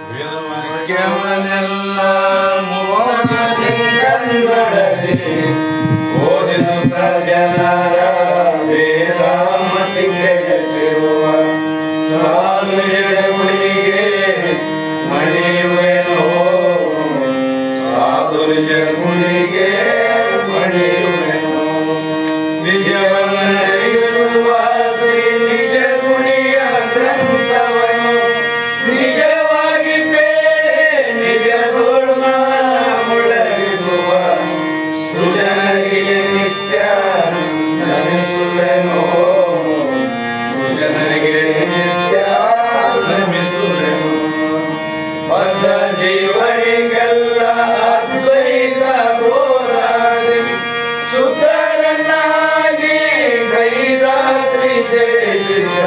ವೇದವಾಕ್ಯವನೆಲ್ಲ ಮೋಹದಿಂಗಂದೊಡನೆ ಬೋಧಿಸುತ್ತ ಜನರ ವೇದಾಮತಿ ಕೆಡಿಸಿರುವ ಸಾಧುನಿಗೆ ಮಣಿಯುವೆನೋ ಸಾಧುನಿಗೆ ಮಣಿಯುವೆನೋ ನಿಜವನ್ನರಿಸುವ ಶ್ರೀ ನಿಜ ಗುಣಿಯ ಗ್ರಂಥವನು ನಿಜವಾಗಿ ಬೇಳೆ ನಿಜ ಮುಳಗಿಸುವ ಸುಜನರಿಗೆ ನಿತ್ಯ ನಮಿಸುವೆನೋ ಸುಜನರಿಗೆ ನಿತ್ಯ ನಮಿಸುವೆನೋ ಬದ್ಧ ಜೀವರಿಗೆಲ್ಲ ಅದ್ವೈತ ಬೋಧಾದಿ ಶುದ್ಧರನ್ನಾಗಿ ಗೈದ ಶ್ರೀ ಸಿದ್ಧ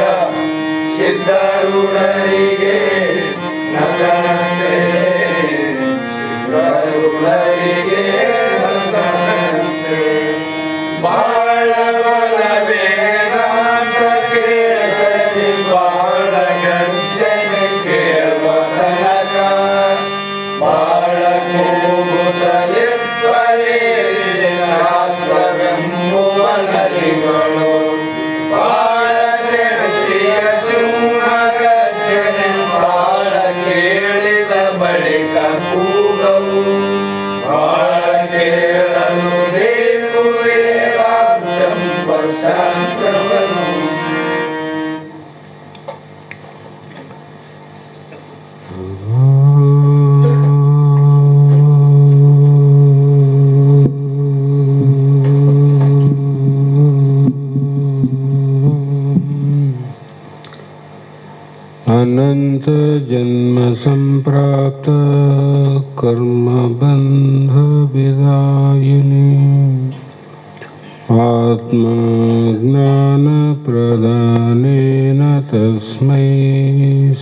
ಸಿದ್ಧಾರೂಢರಿಗೆ ನಗನಂತೆ ಸಿದ್ಧಾರೂಢರಿಗೆ ನಗನಂತೆ ಬಾಳ ಬಲ ವೇದಾಂತಕ್ಕೆ ಸರಿ ಬಾಳ ಗಂಜನೆ ಕೇಳುವ ತನಕ ಬಾಳ ಕೂಗುತ್ತಲಿರುವರೆ ಶಾಸ್ತ್ರವೆಂಬುವ ನರಿಗಳು ಬಾಳ ಶಕ್ತಿಯ ಸಿಂಹಗರ್ಜನೆ ಬಾಳ ಕೇಳಿದ ಬಳಿಕ ಕೂಗವು ಬಾಳ ಕೇಳಲು ಬೇಕು ವೇದಾಂತೆಂಬ ಶಾಸ್ತ್ರವನ್ನು. अनंत जन्म संप्राप्त कर्म बंध विदायिनी आत्मा ज्ञान प्रदानेन तस्मै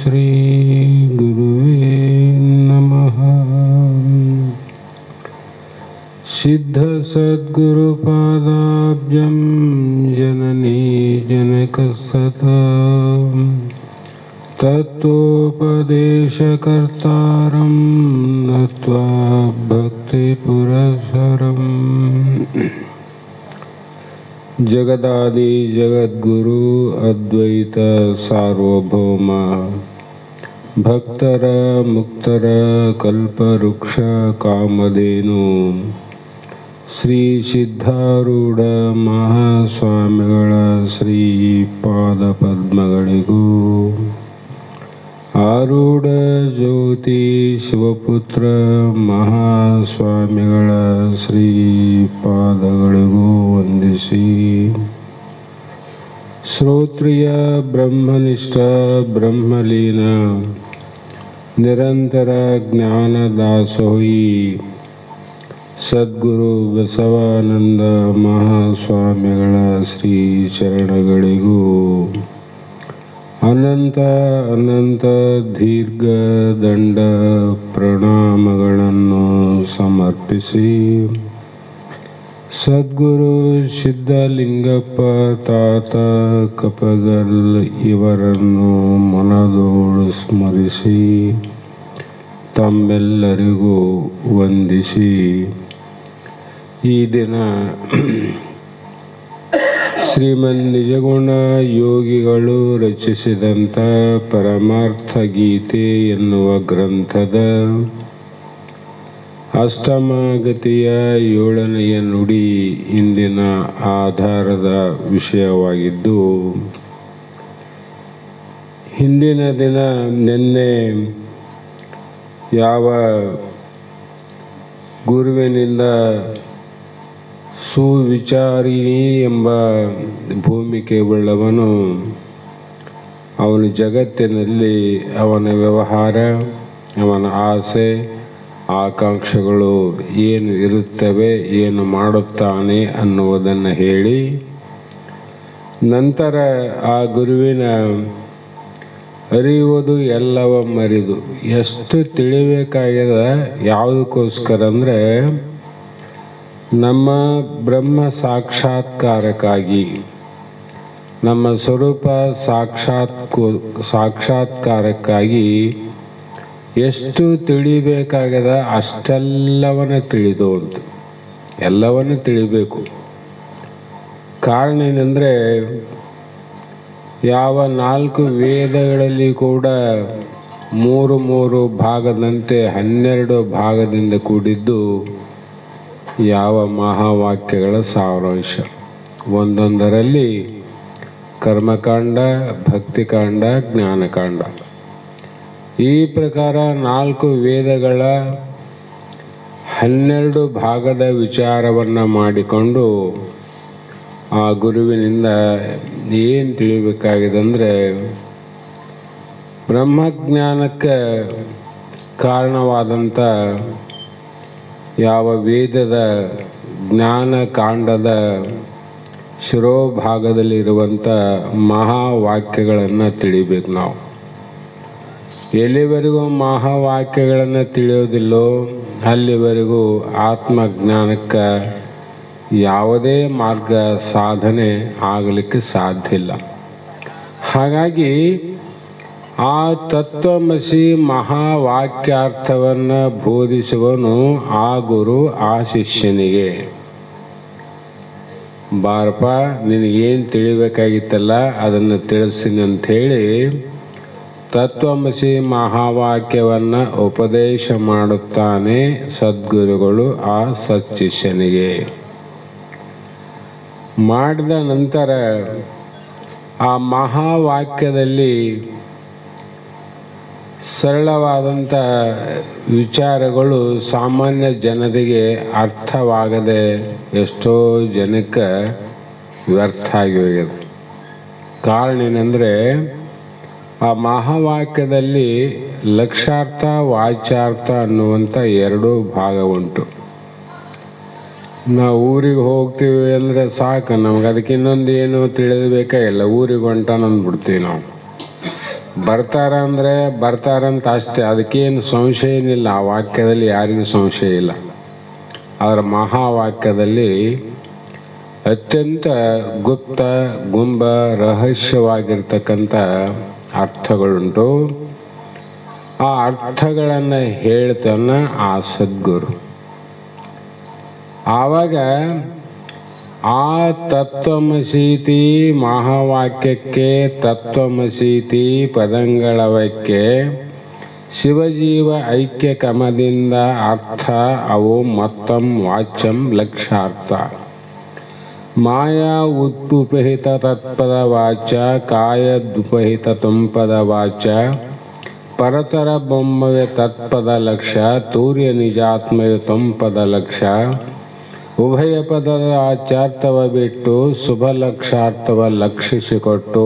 श्री गुरुवे नमः. सिद्ध सद्गुरु पादाब्जं जननी जनकसतम् तत्वोपदेशकर्तारं नत्वा भक्तिपुरःसरम्. जगदादि जगद्गुरु अद्वैत सार्वभौम भक्ತರ ಮುಕ್ತರ ಕಲ್ಪವೃಕ್ಷ ಕಾಮಧೇನು ಶ್ರೀ ಸಿದ್ಧಾರೂಢ ಮಹಾಸ್ವಾಮಿಗಳ ಶ್ರೀ ಪಾದ ಪದ್ಮಗಳಿಗೂ ಆರೂಢ ಜ್ಯೋತಿ ಶಿವಪುತ್ರ ಮಹಾಸ್ವಾಮಿಗಳ ಶ್ರೀ ಪಾದಗಳಿಗೂ ವಂದಿಸಿ ಶ್ರೋತ್ರಿಯ ಬ್ರಹ್ಮನಿಷ್ಠ ಬ್ರಹ್ಮಲೀನ ನಿರಂತರ ಜ್ಞಾನದಾಸೋಹಿ ಸದ್ಗುರು ಬಸವಾನಂದ ಮಹಾಸ್ವಾಮಿಗಳ ಶ್ರೀ ಚರಣಗಳಿಗೂ ಅನಂತ ಅನಂತ ದೀರ್ಘ ದಂಡ ಪ್ರಣಾಮಗಳನ್ನು ಸಮರ್ಪಿಸಿ ಸದ್ಗುರು ಸಿದ್ಧಲಿಂಗಪ್ಪ ತಾತ ಕಪಗಲ್ ಇವರನ್ನು ಮನದೋಡು ಸ್ಮರಿಸಿ ತಮ್ಮೆಲ್ಲರಿಗೂ ವಂದಿಸಿ ಈ ದಿನ ಶ್ರೀಮನ್ ನಿಜಗುಣ ಯೋಗಿಗಳು ರಚಿಸಿದಂಥ ಪರಮಾರ್ಥ ಗೀತೆ ಎನ್ನುವ ಗ್ರಂಥದ ಅಷ್ಟಮಗತಿಯ 7ನೆಯ ನುಡಿ ಇಂದಿನ ಆಧಾರದ ವಿಷಯವಾಗಿದ್ದು, ಹಿಂದಿನ ದಿನ ನಿನ್ನೆ ಯಾವ ಗುರುವಿನಿಂದ ಸುವಿಚಾರಿಣಿ ಎಂಬ ಭೂಮಿಕೆ ಉಳ್ಳವನು ಅವನ ಜಗತ್ತಿನಲ್ಲಿ ಅವನ ವ್ಯವಹಾರ, ಅವನ ಆಸೆ ಆಕಾಂಕ್ಷೆಗಳು ಏನು ಇರುತ್ತವೆ, ಏನು ಮಾಡುತ್ತಾನೆ ಅನ್ನುವುದನ್ನು ಹೇಳಿ, ನಂತರ ಆ ಗುರುವಿನ ಅರಿಯುವುದು ಎಲ್ಲವ ಮರಿದು ಎಷ್ಟು ತಿಳಿಬೇಕಾಗಿದೆ. ಯಾವುದಕ್ಕೋಸ್ಕರ ಅಂದರೆ ನಮ್ಮ ಬ್ರಹ್ಮ ಸಾಕ್ಷಾತ್ಕಾರಕ್ಕಾಗಿ, ನಮ್ಮ ಸ್ವರೂಪ ಸಾಕ್ಷಾತ್ಕಾರಕ್ಕಾಗಿ ಎಷ್ಟು ತಿಳಿಬೇಕಾಗದ ಅಷ್ಟೆಲ್ಲವನ್ನ ತಿಳಿದು ಅಂತ. ಎಲ್ಲವನ್ನು ತಿಳಿಬೇಕು. ಕಾರಣ ಏನಂದರೆ, ಯಾವ 4 ವೇದಗಳಲ್ಲಿ ಕೂಡ 3 ಭಾಗದಂತೆ 12 ಭಾಗದಿಂದ ಕೂಡಿದ್ದು ಯಾವ ಮಹಾವಾಕ್ಯಗಳ ಸಾರಾಂಶ. ಒಂದೊಂದರಲ್ಲಿ ಕರ್ಮಕಾಂಡ, ಭಕ್ತಿಕಾಂಡ, ಜ್ಞಾನಕಾಂಡ. ಈ ಪ್ರಕಾರ 4 ವೇದಗಳ 12 ಭಾಗದ ವಿಚಾರವನ್ನು ಮಾಡಿಕೊಂಡು ಆ ಗುರುವಿನಿಂದ ಏನು ತಿಳಿಬೇಕಾಗಿದೆ ಅಂದರೆ, ಬ್ರಹ್ಮಜ್ಞಾನಕ್ಕೆ ಕಾರಣವಾದಂಥ ಯಾವ ವೇದದ ಜ್ಞಾನಕಾಂಡದ ಶಿರೋಭಾಗದಲ್ಲಿರುವಂಥ ಮಹಾವಾಕ್ಯಗಳನ್ನು ತಿಳಿಬೇಕು ನಾವು. ಎಲ್ಲಿವರೆಗೂ ಮಹಾವಾಕ್ಯಗಳನ್ನು ತಿಳಿಯೋದಿಲ್ಲೋ ಅಲ್ಲಿವರೆಗೂ ಆತ್ಮಜ್ಞಾನಕ್ಕೆ ಯಾವುದೇ ಮಾರ್ಗ ಸಾಧನೆ ಆಗಲಿಕ್ಕೆ ಸಾಧ್ಯ ಇಲ್ಲ. ಹಾಗಾಗಿ ಆ ತತ್ವಮಸಿ ಮಹಾವಾಕ್ಯಾರ್ಥವನ್ನು ಬೋಧಿಸುವನು ಆ ಗುರು ಆ ಶಿಷ್ಯನಿಗೆ. ಬಾರಪ್ಪ, ನಿನಗೇನು ತಿಳಿಬೇಕಾಗಿತ್ತಲ್ಲ ಅದನ್ನು ತಿಳಿಸ್ತೀನಿ ಅಂಥೇಳಿ ತತ್ವಮಸಿ ಮಹಾವಾಕ್ಯವನ್ನು ಉಪದೇಶ ಮಾಡುತ್ತಾನೆ ಸದ್ಗುರುಗಳು ಆ ಸಚ್ಚಿಷ್ಯನಿಗೆ. ಮಾಡಿದ ನಂತರ ಆ ಮಹಾವಾಕ್ಯದಲ್ಲಿ ಸರಳವಾದಂಥ ವಿಚಾರಗಳು ಸಾಮಾನ್ಯ ಜನತೆಗೆ ಅರ್ಥವಾಗದೆ ಎಷ್ಟೋ ಜನಕ್ಕೆ ವ್ಯರ್ಥ ಆಗಿ ಹೋಗಿದೆ. ಕಾರಣ ಏನಂದರೆ, ಆ ಮಹಾವಾಕ್ಯದಲ್ಲಿ ಲಕ್ಷಾರ್ಥ ವಾಚ್ಯಾರ್ಥ ಅನ್ನುವಂಥ 2 ಭಾಗ ಉಂಟು. ನಾವು ಊರಿಗೆ ಹೋಗ್ತೀವಿ ಅಂದರೆ ಸಾಕು, ನಮ್ಗೆ ಅದಕ್ಕೆ ಇನ್ನೊಂದು ಏನು ತಿಳಿದ್ಬೇಕಾಗಿಲ್ಲ, ಊರಿಗೆ ಹೊಂಟಾನಂದ್ಬಿಡ್ತೀವಿ ನಾವು. ಬರ್ತಾರಂತ ಅಷ್ಟೇ, ಅದಕ್ಕೇನು ಸಂಶಯ ಏನಿಲ್ಲ. ಆ ವಾಕ್ಯದಲ್ಲಿ ಯಾರಿಗೂ ಸಂಶಯ ಇಲ್ಲ. ಅದರ ಮಹಾವಾಕ್ಯದಲ್ಲಿ ಅತ್ಯಂತ ಗುಪ್ತ ಗುಂಬ ರಹಸ್ಯವಾಗಿರ್ತಕ್ಕಂಥ ಅರ್ಥಗಳುಂಟು. ಆ ಅರ್ಥಗಳನ್ನು ಹೇಳ್ತಾನ ಆ ಸದ್ಗುರು. ಆವಾಗ ಆ ತತ್ವಮಸೀತಿ ಮಹಾವಾಕ್ಯಕ್ಕೆ ತತ್ವಮಸೀತಿ ಪದಂಗಳವಕ್ಕೆ ಶಿವಜೀವ ಐಕ್ಯ ಕ್ರಮದಿಂದ ಅರ್ಥ ಅವು ಮತ್ತಂ ವಾಚ್ಯಂ ಲಕ್ಷಾರ್ಥ. ಮಾಯಾ ಉಪಹಿತ ತತ್ಪದ ವಾಚ ಕಾಯದುಪಹಿತ ತಂಪದ ವಾಚ ಪರತರ ಬೊಮ್ಮವೆ ತತ್ಪದ ಲಕ್ಷ ತೂರ್ಯ ನಿಜಾತ್ಮಯ ತಂಪದ ಲಕ್ಷ. ಉಭಯ ಪದದ ಆಚಾರ್ಥವ ಬಿಟ್ಟು ಶುಭ ಲಕ್ಷಾರ್ಥವ ಲಕ್ಷಿಸಿಕೊಟ್ಟು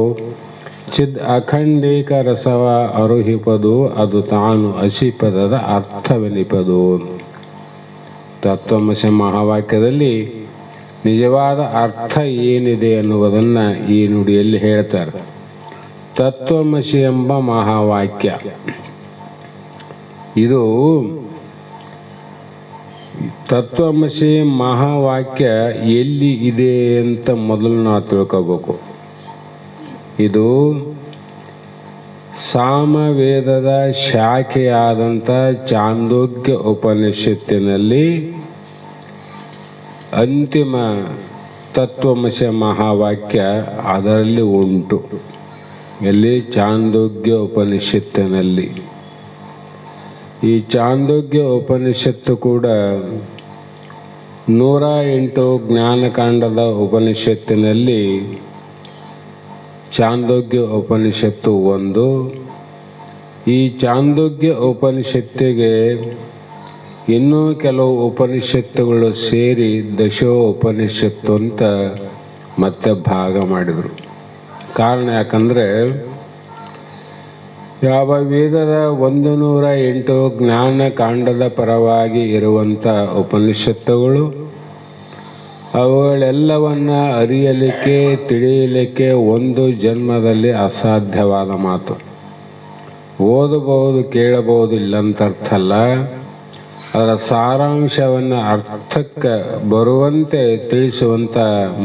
ಚಿದ್ ಅಖಂಡಿಕ ರಸವ ಅರುಹಿಪದು ಅದು ತಾನು ಅಸಿಪದದ ಅರ್ಥವೆನಿಪದು. ತತ್ವಮಸಿ ಮಹಾವಾಕ್ಯದಲ್ಲಿ ನಿಜವಾದ ಅರ್ಥ ಏನಿದೆ ಅನ್ನುವುದನ್ನು ಈ ನುಡಿಯಲ್ಲಿ ಹೇಳ್ತಾರೆ. ತತ್ವಮಸಿ ಎಂಬ ಮಹಾವಾಕ್ಯ ಇದು ತತ್ವಮಸಿ ಮಹಾವಾಕ್ಯ ಎಲ್ಲಿ ಇದೆ ಅಂತ ಮೊದಲು ನಾವು ತಿಳ್ಕೋಬೇಕು. ಇದು ಸಾಮವೇದದ ಶಾಖೆಯಾದಂಥ ಚಾಂದೋಗ್ಯ ಉಪನಿಷತ್ತಿನಲ್ಲಿ ಅಂತಿಮ ತತ್ವಮಸಿ ಮಹಾವಾಕ್ಯ ಅದರಲ್ಲಿ ಉಂಟು. ಎಲ್ಲಿ? ಚಾಂದೋಗ್ಯ ಉಪನಿಷತ್ತಿನಲ್ಲಿ. ಈ ಚಾಂದೋಗ್ಯ ಉಪನಿಷತ್ತು ಕೂಡ 108 ಜ್ಞಾನಕಾಂಡದ ಉಪನಿಷತ್ತಿನಲ್ಲಿ ಚಾಂದೋಗ್ಯ ಉಪನಿಷತ್ತು ಒಂದು. ಈ ಚಾಂದೋಗ್ಯ ಉಪನಿಷತ್ತಿಗೆ ಇನ್ನೂ ಕೆಲವು ಉಪನಿಷತ್ತುಗಳು ಸೇರಿ ದಶೋ ಉಪನಿಷತ್ತು ಅಂತ ಮತ್ತೆ ಭಾಗ ಮಾಡಿದರು. ಕಾರಣ ಯಾಕಂದರೆ ಯಾವ ವೇದದ 108 ಜ್ಞಾನಕಾಂಡದ ಪರವಾಗಿ ಇರುವಂಥ ಉಪನಿಷತ್ತುಗಳು ಅವುಗಳೆಲ್ಲವನ್ನ ಅರಿಯಲಿಕ್ಕೆ ತಿಳಿಯಲಿಕ್ಕೆ ಒಂದು ಜನ್ಮದಲ್ಲಿ ಅಸಾಧ್ಯವಾದ ಮಾತು. ಓದಬಹುದು, ಕೇಳಬಹುದು, ಇಲ್ಲಂತರ್ಥ ಅಲ್ಲ. ಅದರ ಸಾರಾಂಶವನ್ನು ಅರ್ಥಕ್ಕೆ ಬರುವಂತೆ ತಿಳಿಸುವಂಥ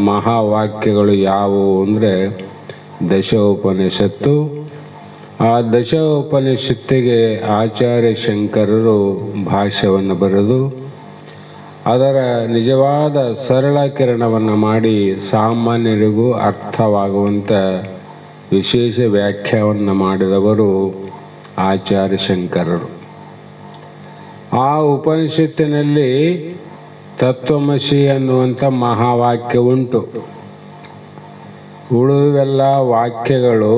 ಮಹಾವಾಕ್ಯಗಳು ಯಾವುವು ಅಂದರೆ ದಶೋಪನಿಷತ್ತು, ಆ ದಶ ಉಪನಿಷತ್ತಿಗೆ ಆಚಾರ್ಯ ಶಂಕರರು ಭಾಷ್ಯವನ್ನು ಬರೆದು ಅದರ ನಿಜವಾದ ಸರಳ ಕಿರಣವನ್ನು ಮಾಡಿ ಸಾಮಾನ್ಯರಿಗೂ ಅರ್ಥವಾಗುವಂಥ ವಿಶೇಷ ವ್ಯಾಖ್ಯಾನವನ್ನು ಮಾಡಿದವರು ಆಚಾರ್ಯ ಶಂಕರರು. ಆ ಉಪನಿಷತ್ತಿನಲ್ಲಿ ತತ್ವಮಸಿ ಅನ್ನುವಂಥ ಮಹಾವಾಕ್ಯ ಉಂಟು. ಉಳಿದೆಲ್ಲ ವಾಕ್ಯಗಳು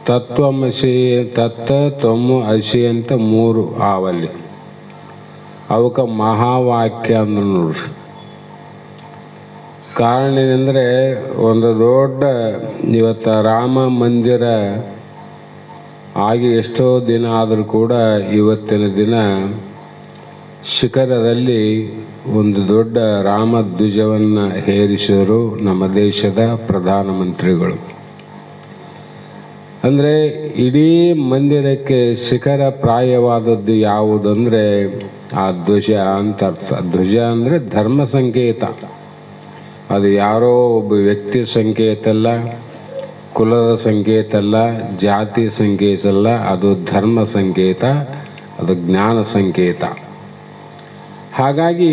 ತತ್ವಮಸಿ, ತತ್ತ, ತ್ವಮ್ಮು, ಅಸಿ ಅಂತ ಮೂರು ಆವಲ್ಲಿ. ಅವಕ್ಕೆ ಮಹಾವಾಕ್ಯ ಅಂದ್ರೆ ನೋಡ್ರಿ. ಕಾರಣ ಏನಂದರೆ, ಒಂದು ದೊಡ್ಡ ಇವತ್ತು ರಾಮ ಮಂದಿರ ಆಗಿ ಎಷ್ಟೋ ದಿನ ಆದರೂ ಕೂಡ ಇವತ್ತಿನ ದಿನ ಶಿಖರದಲ್ಲಿ ಒಂದು ದೊಡ್ಡ ರಾಮಧ್ವಜವನ್ನು ಹೇರಿಸಿದರು ನಮ್ಮ ದೇಶದ ಪ್ರಧಾನಮಂತ್ರಿಗಳು. ಅಂದರೆ ಇಡೀ ಮಂದಿರಕ್ಕೆ ಶಿಖರ ಪ್ರಾಯವಾದದ್ದು ಯಾವುದಂದರೆ ಆ ಧ್ವಜ ಅಂತ ಅರ್ಥ. ಧ್ವಜ ಅಂದರೆ ಧರ್ಮ ಸಂಕೇತ. ಅದು ಯಾರೋ ಒಬ್ಬ ವ್ಯಕ್ತಿ ಸಂಕೇತ ಅಲ್ಲ, ಕುಲದ ಸಂಕೇತ ಅಲ್ಲ, ಜಾತಿ ಸಂಕೇತ ಅಲ್ಲ, ಅದು ಧರ್ಮ ಸಂಕೇತ, ಅದು ಜ್ಞಾನ ಸಂಕೇತ. ಹಾಗಾಗಿ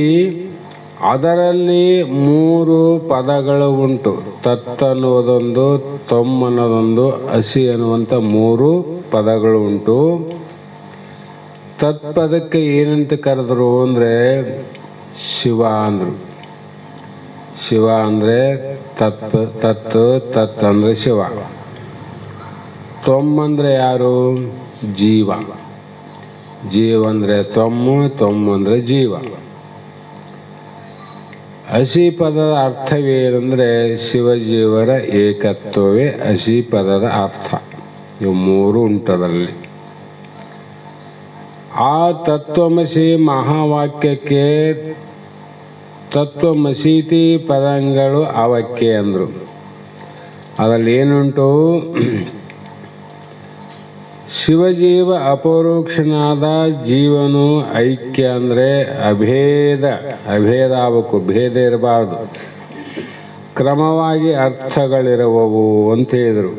ಅದರಲ್ಲಿ ಮೂರು ಪದಗಳು ಉಂಟು. ತತ್ ಅನ್ನೋದೊಂದು, ತೊಮ್ ಅನ್ನೋದೊಂದು, ಅಸಿ ಅನ್ನುವಂಥ ಮೂರು ಪದಗಳು ಉಂಟು. ತತ್ಪದಕ್ಕೆ ಏನಂತ ಕರೆದ್ರು ಅಂದರೆ ಶಿವ ಅಂದರು. ಶಿವ ಅಂದರೆ ತತ್ ಅಂದರೆ ಶಿವ. ತೊಮ್ ಅಂದರೆ ಯಾರು? ಜೀವ. ಜೀವ ಅಂದರೆ ತೊಮ್ಮು ಅಂದರೆ ಜೀವ. ಅಸಿ ಪದದ ಅರ್ಥವೇನೆಂದರೆ ಶಿವಜೀವರ ಏಕತ್ವವೇ ಅಸಿ ಪದದ ಅರ್ಥ. ಇವು ಮೂರು ಉಂಟದರಲ್ಲಿ. ಆ ತತ್ವಮಸಿ ಮಹಾವಾಕ್ಯಕ್ಕೆ ತತ್ವಮಸೀತಿ ಪದಂಗಳು ಅವಕ್ಕೆ ಅಂದರು. ಅದರಲ್ಲಿ ಏನುಂಟು? ಶಿವಜೀವ ಅಪರೋಕ್ಷನಾದ ಜೀವನು ಐಕ್ಯ ಅಂದರೆ ಅಭೇದ ಆಗಬೇಕು, ಭೇದ ಇರಬಾರ್ದು. ಕ್ರಮವಾಗಿ ಅರ್ಥಗಳಿರುವವು ಅಂತ ಹೇಳಿದರು.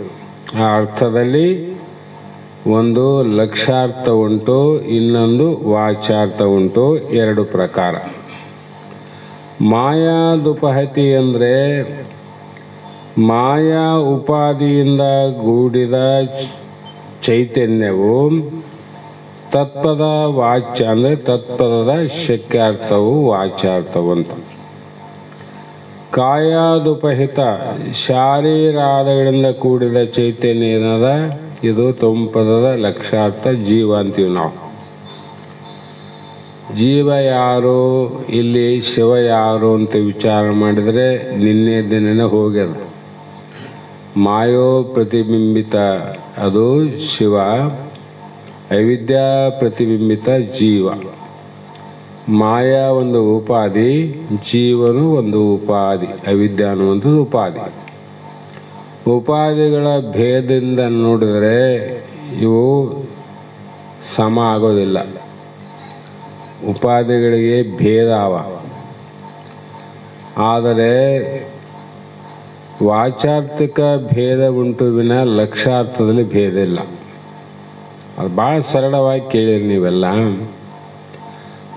ಆ ಅರ್ಥದಲ್ಲಿ ಒಂದು ಲಕ್ಷಾರ್ಥ ಉಂಟು, ಇನ್ನೊಂದು ವಾಚಾರ್ಥ ಉಂಟು. ಎರಡು ಪ್ರಕಾರ. ಮಾಯಾದುಪಹತಿ ಅಂದರೆ ಮಾಯಾ ಉಪಾದಿಯಿಂದ ಗೂಡಿದ ಚೈತನ್ಯವು ತತ್ಪದ ವಾಚ್ಯ ಅಂದರೆ ತತ್ಪದದ ಶಕ್ಯಾರ್ಥವು ವಾಚಾರ್ಥವು ಅಂತ. ಕಾಯಾದುಪಹಿತ ಶಾರೀರಾದಗಳಿಂದ ಕೂಡಿದ ಚೈತನ್ಯ ಏನದ, ಇದು ತೊಂಪದದ ಲಕ್ಷಾರ್ಥ ಜೀವ ಅಂತೀವಿ ನಾವು. ಜೀವ ಯಾರು, ಇಲ್ಲಿ ಶಿವ ಯಾರು ಅಂತ ವಿಚಾರ ಮಾಡಿದರೆ ನಿನ್ನೆ ದಿನನೇ ಹೋಗ್ಯದ. ಮಾಯೋ ಪ್ರತಿಬಿಂಬಿತ ಅದು ಶಿವ, ಅವಿದ್ಯಾ ಪ್ರತಿಬಿಂಬಿತ ಜೀವ. ಮಾಯಾ ಒಂದು ಉಪಾಧಿ, ಜೀವನು ಒಂದು ಉಪಾಧಿ, ಅವಿದ್ಯಾ ಅನ್ನುವಂಥದ್ದು ಉಪಾಧಿ. ಉಪಾಧಿಗಳ ಭೇದದಿಂದ ನೋಡಿದರೆ ಇವು ಸಮ ಆಗೋದಿಲ್ಲ. ಉಪಾಧಿಗಳಿಗೆ ಭೇದ ಅವ. ಆದರೆ ವಾಚಾರ್ಥಿಕ ಭೇದ ಉಂಟು ವಿನ ಲಕ್ಷಾರ್ಥದಲ್ಲಿ ಭೇದ ಇಲ್ಲ. ಅದು ಭಾಳ ಸರಳವಾಗಿ ಕೇಳಿರಿ ನೀವೆಲ್ಲ.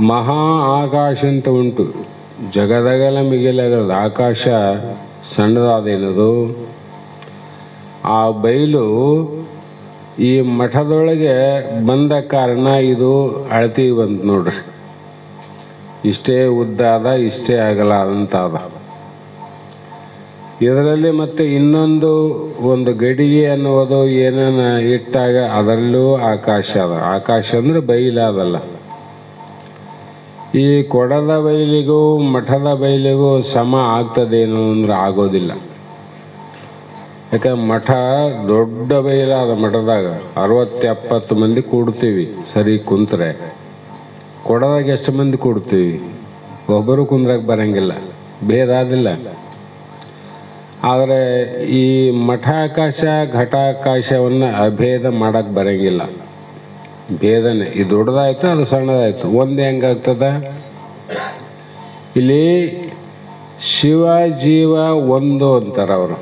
ಮಹಾ ಆಕಾಶ ಅಂತ ಉಂಟು. ಜಗದಗಲ ಮಿಗಿಲಾಗದ ಆಕಾಶ ಸಣ್ಣದಾದೇನದು. ಆ ಬಯಲು ಈ ಮಠದೊಳಗೆ ಬಂದ ಕಾರಣ ಇದು ಅಳತಿಗೆ ಬಂತು ನೋಡ್ರಿ. ಇಷ್ಟೇ ಉದ್ದ ಅದ, ಇಷ್ಟೇ ಅಗಲ ಅಂತ ಅದ. ಇದರಲ್ಲಿ ಮತ್ತೆ ಇನ್ನೊಂದು ಒಂದು ಗಡಿಗೆ ಅನ್ನುವುದು ಏನನ್ನ ಇಟ್ಟಾಗ ಅದರಲ್ಲೂ ಆಕಾಶ ಅದ. ಆಕಾಶ ಅಂದರೆ ಬಯಲಾದಲ್ಲ. ಈ ಕೊಡದ ಬಯಲಿಗೂ ಮಠದ ಬಯಲಿಗೂ ಸಮ ಆಗ್ತದೇನು ಅಂದ್ರೆ ಆಗೋದಿಲ್ಲ. ಯಾಕಂದ್ರೆ ಮಠ ದೊಡ್ಡ ಬಯಲಾದ. ಮಠದಾಗ 60-70 ಮಂದಿ ಕೂಡ್ತೀವಿ ಸರಿ ಕುಂತ್ರೆ. ಕೊಡದಾಗ ಎಷ್ಟು ಮಂದಿ ಕೂಡ್ತೀವಿ? ಒಬ್ಬರು ಕುಂದ್ರಕ್ಕೆ ಬರಂಗಿಲ್ಲ, ಭೇದ ಆದಿಲ್ಲ. ಆದರೆ ಈ ಮಠಾಕಾಶ ಘಟಾಕಾಶವನ್ನು ಅಭೇದ ಮಾಡಕ್ಕೆ ಬರಂಗಿಲ್ಲ. ಭೇದನೆ. ಇದು ದೊಡ್ಡದಾಯ್ತು, ಅದು ಸಣ್ಣದಾಯ್ತು. ಒಂದು ಹೆಂಗಾಗ್ತದ? ಇಲ್ಲಿ ಶಿವ ಜೀವ ಒಂದು ಅಂತಾರೆ ಅವರು,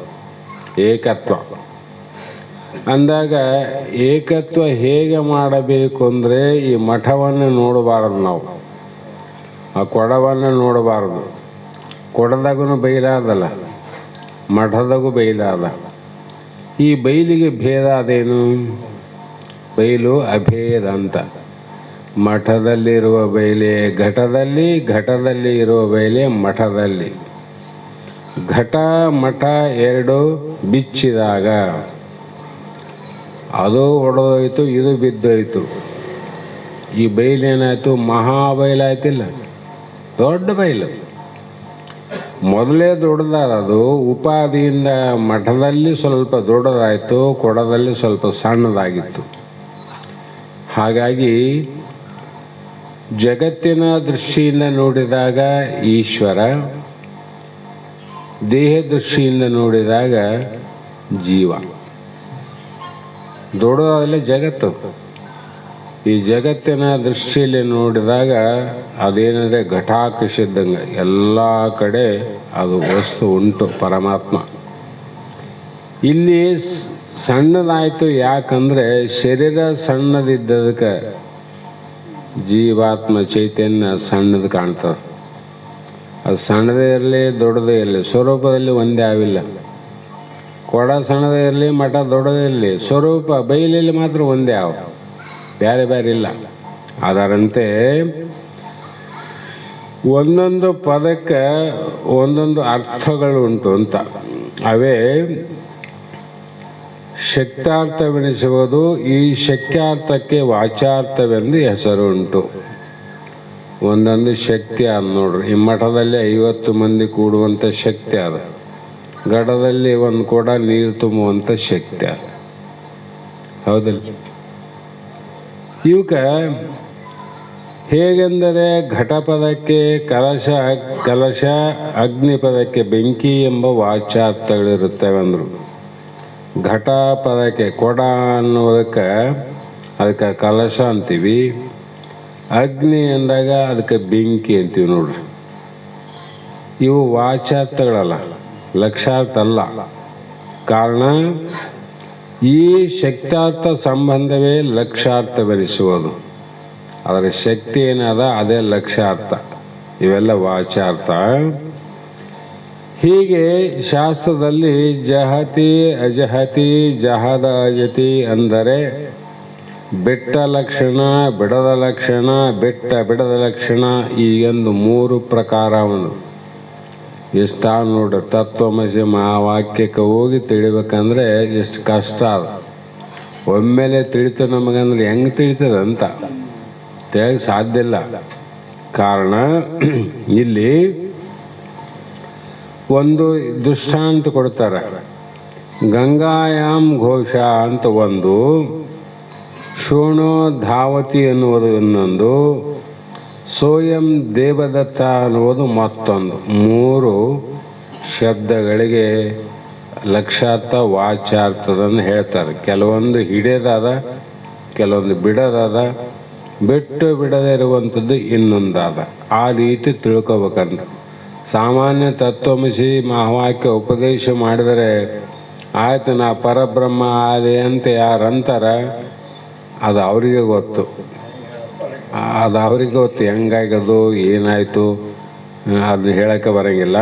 ಏಕತ್ವ. ಅಂದಾಗ ಏಕತ್ವ ಹೇಗೆ ಮಾಡಬೇಕು ಅಂದರೆ ಈ ಮಠವನ್ನು ನೋಡಬಾರದು ನಾವು, ಆ ಕೊಡವನ್ನು ನೋಡಬಾರದು. ಕೊಡದಾಗೂ ಬೈಲಾದಲ್ಲ, ಮಠದಾಗೂ ಬೈಲಾದ. ಈ ಬೈಲಿಗೆ ಭೇದ ಅದೇನು? ಬೈಲು ಅಭೇದ ಅಂತ. ಮಠದಲ್ಲಿರುವ ಬೈಲೆ ಘಟದಲ್ಲಿ, ಘಟದಲ್ಲಿ ಇರುವ ಬೈಲೆ ಮಠದಲ್ಲಿ. ಘಟ ಮಠ ಎರಡು ಬಿಚ್ಚಿದಾಗ ಅದು ಹೊಡೆದೋಯ್ತು, ಇದು ಬಿದ್ದೋಯ್ತು. ಈ ಬೈಲೇನಾಯ್ತು? ಮಹಾಬೈಲಾಯ್ತಿಲ್ಲ, ದೊಡ್ಡ ಬೈಲು. ಮೊದಲೇ ದೊಡ್ಡದಾದ, ಅದು ಉಪಾದಿಯಿಂದ ಮಠದಲ್ಲಿ ಸ್ವಲ್ಪ ದೊಡ್ಡದಾಯಿತು, ಕೊಡದಲ್ಲಿ ಸ್ವಲ್ಪ ಸಣ್ಣದಾಗಿತ್ತು. ಹಾಗಾಗಿ ಜಗತ್ತಿನ ದೃಷ್ಟಿಯಿಂದ ನೋಡಿದಾಗ ಈಶ್ವರ, ದೇಹ ದೃಷ್ಟಿಯಿಂದ ನೋಡಿದಾಗ ಜೀವ. ದೊಡ್ಡದಾಗಲೇ ಜಗತ್ತು. ಈ ಜಗತ್ತಿನ ದೃಷ್ಟಿಯಲ್ಲಿ ನೋಡಿದಾಗ ಅದೇನಂದರೆ ಘಟಾಕರ್ಷಿದ್ದಂಗೆ ಎಲ್ಲ ಕಡೆ ಅದು ವಸ್ತು ಉಂಟು, ಪರಮಾತ್ಮ. ಇಲ್ಲಿ ಸಣ್ಣದಾಯಿತು. ಯಾಕಂದರೆ ಶರೀರ ಸಣ್ಣದಿದ್ದದಕ್ಕೆ ಜೀವಾತ್ಮ ಚೈತನ್ಯ ಸಣ್ಣದು ಕಾಣ್ತದೆ. ಅದು ಸಣ್ಣದೇ ಇರಲಿ ದೊಡ್ಡದೇ ಇರಲಿ, ಸ್ವರೂಪದಲ್ಲಿ ಒಂದೇ ಆವಿಲ್ಲ. ಕೊಡ ಸಣ್ಣದೇ ಇರಲಿ, ಮಠ ದೊಡ್ಡದೇ ಇರಲಿ, ಸ್ವರೂಪ ಬೈಲಲ್ಲಿ ಮಾತ್ರ ಒಂದೇ ಆವ, ಬೇರೆ ಬೇರೆ ಇಲ್ಲ. ಅದರಂತೆ ಒಂದೊಂದು ಪದಕ್ಕೆ ಒಂದೊಂದು ಅರ್ಥಗಳು ಉಂಟು ಅಂತ. ಅವೇ ಶಕ್ತಾರ್ಥವೆನಿಸುವುದು. ಈ ಶಕ್ಯಾರ್ಥಕ್ಕೆ ವಾಚಾರ್ಥವೆಂದು ಹೆಸರು ಉಂಟು. ಒಂದೊಂದು ಶಕ್ತಿ ಅದ ನೋಡ್ರಿ. ಈ ಮಠದಲ್ಲಿ 50 ಮಂದಿ ಕೂಡುವಂಥ ಶಕ್ತಿ ಅದ. ಗಡದಲ್ಲಿ ಒಂದು ಕೊಡ ನೀರು ತುಂಬುವಂಥ ಶಕ್ತಿ ಅದ. ಹೌದಲ್ಲ? ಇವಕ್ಕೆ ಹೇಗೆಂದರೆ ಘಟಪದಕ್ಕೆ ಕಲಶ, ಅಗ್ನಿಪದಕ್ಕೆ ಬೆಂಕಿ ಎಂಬ ವಾಚಾರ್ಥಗಳಿರುತ್ತವೆ ಅಂದರು. ಘಟ ಪದಕ್ಕೆ ಕೊಡ ಅನ್ನೋದಕ್ಕೆ ಅದಕ್ಕೆ ಕಲಶ ಅಂತೀವಿ. ಅಗ್ನಿ ಅಂದಾಗ ಅದಕ್ಕೆ ಬೆಂಕಿ ಅಂತೀವಿ ನೋಡ್ರಿ. ಇವು ವಾಚಾರ್ಥಗಳಲ್ಲ, ಲಕ್ಷಾರ್ಥ ಅಲ್ಲ. ಕಾರಣ ಈ ಶಕ್ತಾರ್ಥ ಸಂಬಂಧವೇ ಲಕ್ಷಾರ್ಥವೆನಿಸುವುದು. ಅದರ ಶಕ್ತಿ ಏನದ ಅದೇ ಲಕ್ಷಾರ್ಥ. ಇವೆಲ್ಲ ವಾಚಾರ್ಥ. ಹೀಗೆ ಶಾಸ್ತ್ರದಲ್ಲಿ ಜಹತಿ ಅಜಹತಿ ಜಹದ ಅಜತಿ ಅಂದರೆ ಬೆಟ್ಟ ಲಕ್ಷಣ, ಬಿಡದ ಲಕ್ಷಣ, ಬೆಟ್ಟ ಬಿಡದ ಲಕ್ಷಣ, ಈಗೊಂದು 3 ಪ್ರಕಾರ. ಒಂದು ಎಷ್ಟ ನೋಡ್ರಿ. ತತ್ವಮಸಿ ಮಹಾವಾಕ್ಯಕ್ಕೆ ಹೋಗಿ ತಿಳಿಬೇಕಂದ್ರೆ ಎಷ್ಟು ಕಷ್ಟ ಅದ. ಒಮ್ಮೆಲೆ ತಿಳಿತು ನಮಗಂದ್ರೆ ಹೆಂಗೆ ತಿಳಿತದಂತ ತಿಳಿಯಕ್ಕೆ ಸಾಧ್ಯ ಇಲ್ಲ. ಕಾರಣ ಇಲ್ಲಿ ಒಂದು ದೃಷ್ಟಾಂತ ಕೊಡ್ತಾರೆ. ಗಂಗಾಯಾಮ್ ಘೋಷ ಅಂತ ಒಂದು, ಶೋಣೋ ಧಾವತಿ ಅನ್ನುವುದು ಇನ್ನೊಂದು, ಸೋಯಂ ದೇವದತ್ತ ಅನ್ನುವುದು ಮತ್ತೊಂದು. 3 ಶಬ್ದಗಳಿಗೆ ಲಕ್ಷಾರ್ಥ ವಾಚಾರ್ಥದನ್ನು ಹೇಳ್ತಾರೆ. ಕೆಲವೊಂದು ಹಿಡಿಯೋದಾದ, ಕೆಲವೊಂದು ಬಿಡೋದಾದ, ಬಿಟ್ಟು ಬಿಡದೇ ಇರುವಂಥದ್ದು ಇನ್ನೊಂದಾದ. ಆ ರೀತಿ ತಿಳ್ಕೊಬೇಕಂತ. ಸಾಮಾನ್ಯ ತತ್ವಮಸಿ ಮಹಾವಾಕ್ಯ ಉಪದೇಶ ಮಾಡಿದರೆ ಆಯ್ತು ನಾ ಪರಬ್ರಹ್ಮ ಆದೆ ಅಂತ ಯಾರಂತಾರ, ಅದು ಅವರಿಗೆ ಗೊತ್ತು. ಅದು ಅವ್ರಿಗೆ ಗೊತ್ತು ಹೆಂಗಾಗದು, ಏನಾಯಿತು, ಅದನ್ನ ಹೇಳೋಕ್ಕೆ ಬರೋಂಗಿಲ್ಲ.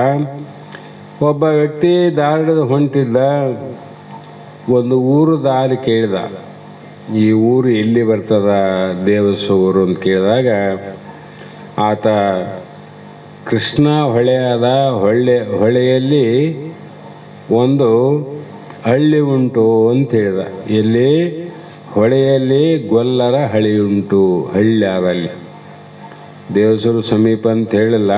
ಒಬ್ಬ ವ್ಯಕ್ತಿ ದಾರಿ ಹೊಂಟಿದ್ದ. ಒಂದು ಊರು ದಾರಿ ಕೇಳಿದ. ಈ ಊರು ಎಲ್ಲಿ ಬರ್ತದ ದೇವಸೂರು ಅಂತ ಕೇಳಿದಾಗ ಆತ ಕೃಷ್ಣ ಹೊಳೆ ಅದ, ಹೊಳೆಯಲ್ಲಿ ಒಂದು ಹಳ್ಳಿ ಉಂಟು ಅಂತ ಹೇಳಿದ. ಎಲ್ಲಿ? ಹೊಳೆಯಲ್ಲಿ ಗೊಲ್ಲರ ಹಳಿ ಉಂಟು, ಹಳ್ಳಿ ಆದಲ್ಲಿ. ದೇವಸೂರು ಸಮೀಪ ಅಂತ ಹೇಳಿಲ್ಲ,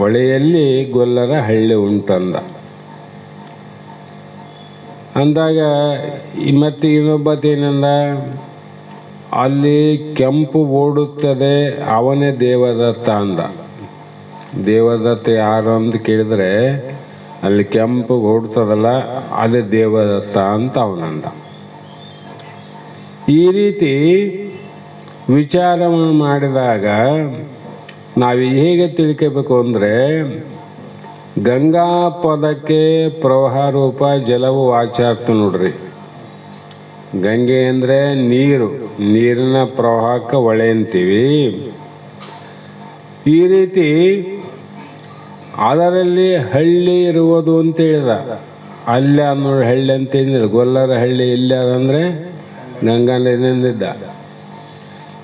ಹೊಳೆಯಲ್ಲಿ ಗೊಲ್ಲರ ಹಳ್ಳಿ ಉಂಟಂದ. ಅಂದಾಗ ಮತ್ತೆ ಇನ್ನೊಬ್ಬತ್ತೇನಂದ, ಅಲ್ಲಿ ಕೆಂಪು ಓಡುತ್ತದೆ, ಅವನೇ ದೇವದತ್ತ ಅಂದ. ದೇವದತ್ತ ಯಾರು ಅಂತ ಕೇಳಿದ್ರೆ ಅಲ್ಲಿ ಕೆಂಪು ಓಡ್ತದಲ್ಲ ಅದೇ ದೇವದತ್ತ ಅಂತ ಅವನಂದ. ಈ ರೀತಿ ವಿಚಾರವನ್ನು ಮಾಡಿದಾಗ ನಾವು ಹೇಗೆ ತಿಳ್ಕೋಬೇಕು ಅಂದರೆ, ಗಂಗಾ ಪದಕ್ಕೆ ಪ್ರವಾಹ ರೂಪ ಜಲವು ವಾಚಾರ್ಥ ನೋಡ್ರಿ. ಗಂಗೆ ಅಂದರೆ ನೀರು, ನೀರಿನ ಪ್ರವಾಹಕ್ಕೆ ಹೊಳೆ ಅಂತೀವಿ. ಈ ರೀತಿ ಅದರಲ್ಲಿ ಹಳ್ಳಿ ಇರುವುದು ಅಂತ ಹೇಳಿದ. ಅಲ್ಲಿ ನೋಡಿ ಹಳ್ಳಿ ಅಂತ ಹೇಳಿದ್ರೆ ಗೊಲ್ಲರ ಹಳ್ಳಿ ಇಲ್ಲಿ ಅದಂದರೆ ಗಂಗಾ ನದಿಯಿಂದಿದ್ದ.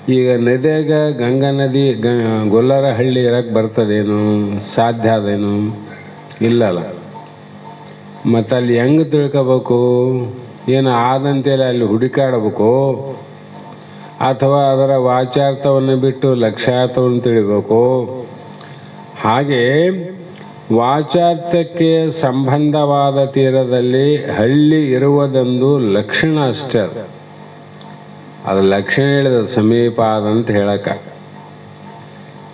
ಈಗ ನದಿಯಾಗ ಗಂಗಾ ನದಿ ಗೊಲ್ಲರ ಹಳ್ಳಿ ಇರಕ್ಕೆ ಬರ್ತದೇನು? ಸಾಧ್ಯ ಅದೇನು? ಇಲ್ಲಲ್ಲ. ಮತ್ತು ಅಲ್ಲಿ ಹೆಂಗೆ ತಿಳ್ಕೋಬೇಕು? ಏನು ಆದಂತೇಳಿ ಅಲ್ಲಿ ಹುಡುಕಾಡಬೇಕು, ಅಥವಾ ಅದರ ವಾಚಾರ್ಥವನ್ನು ಬಿಟ್ಟು ಲಕ್ಷ್ಯಾರ್ಥವನ್ನು ತಿಳಿಬೇಕು. ಹಾಗೆ ವಾಚಾರ್ಥಕ್ಕೆ ಸಂಬಂಧವಾದ ತೀರದಲ್ಲಿ ಹಳ್ಳಿ ಇರುವುದೊಂದು ಲಕ್ಷಣ ಅಷ್ಟೇ. ಅದು ಲಕ್ಷಣ ಹೇಳಿದ ಸಮೀಪ ಆದಂತ ಹೇಳಕ.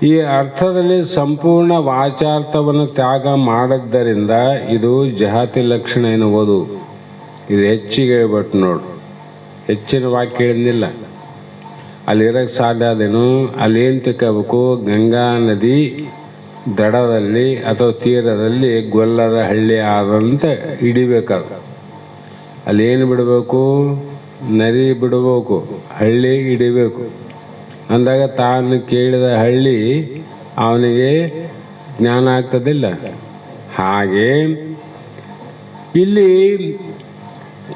ಈ ಅರ್ಥದಲ್ಲಿ ಸಂಪೂರ್ಣ ವಾಚಾರ್ಥವನ್ನು ತ್ಯಾಗ ಮಾಡಿದ್ದರಿಂದ ಇದು ಜಹಾತಿ ಲಕ್ಷಣ ಎನ್ನುವುದು. ಇದು ಹೆಚ್ಚಿಗೆ ಹೇಳ್ಬಿಟ್ಟು ನೋಡು, ಹೆಚ್ಚಿನ ವಾಕ್ಯ ಹೇಳಿದ್ನಿಲ್ಲ. ಅಲ್ಲಿರೋಕ್ಕೆ ಸಾಧ್ಯ ಅದೇನು? ಅಲ್ಲಿ ಏನು ತಿಳ್ಕೋಬೇಕು? ಗಂಗಾ ನದಿ ದಡದಲ್ಲಿ ಅಥವಾ ತೀರದಲ್ಲಿ ಗೊಲ್ಲರ ಹಳ್ಳಿ ಆದಂತ ಹಿಡಿಬೇಕಾದ. ಅಲ್ಲಿ ಏನು ಬಿಡಬೇಕು? ನದಿ ಬಿಡಬೇಕು, ಹಳ್ಳಿ ಹಿಡಿಬೇಕು. ಅಂದಾಗ ತಾನು ಕೇಳಿದ ಹಳ್ಳಿ ಅವನಿಗೆ ಜ್ಞಾನ ಆಗ್ತದಿಲ್ಲ. ಹಾಗೆ ಇಲ್ಲಿ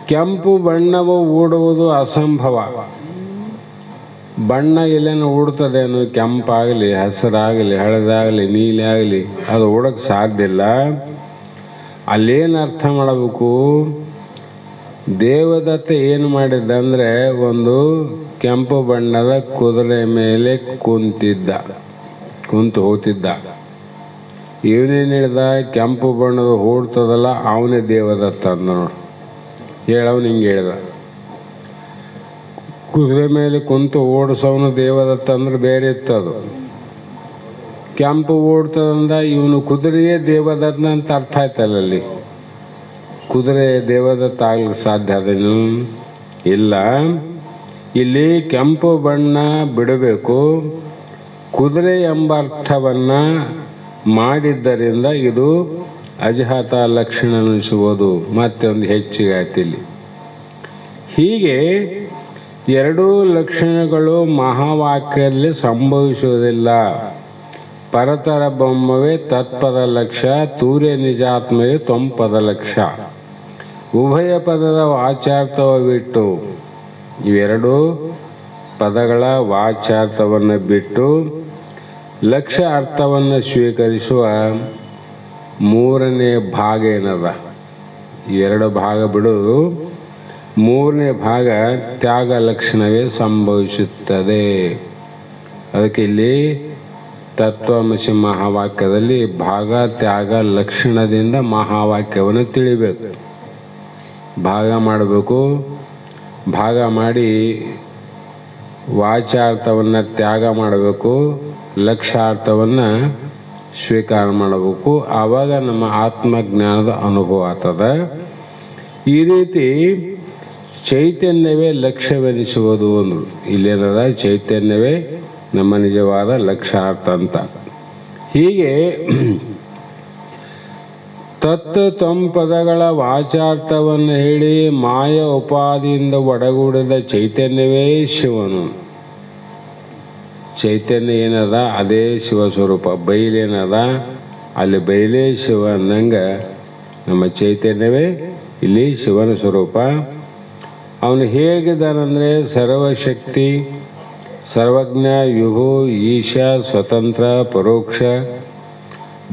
ಕೆಂಪು ಬಣ್ಣವು ಓಡುವುದು ಅಸಂಭವ. ಬಣ್ಣ ಎಲ್ಲೇನು ಓಡ್ತದೇನು? ಕೆಂಪಾಗಲಿ, ಹಸಿರಾಗಲಿ, ಹಳದಾಗಲಿ, ನೀಲಿ ಆಗಲಿ, ಅದು ಓಡೋಕ್ಕೆ ಸಾಧ್ಯ ಇಲ್ಲ. ಅಲ್ಲೇನು ಅರ್ಥ ಮಾಡಬೇಕು? ದೇವದತ್ತ ಏನು ಮಾಡಿದ್ದ ಅಂದರೆ ಒಂದು ಕೆಂಪು ಬಣ್ಣದ ಕುದುರೆ ಮೇಲೆ ಕುಂತು ಹೋಗ್ತಿದ್ದ. ಇವನೇನು ಹೇಳಿದ? ಕೆಂಪು ಬಣ್ಣದ ಓಡ್ತದಲ್ಲ ಅವನೇ ದೇವದತ್ತ ಅಂದ ನೋಡಿ. ಹೇಳವನು ಹಿಂಗೆ ಹೇಳಿದ. ಕುದುರೆ ಮೇಲೆ ಕುಂತು ಓಡಿಸೋನು ದೇವದತ್ತ ಅಂದ್ರೆ ಬೇರೆ ಇತ್ತು. ಅದು ಕೆಂಪು ಓಡ್ತದಂದ ಇವನು ಕುದುರೆಯೇ ದೇವದತ್ತ ಅಂತ ಅರ್ಥ ಆಯ್ತಲ್ಲ. ಅಲ್ಲಿ ಕುದುರೆ ದೇವದತ್ತ ಆಗ್ಲಿಕ್ಕೆ ಸಾಧ್ಯ ಅದೇನು? ಇಲ್ಲ. ಇಲ್ಲಿ ಕೆಂಪು ಬಣ್ಣ ಬಿಡಬೇಕು, ಕುದುರೆ ಎಂಬ ಅರ್ಥವನ್ನು ಮಾಡಿದ್ದರಿಂದ ಇದು ಅಜಹಾತ ಲಕ್ಷಣ ಅನಿಸುವುದು. ಮತ್ತೆ ಒಂದು ಹೆಚ್ಚಿಗೆ ಆಯ್ತಿಲ್ಲಿ. ಹೀಗೆ ಎರಡೂ ಲಕ್ಷಣಗಳು ಮಹಾವಾಕ್ಯದಲ್ಲಿ ಸಂಭವಿಸುವುದಿಲ್ಲ. ಪರತರ ಬೊಮ್ಮವೇ ತತ್ಪದ ಲಕ್ಷ್ಯ, ತೂರ್ಯ ನಿಜಾತ್ಮವೇ ತ್ವಂಪದ ಲಕ್ಷ್ಯ. ಉಭಯ ಪದದ ವಾಚಾರ್ಥವ ಬಿಟ್ಟು, ಇವೆರಡು ಪದಗಳ ವಾಚಾರ್ಥವನ್ನು ಬಿಟ್ಟು ಲಕ್ಷ್ಯ ಅರ್ಥವನ್ನು ಸ್ವೀಕರಿಸುವ ಮೂರನೇ ಭಾಗ ಏನದ? ಎರಡು ಭಾಗ ಬಿಡೋದು, ಮೂರನೇ ಭಾಗ ತ್ಯಾಗ ಲಕ್ಷಣವೇ ಸಂಭವಿಸುತ್ತದೆ. ಅದಕ್ಕೆ ಇಲ್ಲಿ ತತ್ವಮಸಿ ಮಹಾವಾಕ್ಯದಲ್ಲಿ ಭಾಗ ತ್ಯಾಗ ಲಕ್ಷಣದಿಂದ ಮಹಾವಾಕ್ಯವನ್ನು ತಿಳಿಬೇಕು. ಭಾಗ ಮಾಡಬೇಕು, ಭಾಗ ಮಾಡಿ ವಾಚಾರ್ಥವನ್ನು ತ್ಯಾಗ ಮಾಡಬೇಕು, ಲಕ್ಷ್ಯಾರ್ಥವನ್ನು ಸ್ವೀಕಾರ ಮಾಡಬೇಕು. ಆವಾಗ ನಮ್ಮ ಆತ್ಮಜ್ಞಾನದ ಅನುಭವ ಆಗ್ತದ. ಈ ರೀತಿ ಚೈತನ್ಯವೇ ಲಕ್ಷ್ಯವೆನಿಸುವುದು ಅಂದರು. ಇಲ್ಲೇನದ? ಚೈತನ್ಯವೇ ನಮ್ಮ ನಿಜವಾದ ಲಕ್ಷ್ಯಾರ್ಥ ಅಂತ. ಹೀಗೆ ತತ್ವ ವಾಚಾರ್ಥವನ್ನು ಹೇಳಿ ಮಾಯ ಉಪಾದಿಯಿಂದ ಒಡಗೂಡಿದ ಚೈತನ್ಯವೇ ಶಿವನು. ಚೈತನ್ಯ ಏನದ? ಅದೇ ಶಿವಸ್ವರೂಪ. ಬಯಲೇನದ? ಅಲ್ಲಿ ಬಯಲೇ ಶಿವ ಅಂದಂಗೆ ನಮ್ಮ ಚೈತನ್ಯವೇ ಇಲ್ಲಿ ಶಿವನ ಸ್ವರೂಪ. ಅವನು ಹೇಗಿದ್ದಾನಂದರೆ ಸರ್ವಶಕ್ತಿ, ಸರ್ವಜ್ಞ, ವಿಭು, ಈಶ, ಸ್ವತಂತ್ರ, ಪರೋಕ್ಷ,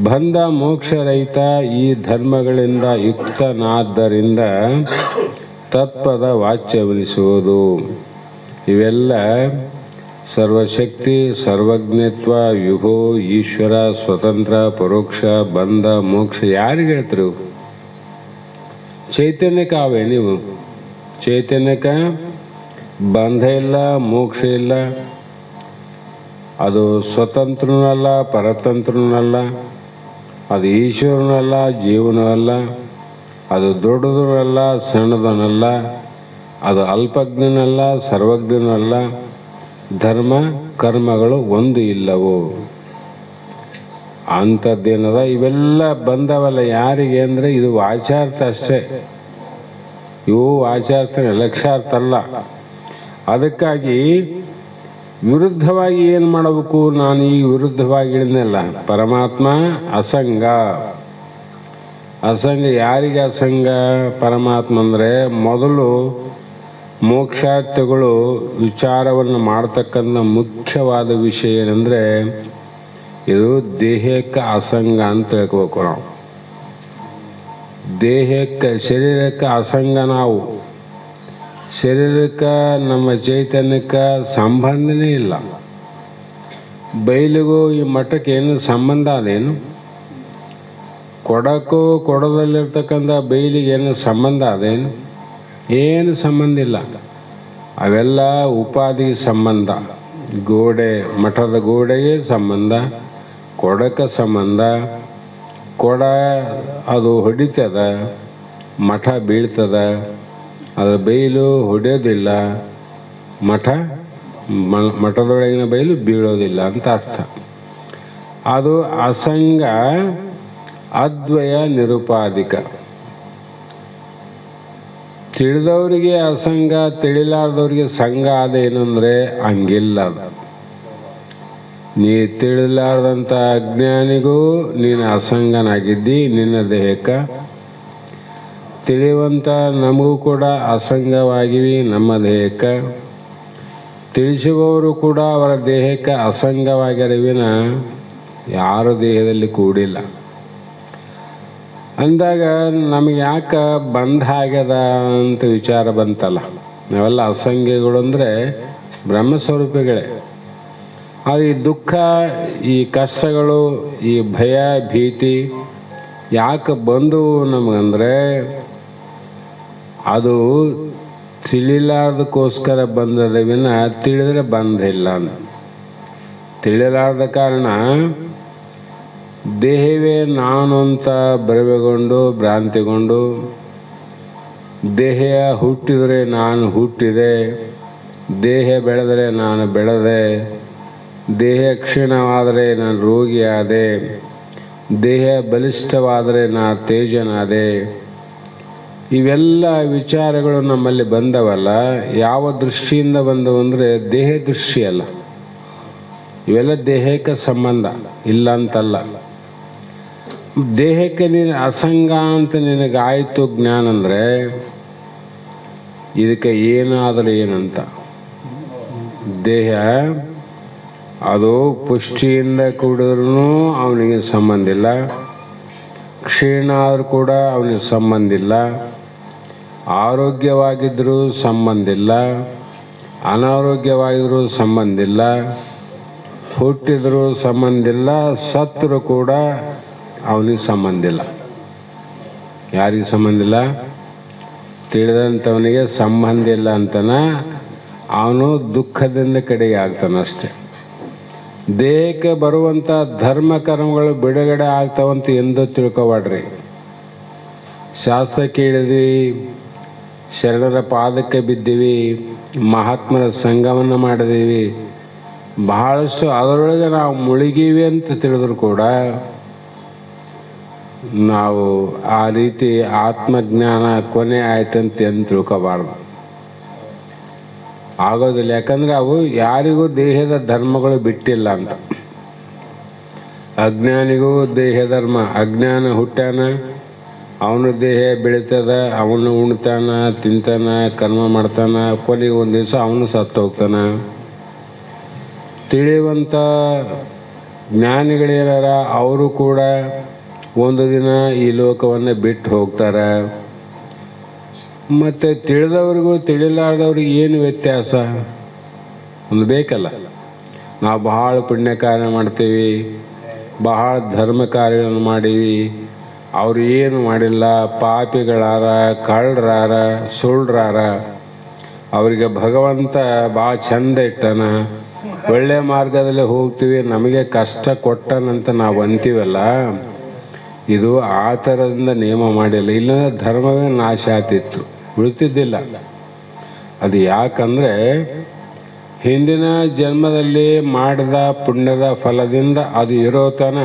ಬಂಧ ಮೋಕ್ಷರಹಿತ ಈ ಧರ್ಮಗಳಿಂದ ಯುಕ್ತನಾದ್ದರಿಂದ ತತ್ಪದ ವಾಚ್ಯವೆನಿಸುವುದು. ಇವೆಲ್ಲ ಸರ್ವಶಕ್ತಿ, ಸರ್ವಜ್ಞತ್ವ, ವಿಭು, ಈಶ್ವರ, ಸ್ವತಂತ್ರ, ಪರೋಕ್ಷ, ಬಂಧ ಮೋಕ್ಷ ಯಾರಿಗೆ ಹೇಳ್ತೀರಿ? ಚೈತನ್ಯಕ್ಕೆ ಅವೇ. ನೀವು ಚೈತನ್ಯಕ್ಕೆ ಬಂಧ ಇಲ್ಲ, ಮೋಕ್ಷ ಇಲ್ಲ. ಅದು ಸ್ವತಂತ್ರನಲ್ಲ, ಪರತಂತ್ರನಲ್ಲ. ಅದು ಈಶ್ವರನಲ್ಲ, ಜೀವನವಲ್ಲ. ಅದು ದೊಡ್ಡದನಲ್ಲ, ಸಣ್ಣದನಲ್ಲ. ಅದು ಅಲ್ಪಜ್ಞನಲ್ಲ, ಸರ್ವಜ್ಞನಲ್ಲ. ಧರ್ಮ ಕರ್ಮಗಳು ಒಂದು ಇಲ್ಲವು. ಅಂಥದ್ದೇನದ ಇವೆಲ್ಲ ಬಂದವಲ್ಲ ಯಾರಿಗೆ ಅಂದರೆ ಇದು ವಾಚಾರ್ಥ ಅಷ್ಟೇ. ಇವು ವಾಚಾರ್ಥ ಲಕ್ಷ್ಯಾರ್ಥ ಅಲ್ಲ. ಅದಕ್ಕಾಗಿ ವಿರುದ್ಧವಾಗಿ ಏನು ಮಾಡಬೇಕು? ನಾನು ಈ ವಿರುದ್ಧವಾಗಿ ಹೇಳಿದ್ನಲ್ಲ, ಪರಮಾತ್ಮ ಅಸಂಗ. ಅಸಂಗ ಯಾರಿಗೆ ಅಸಂಗ? ಪರಮಾತ್ಮ ಅಂದರೆ ಮೊದಲು ಮೋಕ್ಷಾರ್ಥಗಳು ವಿಚಾರವನ್ನು ಮಾಡ್ತಕ್ಕಂಥ ಮುಖ್ಯವಾದ ವಿಷಯ ಏನಂದರೆ ಇದು ದೇಹಕ್ಕೆ ಅಸಂಗ ಅಂತ ತಿಳ್ಕೋಬೇಕು ನಾವು. ದೇಹಕ್ಕೆ ಶರೀರಕ್ಕೆ ಅಸಂಗ ನಾವು. ಶರೀರಕ್ಕೆ ನಮ್ಮ ಚೈತನ್ಯಕ್ಕೆ ಸಂಬಂಧನೇ ಇಲ್ಲ. ಬೈಲಿಗೂ ಈ ಮಠಕ್ಕೆ ಏನು ಸಂಬಂಧ ಅದೇನು? ಕೊಡಕ್ಕೂ ಕೊಡದಲ್ಲಿರ್ತಕ್ಕಂಥ ಬೈಲಿಗೆ ಏನು ಸಂಬಂಧ ಅದೇನು? ಏನು ಸಂಬಂಧ ಇಲ್ಲ. ಅವೆಲ್ಲ ಉಪಾಧಿ ಸಂಬಂಧ. ಗೋಡೆ, ಮಠದ ಗೋಡೆಗೆ ಸಂಬಂಧ, ಕೊಡಕ್ಕೆ ಸಂಬಂಧ. ಕೊಡ ಅದು ಹೊಡಿತದ, ಮಠ ಬೀಳ್ತದ. ಅದರ ಬೈಲು ಹೊಡೆಯೋದಿಲ್ಲ, ಮಠದೊಳಗಿನ ಬೈಲು ಬೀಳೋದಿಲ್ಲ ಅಂತ ಅರ್ಥ. ಅದು ಅಸಂಗ, ಅದ್ವಯ, ನಿರುಪಾಧಿಕ. ತಿಳಿದವರಿಗೆ ಅಸಂಗ, ತಿಳಿಲಾರ್ದವ್ರಿಗೆ ಸಂಘ ಅದೇನು ಅಂದರೆ ಹಂಗಿಲ್ಲ. ನೀ ತಿಳಿಲಾರ್ದಂಥ ಅಜ್ಞಾನಿಗೂ ನೀನು ಅಸಂಗನಾಗಿದ್ದಿ ನಿನ್ನ ದೇಹಕ್ಕೆ. ತಿಳಿಯುವಂಥ ನಮಗೂ ಕೂಡ ಅಸಂಗವಾಗಿವಿ ನಮ್ಮ ದೇಹಕ್ಕೆ. ತಿಳಿಸುವವರು ಕೂಡ ಅವರ ದೇಹಕ್ಕೆ ಅಸಂಗವಾಗಿರುವಿನ ಯಾರು ದೇಹದಲ್ಲಿ ಕೂಡಿಲ್ಲ. ಅಂದಾಗ ನಮಗೆ ಯಾಕೆ ಬಂಧ ಆಗ್ಯದ ಅಂತ ವಿಚಾರ ಬಂತಲ್ಲ. ನಾವೆಲ್ಲ ಅಸಂಖ್ಯಗಳು ಅಂದರೆ ಬ್ರಹ್ಮಸ್ವರೂಪಿಗಳೇ. ಅದು ಈ ದುಃಖ, ಈ ಕಷ್ಟಗಳು, ಈ ಭಯ ಭೀತಿ ಯಾಕೆ ಬಂದು ನಮಗಂದರೆ ಅದು ತಿಳಿಲಾರ್ದಕ್ಕೋಸ್ಕರ ಬಂದದ ವಿನ ತಿಳಿದ್ರೆ ಬಂದಿಲ್ಲ. ತಿಳಿಲಾರ್ದ ಕಾರಣ ದೇಹವೇ ನಾನು ಅಂತ ಭ್ರಮೆಗೊಂಡು ಭ್ರಾಂತಿಗೊಂಡು, ದೇಹ ಹುಟ್ಟಿದರೆ ನಾನು ಹುಟ್ಟಿದೆ, ದೇಹ ಬೆಳೆದರೆ ನಾನು ಬೆಳೆದೆ, ದೇಹ ಕ್ಷೀಣವಾದರೆ ನಾನು ರೋಗಿಯಾದೆ, ದೇಹ ಬಲಿಷ್ಠವಾದರೆ ನಾ ತೇಜನಾದೆ. ಇವೆಲ್ಲ ವಿಚಾರಗಳು ನಮ್ಮಲ್ಲಿ ಬಂದವಲ್ಲ. ಯಾವ ದೃಷ್ಟಿಯಿಂದ ಬಂದವು ಅಂದರೆ ದೇಹ ದೃಷ್ಟಿ ಅಲ್ಲ. ಇವೆಲ್ಲ ದೇಹಕ್ಕೆ ಸಂಬಂಧ ಇಲ್ಲ ಅಂತಲ್ಲ. ದೇಹಕ್ಕೆ ನೀನು ಅಸಂಗ ಅಂತ ನಿನಗಾಯಿತು ಜ್ಞಾನ ಅಂದರೆ ಇದಕ್ಕೆ ಏನಾದರೂ ಏನಂತ. ದೇಹ ಅದು ಪುಷ್ಟಿಯಿಂದ ಕೂಡಿದ್ರೂ ಅವನಿಗೆ ಸಂಬಂಧ ಇಲ್ಲ, ಕ್ಷೀಣ ಆದರೂ ಕೂಡ ಅವನಿಗೆ ಸಂಬಂಧ ಇಲ್ಲ, ಆರೋಗ್ಯವಾಗಿದ್ದರೂ ಸಂಬಂಧ ಇಲ್ಲ, ಅನಾರೋಗ್ಯವಾಗಿದ್ರೂ ಸಂಬಂಧ ಇಲ್ಲ, ಹುಟ್ಟಿದ್ರೂ ಸಂಬಂಧ ಇಲ್ಲ, ಸತ್ತರೂ ಕೂಡ ಅವನಿಗೆ ಸಂಬಂಧ ಇಲ್ಲ. ಯಾರಿಗೆ ಸಂಬಂಧ ಇಲ್ಲ? ತಿಳಿದಂಥವನಿಗೆ ಸಂಬಂಧ ಇಲ್ಲ ಅಂತನ ಅವನು ದುಃಖದಿಂದ ಕಡೆಗೆ ಆಗ್ತಾನಷ್ಟೆ. ದೇಹಕ್ಕೆ ಬರುವಂಥ ಧರ್ಮ ಕರ್ಮಗಳು ಬಿಡುಗಡೆ ಆಗ್ತಾವಂತ ಎಂದೂ ತಿಳ್ಕೊಬೇಡ್ರಿ. ಶಾಸ್ತ್ರ ಕೇಳಿದ್ವಿ, ಶರಣರ ಪಾದಕ್ಕೆ ಬಿದ್ದೀವಿ, ಮಹಾತ್ಮರ ಸಂಘವನ್ನು ಮಾಡಿದೀವಿ, ಬಹಳಷ್ಟು ಅದರೊಳಗೆ ನಾವು ಮುಳುಗೀವಿ ಅಂತ ತಿಳಿದ್ರು ಕೂಡ ನಾವು ಆ ರೀತಿ ಆತ್ಮಜ್ಞಾನ ಕೊನೆ ಆಯ್ತಂತ ಏನು ತಿಳ್ಕೊಬಾರ್ದು. ಆಗೋದಿಲ್ಲ. ಯಾಕಂದರೆ ಅವು ಯಾರಿಗೂ ದೇಹದ ಧರ್ಮಗಳು ಬಿಟ್ಟಿಲ್ಲ ಅಂತ. ಅಜ್ಞಾನಿಗೂ ದೇಹ ಧರ್ಮ. ಅಜ್ಞಾನ ಹುಟ್ಟಾನ, ಅವನು ದೇಹ ಬೆಳೀತದ, ಅವನು ಉಣ್ತಾನ, ತಿಂತಾನ, ಕರ್ಮ ಮಾಡ್ತಾನ, ಕೊನೆಗೆ ಒಂದು ದಿವಸ ಅವನು ಸತ್ತು ಹೋಗ್ತಾನ. ತಿಳಿಯುವಂಥ ಜ್ಞಾನಿಗಳೇನಾರ ಅವರು ಕೂಡ ಒಂದು ದಿನ ಈ ಲೋಕವನ್ನು ಬಿಟ್ಟು ಹೋಗ್ತಾರೆ. ಮತ್ತು ತಿಳಿದವ್ರಿಗೂ ತಿಳಿಲಾರ್ದವ್ರಿಗೆ ಏನು ವ್ಯತ್ಯಾಸ? ಒಂದು ಬೇಕಲ್ಲ. ನಾವು ಬಹಳ ಪುಣ್ಯ ಕಾರ್ಯ ಮಾಡ್ತೀವಿ, ಬಹಳ ಧರ್ಮ ಕಾರ್ಯಗಳನ್ನು ಮಾಡೀವಿ, ಅವರು ಏನು ಮಾಡಿಲ್ಲ, ಪಾಪಿಗಳಾರ, ಕಳ್ಳರಾರ, ಸುಳ್ಳ್ರಾರ, ಅವರಿಗೆ ಭಗವಂತ ಭಾಳ ಚಂದ ಇಟ್ಟನ, ಒಳ್ಳೆಯ ಮಾರ್ಗದಲ್ಲಿ ಹೋಗ್ತೀವಿ, ನಮಗೆ ಕಷ್ಟ ಕೊಟ್ಟನಂತ ನಾವು ಅಂತೀವಲ್ಲ. ಇದು ಆ ಥರದಿಂದ ನೇಮ ಮಾಡಿಲ್ಲ. ಇಲ್ಲಂದ್ರೆ ಧರ್ಮವೇ ನಾಶ ಆಗ್ತಿತ್ತು, ಉಳಿತಿದ್ದಿಲ್ಲ. ಅದು ಯಾಕಂದರೆ ಹಿಂದಿನ ಜನ್ಮದಲ್ಲಿ ಮಾಡಿದ ಪುಣ್ಯದ ಫಲದಿಂದ ಅದು ಇರೋ ತನ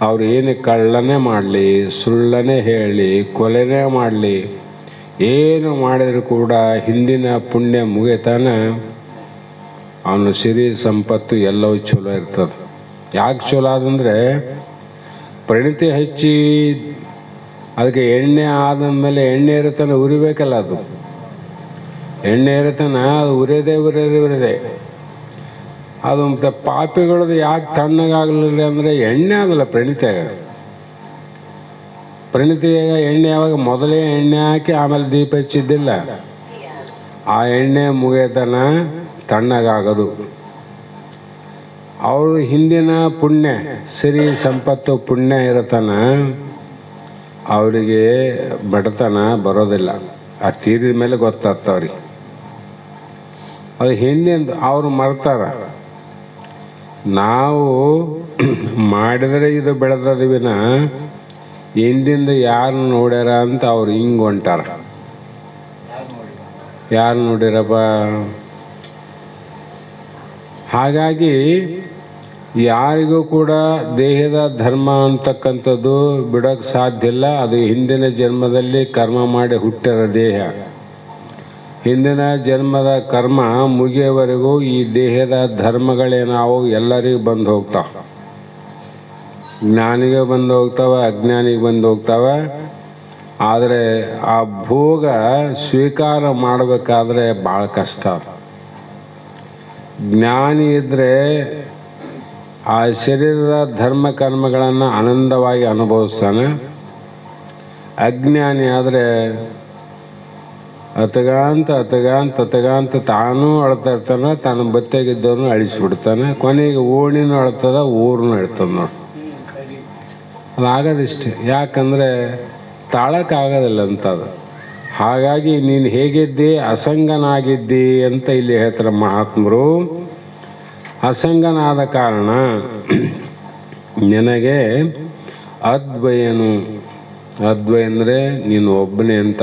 ಅವ್ರು ಏನು ಕಳ್ಳನೇ ಮಾಡಲಿ, ಸುಳ್ಳನೇ ಹೇಳಿ, ಕೊಲೆನೇ ಮಾಡಲಿ, ಏನು ಮಾಡಿದರೂ ಕೂಡ ಹಿಂದಿನ ಪುಣ್ಯ ಮುಗಿತಾನ ಅವನು ಸಿರಿ ಸಂಪತ್ತು ಎಲ್ಲವೂ ಚಲೋ ಇರ್ತದೆ. ಯಾಕೆ ಚಲೋ ಅದಂದರೆ ಪರಿಣಿತಿ ಹಚ್ಚಿ ಅದಕ್ಕೆ ಎಣ್ಣೆ ಆದಮೇಲೆ ಎಣ್ಣೆ ಇರುತ್ತಾನೆ ಉರಿಬೇಕಲ್ಲ, ಅದು ಎಣ್ಣೆ ಇರುತ್ತಾನ ಅದು ಉರಿದೇ ಅದು. ಮತ್ತು ಪಾಪಿಗಳದ್ದು ಯಾಕೆ ತಣ್ಣಗಾಗಲಿಲ್ಲ ಅಂದರೆ ಎಣ್ಣೆ ಆಗಲ್ಲ ಪರಿಣಿತಿಯಾಗ ಎಣ್ಣೆ ಯಾವಾಗ ಮೊದಲೇ ಎಣ್ಣೆ ಹಾಕಿ ಆಮೇಲೆ ದೀಪ ಹಚ್ಚಿದ್ದಿಲ್ಲ, ಆ ಎಣ್ಣೆ ಮುಗಿಯತನ ತಣ್ಣಗಾಗೋದು. ಅವರು ಹಿಂದಿನ ಪುಣ್ಯ ಸಿರಿ ಸಂಪತ್ತು ಪುಣ್ಯ ಇರತನ ಅವರಿಗೆ ಬಡತನ ಬರೋದಿಲ್ಲ. ಆ ತೀರಿದ ಮೇಲೆ ಗೊತ್ತಾಗ್ತವ್ರಿಗೆ. ಅದು ಹಿಂದಿಂದ ಅವ್ರು ಮರ್ತಾರ. ನಾವು ಮಾಡಿದರೆ ಇದು ಬೆಳೆದದಿವಿನ ಹಿಂದಿಂದ ಯಾರು ನೋಡ್ಯಾರ ಅಂತ ಅವ್ರು ಹಿಂಗೆ ಹೊಂಟಾರ. ಯಾರು ನೋಡ್ಯಾರಪ್ಪ? ಹಾಗಾಗಿ ಯಾರಿಗೂ ಕೂಡ ದೇಹದ ಧರ್ಮ ಅಂತಕ್ಕಂಥದ್ದು ಬಿಡೋಕ್ಕೆ ಸಾಧ್ಯ ಇಲ್ಲ. ಅದು ಹಿಂದಿನ ಜನ್ಮದಲ್ಲಿ ಕರ್ಮ ಮಾಡಿ ಹುಟ್ಟಿರೋ ದೇಹ. ಹಿಂದಿನ ಜನ್ಮದ ಕರ್ಮ ಮುಗಿಯವರೆಗೂ ಈ ದೇಹದ ಧರ್ಮಗಳೇನಾವು ಎಲ್ಲರಿಗೂ ಬಂದು ಹೋಗ್ತಾವ. ಜ್ಞಾನಿಗೆ ಬಂದು ಹೋಗ್ತಾವೆ, ಅಜ್ಞಾನಿಗೆ ಬಂದು ಹೋಗ್ತಾವೆ. ಆದರೆ ಆ ಭೋಗ ಸ್ವೀಕಾರ ಮಾಡಬೇಕಾದ್ರೆ ಭಾಳ ಕಷ್ಟ. ಜ್ಞಾನಿ ಇದ್ದರೆ ಆ ಶರೀರದ ಧರ್ಮ ಕರ್ಮಗಳನ್ನು ಆನಂದವಾಗಿ ಅನುಭವಿಸ್ತಾನೆ. ಅಜ್ಞಾನಿ ಆದರೆ ಅತಗಾಂತ ತಾನೂ ಅಳ್ತಾ ಇರ್ತಾನೆ, ತಾನು ಬತ್ತಾಗಿದ್ದವನು ಅಳಿಸ್ಬಿಡ್ತಾನೆ. ಕೊನೆಗೆ ಓಣಿನೂ ಅಳ್ತದ, ಊರನ್ನೂ ಇರ್ತದೆ ನೋಡಿ. ಅದಾಗೋದಿಷ್ಟೆ. ಯಾಕಂದರೆ ತಾಳಕ್ಕಾಗೋದಿಲ್ಲ ಅಂತದು. ಹಾಗಾಗಿ ನೀನು ಹೇಗಿದ್ದಿ? ಅಸಂಗನಾಗಿದ್ದಿ ಅಂತ ಇಲ್ಲಿ ಹೇಳ್ತಾರೆ ಮಹಾತ್ಮರು. ಅಸಂಗನಾದ ಕಾರಣ ನಿನಗೆ ಅದ್ವಯನು. ಅದ್ವಯ ಅಂದರೆ ನೀನು ಒಬ್ಬನೇ ಅಂತ.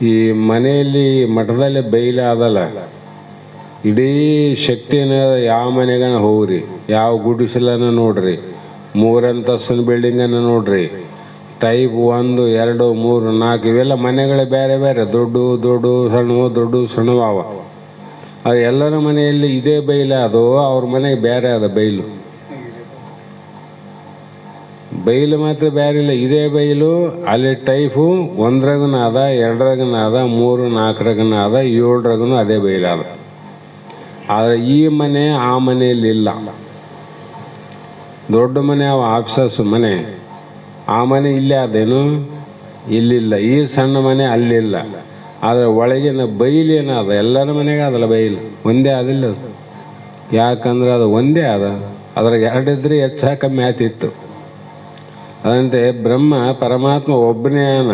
ಈ ಮನೆಯಲ್ಲಿ ಮಠದಲ್ಲಿ ಬೈಲಾದಲ್ಲ, ಇಡೀ ಶಕ್ತಿನ ಯಾವ ಮನೆಗನ ಹೋಗ್ರಿ, ಯಾವ ಗುಡಿಸಲನ್ನ ನೋಡ್ರಿ, 3 ಅಂತಸ್ತಿನ ಬಿಲ್ಡಿಂಗನ್ನು ನೋಡ್ರಿ, ಟೈಪ್ 1, 2, 3, 4 ಇವೆಲ್ಲ ಮನೆಗಳೇ ಬೇರೆ ಬೇರೆ, ದೊಡ್ಡ ಸಣ್ಣವ. ಅದು ಎಲ್ಲರ ಮನೆಯಲ್ಲಿ ಇದೇ ಬೈಲ. ಅದು ಅವ್ರ ಮನೆಗೆ ಬೇರೆ ಅದ ಬೈಲು ಮಾತ್ರ ಬೇರೆ ಇಲ್ಲ. ಇದೇ ಬೈಲು ಅಲ್ಲಿ ಟೈಪು 1ರಾಗನ ಅದ, 2ರಾಗನ ಅದ, 3, 4ರಾಗನ ಅದ, 7ರಾಗನು ಅದೇ ಬೈಲ ಅದ. ಆದರೆ ಈ ಮನೆ ಆ ಮನೆಯಲ್ಲಿ ಇಲ್ಲ. ದೊಡ್ಡ ಮನೆ ಅವ ಆಫೀಸರ್ಸ್ ಮನೆ, ಆ ಮನೆ ಇಲ್ಲೇ ಅದೇನು ಇಲ್ಲಿಲ್ಲ. ಈ ಸಣ್ಣ ಮನೆ ಅಲ್ಲಿಲ್ಲ. ಆದರೆ ಒಳಗಿನ ಬೈಲೇನದ ಎಲ್ಲರ ಮನೆಗೆ ಅದಲ್ಲ ಬೈಲು, ಒಂದೇ ಅದಿಲ್ಲ. ಯಾಕಂದ್ರೆ ಅದು ಒಂದೇ ಅದ. ಅದ್ರಾಗ 2 ಇದ್ರೆ ಹೆಚ್ಚು ಕಮ್ಮಿ ಆಯ್ತಿತ್ತು. ಅದಂತೆ ಬ್ರಹ್ಮ ಪರಮಾತ್ಮ ಒಬ್ಬನೇ ಅನ.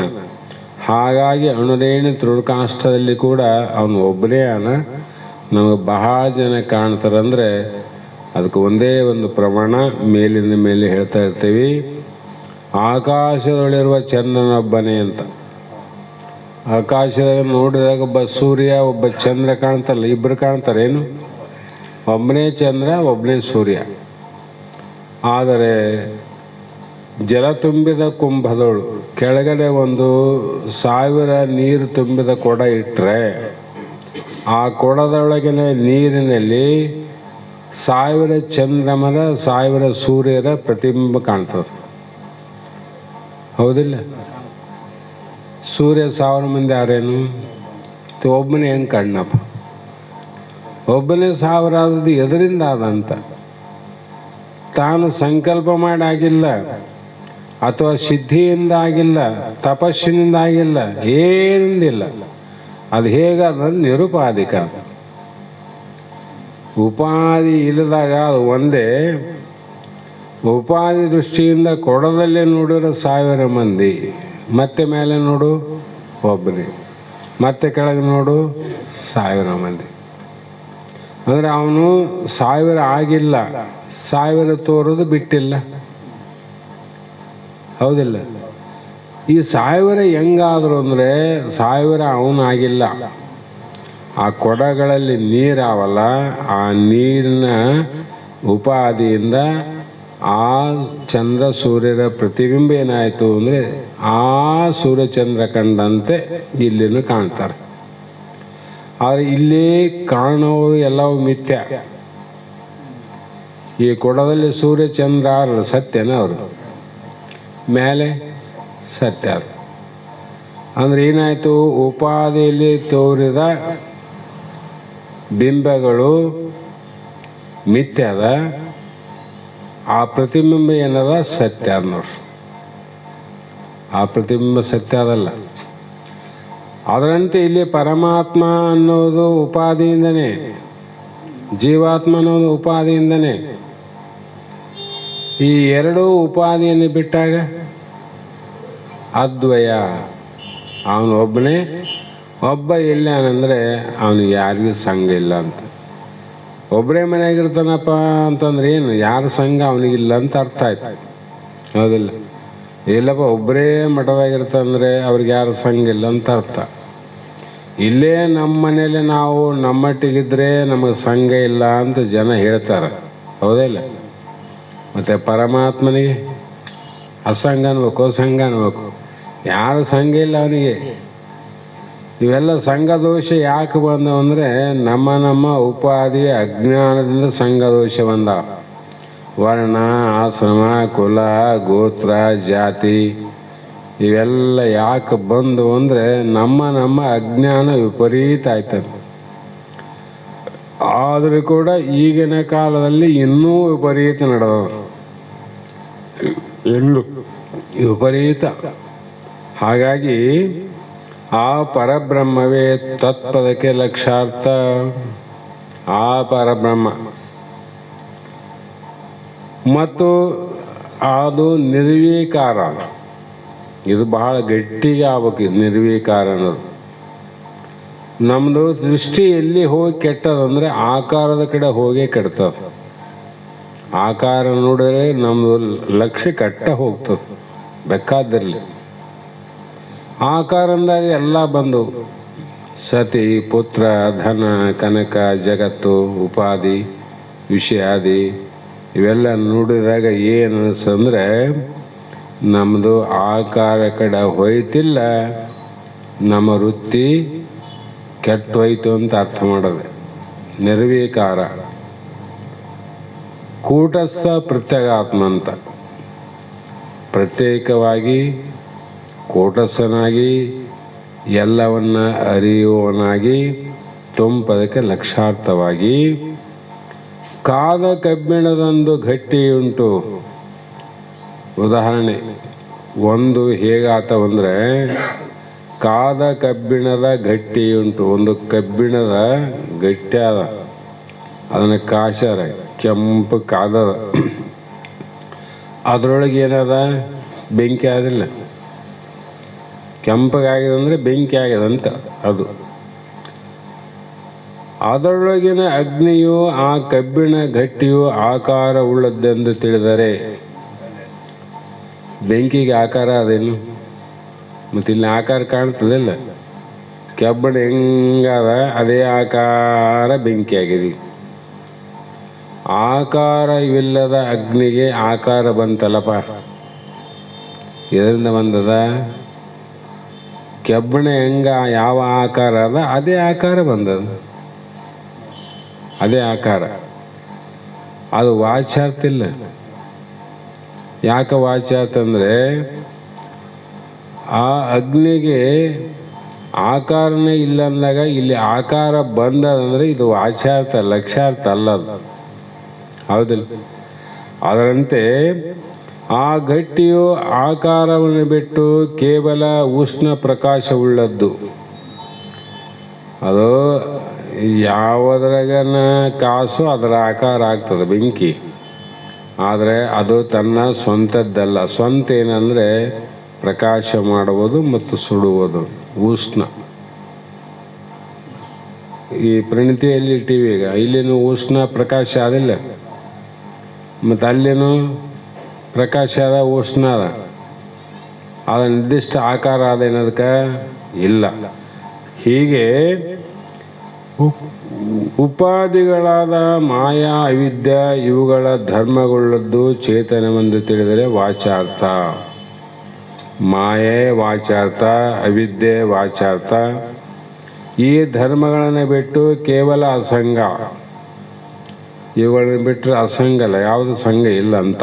ಹಾಗಾಗಿ ಅಣುರೇಣು ತೃಣಕಾಷ್ಟದಲ್ಲಿ ಕೂಡ ಅವನು ಒಬ್ಬನೇ ಅನ. ನಮಗೆ ಬಹಳ ಜನ ಕಾಣ್ತಾರಂದರೆ ಅದಕ್ಕೆ ಒಂದೇ ಒಂದು ಪ್ರಮಾಣ ಮೇಲಿನ ಮೇಲೆ ಹೇಳ್ತಾ ಇರ್ತೀವಿ. ಆಕಾಶದೊಳಿರುವ ಚಂದ್ರನೊಬ್ಬನೇ ಅಂತ. ಆಕಾಶದಾಗ ನೋಡಿದಾಗ ಒಬ್ಬ ಸೂರ್ಯ ಒಬ್ಬ ಚಂದ್ರ ಕಾಣ್ತಾರಲ್ಲ, ಇಬ್ಬರು ಕಾಣ್ತಾರೇನು? ಒಬ್ಬನೇ ಚಂದ್ರ ಒಬ್ಬನೇ ಸೂರ್ಯ. ಆದರೆ ಜಲ ತುಂಬಿದ ಕುಂಭದೋಳು ಕೆಳಗಡೆ 1,000 ನೀರು ತುಂಬಿದ ಕೊಡ ಇಟ್ಟರೆ ಆ ಕೊಡದೊಳಗಿನ ನೀರಿನಲ್ಲಿ 1000 ಚಂದ್ರಮನ 1000 ಸೂರ್ಯರ ಪ್ರತಿಬಿಂಬ ಕಾಣ್ತದೆ. ಹೌದಿಲ್ಲ? ಸೂರ್ಯ 1000 ಮಂದಿ ಯಾರೇನು? ಒಬ್ಬನೇ ಹೆಂಗೆ ಕಣ್ಣಪ್ಪ? ಒಬ್ಬನೇ 1000 ಆದದ್ದು ಎದರಿಂದ ಆದಂತ? ತಾನು ಸಂಕಲ್ಪ ಮಾಡಿ ಆಗಿಲ್ಲ, ಅಥವಾ ಸಿದ್ಧಿಯಿಂದ ಆಗಿಲ್ಲ, ತಪಸ್ಸಿನಿಂದ ಆಗಿಲ್ಲ, ಏನಿಂದಿಲ್ಲ. ಅದು ಹೇಗಾದ? ನಿರುಪಾಧಿಕ. ಉಪಾಧಿ ಇಲ್ಲದಾಗ ಅದು ಒಂದೇ. ಉಪಾಧಿ ದೃಷ್ಟಿಯಿಂದ ಕೊಡದಲ್ಲೇ ನೋಡಿರೋ 1000 ಮಂದಿ, ಮತ್ತೆ ಮೇಲೆ ನೋಡು ಒಬ್ಬನೇ, ಮತ್ತೆ ಕೆಳಗೆ ನೋಡು 1000 ಮಂದಿ. ಅಂದರೆ ಅವನು 1000 ಆಗಿಲ್ಲ, 1000 ತೋರೋದು ಬಿಟ್ಟಿಲ್ಲ. ಹೌದಿಲ್ಲ? ಈ 1000 ಹೆಂಗಾದ್ರು ಅಂದರೆ 1000 ಅವನಾಗಿಲ್ಲ. ಆ ಕೊಡಗಳಲ್ಲಿ ನೀರಾವಲ್ಲ, ಆ ನೀರಿನ ಉಪಾದಿಯಿಂದ ಆ ಚಂದ್ರ ಸೂರ್ಯರ ಪ್ರತಿಬಿಂಬ ಏನಾಯಿತು ಅಂದರೆ ಆ ಸೂರ್ಯಚಂದ್ರ ಕಂಡಂತೆ ಇಲ್ಲಿನೂ ಕಾಣ್ತಾರೆ. ಆದರೆ ಇಲ್ಲಿ ಕಾಣೋದು ಎಲ್ಲವೂ ಮಿಥ್ಯ. ಈ ಕೊಡದಲ್ಲಿ ಸೂರ್ಯಚಂದ್ರ ಸತ್ಯನ ಅವರು ಮೇಲೆ ಸತ್ಯ ಅದು. ಅಂದರೆ ಏನಾಯಿತು, ಉಪಾಧಿಯಲ್ಲಿ ತೋರಿದ ಬಿಂಬಗಳು ಮಿಥ್ಯದ, ಆ ಪ್ರತಿಬಿಂಬ ಏನದ ಸತ್ಯ ಅದ ನೋಡ್ರಿ. ಆ ಪ್ರತಿಬಿಂಬ ಸತ್ಯ ಅದಲ್ಲ. ಅದರಂತೆ ಇಲ್ಲಿ ಪರಮಾತ್ಮ ಅನ್ನೋದು ಉಪಾಧಿಯಿಂದನೇ, ಜೀವಾತ್ಮ ಅನ್ನೋದು ಉಪಾಧಿಯಿಂದನೇ. ಈ ಎರಡೂ ಉಪಾಧಿಯನ್ನು ಬಿಟ್ಟಾಗ ಅದ್ವಯ, ಅವನು ಒಬ್ಬನೇ. ಒಬ್ಬ ಇಲ್ಲ ಅಂದರೆ ಅವನಿಗೆ ಯಾರಿಗೂ ಸಂಘ ಇಲ್ಲ ಅಂತ. ಒಬ್ಬರೇ ಮನೆಯಾಗಿರ್ತಾನಪ್ಪ ಅಂತಂದ್ರೆ ಏನು, ಯಾರ ಸಂಘ ಅವನಿಗಿಲ್ಲ ಅಂತ ಅರ್ಥ ಆಯ್ತು, ಹೌದಿಲ್ಲ? ಇಲ್ಲಪ್ಪ ಒಬ್ಬರೇ ಮಠವಾಗಿರ್ತಂದ್ರೆ ಅವ್ರಿಗೆ ಯಾರು ಸಂಘ ಇಲ್ಲ ಅಂತ ಅರ್ಥ. ಇಲ್ಲೇ ನಮ್ಮ ಮನೇಲಿ ನಾವು ನಮ್ಮಟ್ಟಿಗಿದ್ರೆ ನಮಗೆ ಸಂಘ ಇಲ್ಲ ಅಂತ ಜನ ಹೇಳ್ತಾರೆ, ಹೌದಿಲ್ಲ? ಮತ್ತು ಪರಮಾತ್ಮನಿಗೆ ಅಸಂಗ ಅನ್ಬೇಕು, ಸಂಘ ಅನ್ಬೇಕು, ಯಾರು ಸಂಘ ಇಲ್ಲ ಅವನಿಗೆ. ಇವೆಲ್ಲ ಸಂಘದೋಷ ಯಾಕೆ ಬಂದವು ಅಂದರೆ ನಮ್ಮ ಉಪಾಧಿ ಅಜ್ಞಾನದಿಂದ ಸಂಘದೋಷ ಬಂದವ. ವರ್ಣ, ಆಶ್ರಮ, ಕುಲ, ಗೋತ್ರ, ಜಾತಿ ಇವೆಲ್ಲ ಯಾಕೆ ಬಂದು ಅಂದರೆ ನಮ್ಮ ಅಜ್ಞಾನ ವಿಪರೀತ ಆಯ್ತದೆ. ಆದರೂ ಕೂಡ ಈಗಿನ ಕಾಲದಲ್ಲಿ ಇನ್ನೂ ವಿಪರೀತ ನಡೆದವ, ಇನ್ನೂ ವಿಪರೀತ. ಹಾಗಾಗಿ ಆ ಪರಬ್ರಹ್ಮವೇ ತತ್ಪದಕ್ಕೆ ಲಕ್ಷಾರ್ಥ. ಆ ಪರಬ್ರಹ್ಮ ಮತ್ತು ಅದು ನಿರ್ವೀಕಾರ. ಇದು ಬಹಳ ಗಟ್ಟಿಗೆ ಆಗ್ಬೇಕು, ನಿರ್ವೀಕಾರ ಅನ್ನೋದು. ನಮ್ಮದು ದೃಷ್ಟಿ ಎಲ್ಲಿ ಹೋಗಿ ಕೆಟ್ಟದಂದರೆ ಆಕಾರದ ಕಡೆ ಹೋಗಿ ಕೆಡ್ತದೆ. ಆಕಾರ ನೋಡಿದ್ರೆ ನಮ್ಮದು ಲಕ್ಷ್ಯ ಕೆಟ್ಟ ಹೋಗ್ತದೆ, ಬೇಕಾದಿರಲಿ. ಆಕಾರದಾಗ ಎಲ್ಲ ಬಂದು ಸತಿ, ಪುತ್ರ, ಧನ, ಕನಕ, ಜಗತ್ತು, ಉಪಾಧಿ, ವಿಷಯಾದಿ ಇವೆಲ್ಲ ನೋಡಿದಾಗ ಏನು ಅನಿಸ್ತಂದ್ರೆ ನಮ್ಮದು ಆಕಾರ ಕಡೆ ಹೋಯ್ತಿಲ್ಲ, ನಮ್ಮ ವೃತ್ತಿ ಕೆಟ್ಟು ಹೋಯ್ತು ಅಂತ ಅರ್ಥ ಮಾಡೋದು. ನಿರ್ವೀಕಾರ. ಕೂಟಸ್ಥ ಪ್ರತ್ಯಗಾತ್ಮ ಅಂತ, ಪ್ರತ್ಯೇಕವಾಗಿ ಕೂಟಸ್ಥನಾಗಿ ಎಲ್ಲವನ್ನ ಅರಿಯುವವನಾಗಿ ತೊಂಪದಕ್ಕೆ ಲಕ್ಷಾರ್ಥವಾಗಿ. ಕಾದ ಕಬ್ಬಿಣದೊಂದು ಗಟ್ಟಿಯುಂಟು. ಉದಾಹರಣೆ ಒಂದು ಹೇಗಾತವಂದರೆ, ಕಾದ ಕಬ್ಬಿಣದ ಗಟ್ಟಿಯುಂಟು. ಒಂದು ಕಬ್ಬಿಣದ ಗಟ್ಟಿ ಅದ, ಅದನ್ನು ಕಾಶಾರ ಕೆಂಪು ಕಾದದ, ಅದರೊಳಗೆ ಏನದ, ಬೆಂಕಿ ಆದಿಲ್ಲ. ಕೆಂಪಗಾಗಿದೆ ಅಂದರೆ ಬೆಂಕಿ ಆಗ್ಯದಂತ ಅದು. ಅದರೊಳಗಿನ ಅಗ್ನಿಯು ಆ ಕಬ್ಬಿಣ ಗಟ್ಟಿಯು ಆಕಾರ ಉಳ್ಳದ್ದೆಂದು ತಿಳಿದರೆ, ಬೆಂಕಿಗೆ ಆಕಾರ ಅದೇನು? ಮತ್ತು ಇಲ್ಲಿ ಆಕಾರ ಕಾಣ್ತದಿಲ್ಲ. ಕಬ್ಬಿಣ ಹೆಂಗದ ಅದೇ ಆಕಾರ ಬೆಂಕಿ ಆಗಿದೆ. ಆಕಾರ ಇವಿಲ್ಲದ ಅಗ್ನಿಗೆ ಆಕಾರ ಬಂತಲ್ಲಪ್ಪ, ಇದರಿಂದ ಬಂದದ. ಕಬ್ಬಿಣ ಹೆಂಗ ಯಾವ ಆಕಾರ ಅದ ಅದೇ ಆಕಾರ ಬಂದದ, ಅದೇ ಆಕಾರ. ಅದು ವಾಚ್ಯಾರ್ಥ ಇಲ್ಲ. ಯಾಕೆ ವಾಚ್ಯಾರ್ಥ ಅಂದರೆ ಆ ಅಗ್ನಿಗೆ ಆಕಾರನೇ ಇಲ್ಲ ಅಂದಾಗ ಇಲ್ಲಿ ಆಕಾರ ಬಂದದಂದ್ರೆ ಇದು ವಾಚ್ಯಾರ್ಥ, ಲಕ್ಷ್ಯಾರ್ಥ ಅಲ್ಲದು, ಹೌದಿಲ್ಲ? ಅದರಂತೆ ಆ ಗಟ್ಟಿಯು ಆಕಾರವನ್ನು ಬಿಟ್ಟು ಕೇವಲ ಉಷ್ಣ ಪ್ರಕಾಶವುಳ್ಳದ್ದು. ಅದು ಯಾವುದ್ರಾಗನ ಕಾಸು ಅದರ ಆಕಾರ ಆಗ್ತದೆ, ಬೆಂಕಿ. ಆದರೆ ಅದು ತನ್ನ ಸ್ವಂತದ್ದಲ್ಲ. ಸ್ವಂತ ಏನಂದರೆ ಪ್ರಕಾಶ ಮಾಡುವುದು ಮತ್ತು ಸುಡುವುದು, ಉಷ್ಣ. ಈ ಪ್ರಣತಿಯಲ್ಲಿ ಟಿವಿ ಈಗ ಇಲ್ಲಿನೂ ಉಷ್ಣ ಪ್ರಕಾಶ ಆದಿಲ್ಲ, ಮತ್ತು ಅಲ್ಲಿನೂ ಪ್ರಕಾಶ ಅದ, ಉಷ್ಣ ಅದ. ಅದು ನಿರ್ದಿಷ್ಟ ಆಕಾರ ಅದೇನದಕ್ಕೆ ಇಲ್ಲ. ಹೀಗೆ ಉಪಾಧಿಗಳಾದ ಮಾಯಾ ಅವಿದ್ಯ ಇವುಗಳ ಧರ್ಮಗೊಳ್ಳದ್ದು ಚೇತನವೆಂದು ತಿಳಿದರೆ ವಾಚಾರ್ಥ. ಮಾಯೆ ವಾಚಾರ್ಥ, ಅವಿದ್ಯೆ ವಾಚಾರ್ಥ. ಈ ಧರ್ಮಗಳನ್ನು ಬಿಟ್ಟು ಕೇವಲ ಅಸಂಗ, ಇವುಗಳನ್ನು ಬಿಟ್ಟರೆ ಅಸಂಗಲ್ಲ, ಯಾವುದು ಸಂಘ ಇಲ್ಲ ಅಂತ.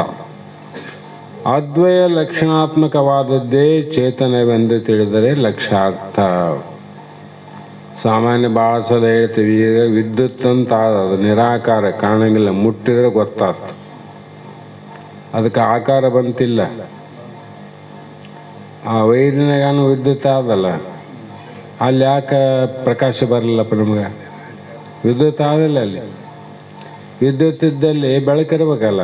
ಅದ್ವಯ ಲಕ್ಷಣಾತ್ಮಕವಾದದ್ದೇ ಚೇತನವೆಂದು ತಿಳಿದರೆ ಲಕ್ಷಾರ್ಥ. ಸಾಮಾನ್ಯ ಭಾಳ ಸಲ ಹೇಳ್ತೀವಿ, ಈಗ ವಿದ್ಯುತ್ ಅಂತ ಅದು ನಿರಾಕಾರ, ಕಾಣಂಗಿಲ್ಲ, ಮುಟ್ಟಿದ್ರೆ ಗೊತ್ತಾಗ್ತದೆ, ಅದಕ್ಕೆ ಆಕಾರ ಬಂತಿಲ್ಲ. ಆ ವೈರಿನಾಗಾನು ವಿದ್ಯುತ್ ಆದಲ್ಲ, ಅಲ್ಲಿ ಯಾಕೆ ಪ್ರಕಾಶ ಬರಲ್ಲಪ್ಪ ನಮ್ಗೆ? ವಿದ್ಯುತ್ ಆದಿಲ್ಲ. ಅಲ್ಲಿ ವಿದ್ಯುತ್ ಇದ್ದಲ್ಲಿ ಬೆಳಕಿರ್ಬೇಕಲ್ಲ,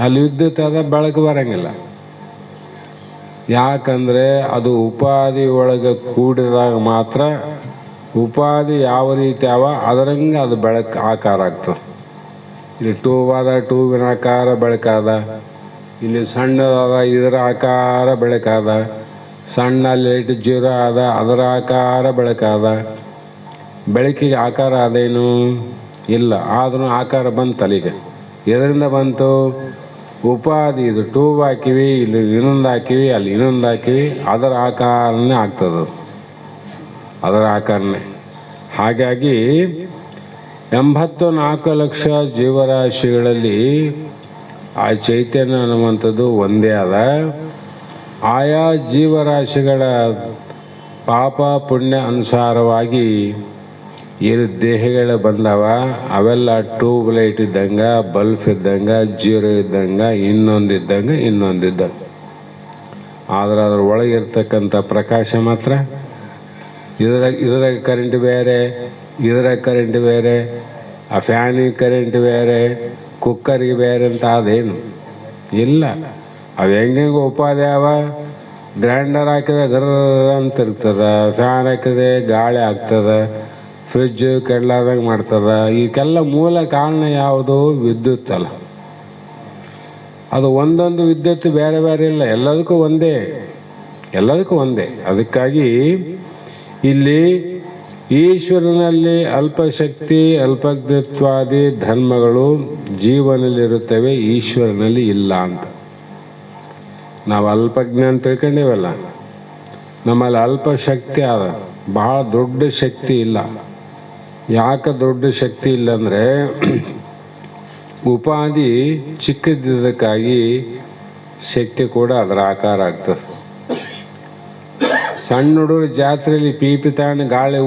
ಅಲ್ಲಿ ವಿದ್ಯುತ್ ಆದ ಬೆಳಕು ಬರಂಗಿಲ್ಲ. ಯಾಕಂದರೆ ಅದು ಉಪಾಧಿ ಒಳಗೆ ಕೂಡಿದಾಗ ಮಾತ್ರ, ಉಪಾಧಿ ಯಾವ ರೀತಿ ಅವ ಅದರಂಗೆ ಅದು ಬೆಳಕು ಆಕಾರ ಆಗ್ತದೆ. ಇಲ್ಲಿ ಟೂಬಾದ ಟೂಬಿನ ಆಕಾರ ಬೆಳಕಾದ, ಇಲ್ಲಿ ಸಣ್ಣದಾದ ಇದರ ಆಕಾರ ಬೆಳಕಾದ, ಸಣ್ಣ ಲೈಟ್ ಜೀರೋ ಆದ ಅದರ ಆಕಾರ ಬೆಳಕಾದ. ಬೆಳಕಿಗೆ ಆಕಾರ ಅದೇನು ಇಲ್ಲ, ಆದ್ರೂ ಆಕಾರ ಬಂತಲ್ಲ. ಈಗ ಎದರಿಂದ ಬಂತು? ಉಪಾಧಿ. ಇದು ಟೂಬ್ ಹಾಕಿವಿ, ಇಲ್ಲಿ ಇನ್ನೊಂದು ಹಾಕಿವಿ, ಅಲ್ಲಿ ಇನ್ನೊಂದು ಹಾಕಿವಿ, ಅದರ ಆಕಾರನೇ ಆಗ್ತದೆ, ಅದರ ಆಕಾರನೇ. ಹಾಗಾಗಿ 84 ಲಕ್ಷ ಜೀವರಾಶಿಗಳಲ್ಲಿ ಆ ಚೈತನ್ಯ ಅನ್ನುವಂಥದ್ದು ಒಂದೇ ಅದ. ಆಯಾ ಜೀವರಾಶಿಗಳ ಪಾಪ ಪುಣ್ಯ ಅನುಸಾರವಾಗಿ ಏನು ದೇಹಗಳು ಬಂದವ, ಅವೆಲ್ಲ ಟ್ಯೂಬ್ ಲೈಟ್ ಇದ್ದಂಗೆ, ಬಲ್ಬ್ ಇದ್ದಂಗೆ, ಜೀರೋ ಇದ್ದಂಗೆ, ಇನ್ನೊಂದಿದ್ದಂಗೆ. ಆದರೆ ಅದ್ರ ಒಳಗಿರ್ತಕ್ಕಂಥ ಪ್ರಕಾಶ ಮಾತ್ರ ಇದ್ರಾಗ ಕರೆಂಟ್ ಬೇರೆ, ಇದ್ರಾಗ ಕರೆಂಟ್ ಬೇರೆ, ಆ ಫ್ಯಾನಿಗೆ ಕರೆಂಟ್ ಬೇರೆ, ಕುಕ್ಕರಿಗೆ ಬೇರೆ ಅಂತ ಅದೇನು ಇಲ್ಲ. ಅವು ಹೆಂಗೆ ಉಪಾಧಿ ಅವ. ಗ್ರೈಂಡರ್ ಹಾಕಿದ್ರೆ ಗರ್ರ ಅಂತ ಇರ್ತದೆ, ಫ್ಯಾನ್ ಹಾಕಿದ್ರೆ ಗಾಳಿ ಆಗ್ತದೆ, ಫ್ರಿಜ್ ಕೆಡಲಾದಂಗೆ ಮಾಡ್ತದೆ. ಇದಕ್ಕೆಲ್ಲ ಮೂಲ ಕಾರಣ ಯಾವುದು? ವಿದ್ಯುತ್ ಅಲ್ಲ. ಅದು ಒಂದೊಂದು ವಿದ್ಯುತ್ ಬೇರೆ ಬೇರೆ ಇಲ್ಲ, ಎಲ್ಲದಕ್ಕೂ ಒಂದೇ. ಅದಕ್ಕಾಗಿ ಇಲ್ಲಿ ಈಶ್ವರನಲ್ಲಿ ಅಲ್ಪಶಕ್ತಿ ಅಲ್ಪಜ್ಞತ್ವಾದಿ ಧರ್ಮಗಳು ಜೀವನದಲ್ಲಿರುತ್ತವೆ, ಈಶ್ವರನಲ್ಲಿ ಇಲ್ಲ ಅಂತ. ನಾವು ಅಲ್ಪಜ್ಞ ಅಂತ ತಿಳ್ಕೊಂಡೇವಲ್ಲ, ನಮ್ಮಲ್ಲಿ ಅಲ್ಪ ಶಕ್ತಿ ಅದ, ಬಹಳ ದೊಡ್ಡ ಶಕ್ತಿ ಇಲ್ಲ. ಯಾಕೆ ದೊಡ್ಡ ಶಕ್ತಿ ಇಲ್ಲ ಅಂದರೆ ಉಪಾಧಿ ಚಿಕ್ಕದಿದ್ದಕ್ಕಾಗಿ ಶಕ್ತಿ ಕೂಡ ಅದರ ಆಕಾರ ಆಗ್ತದೆ. ಸಣ್ಣ ಹುಡುಗರು ಜಾತ್ರೆಯಲ್ಲಿ ಪೀಪಿ ತಗೊಂಡು ಗಾಳಿ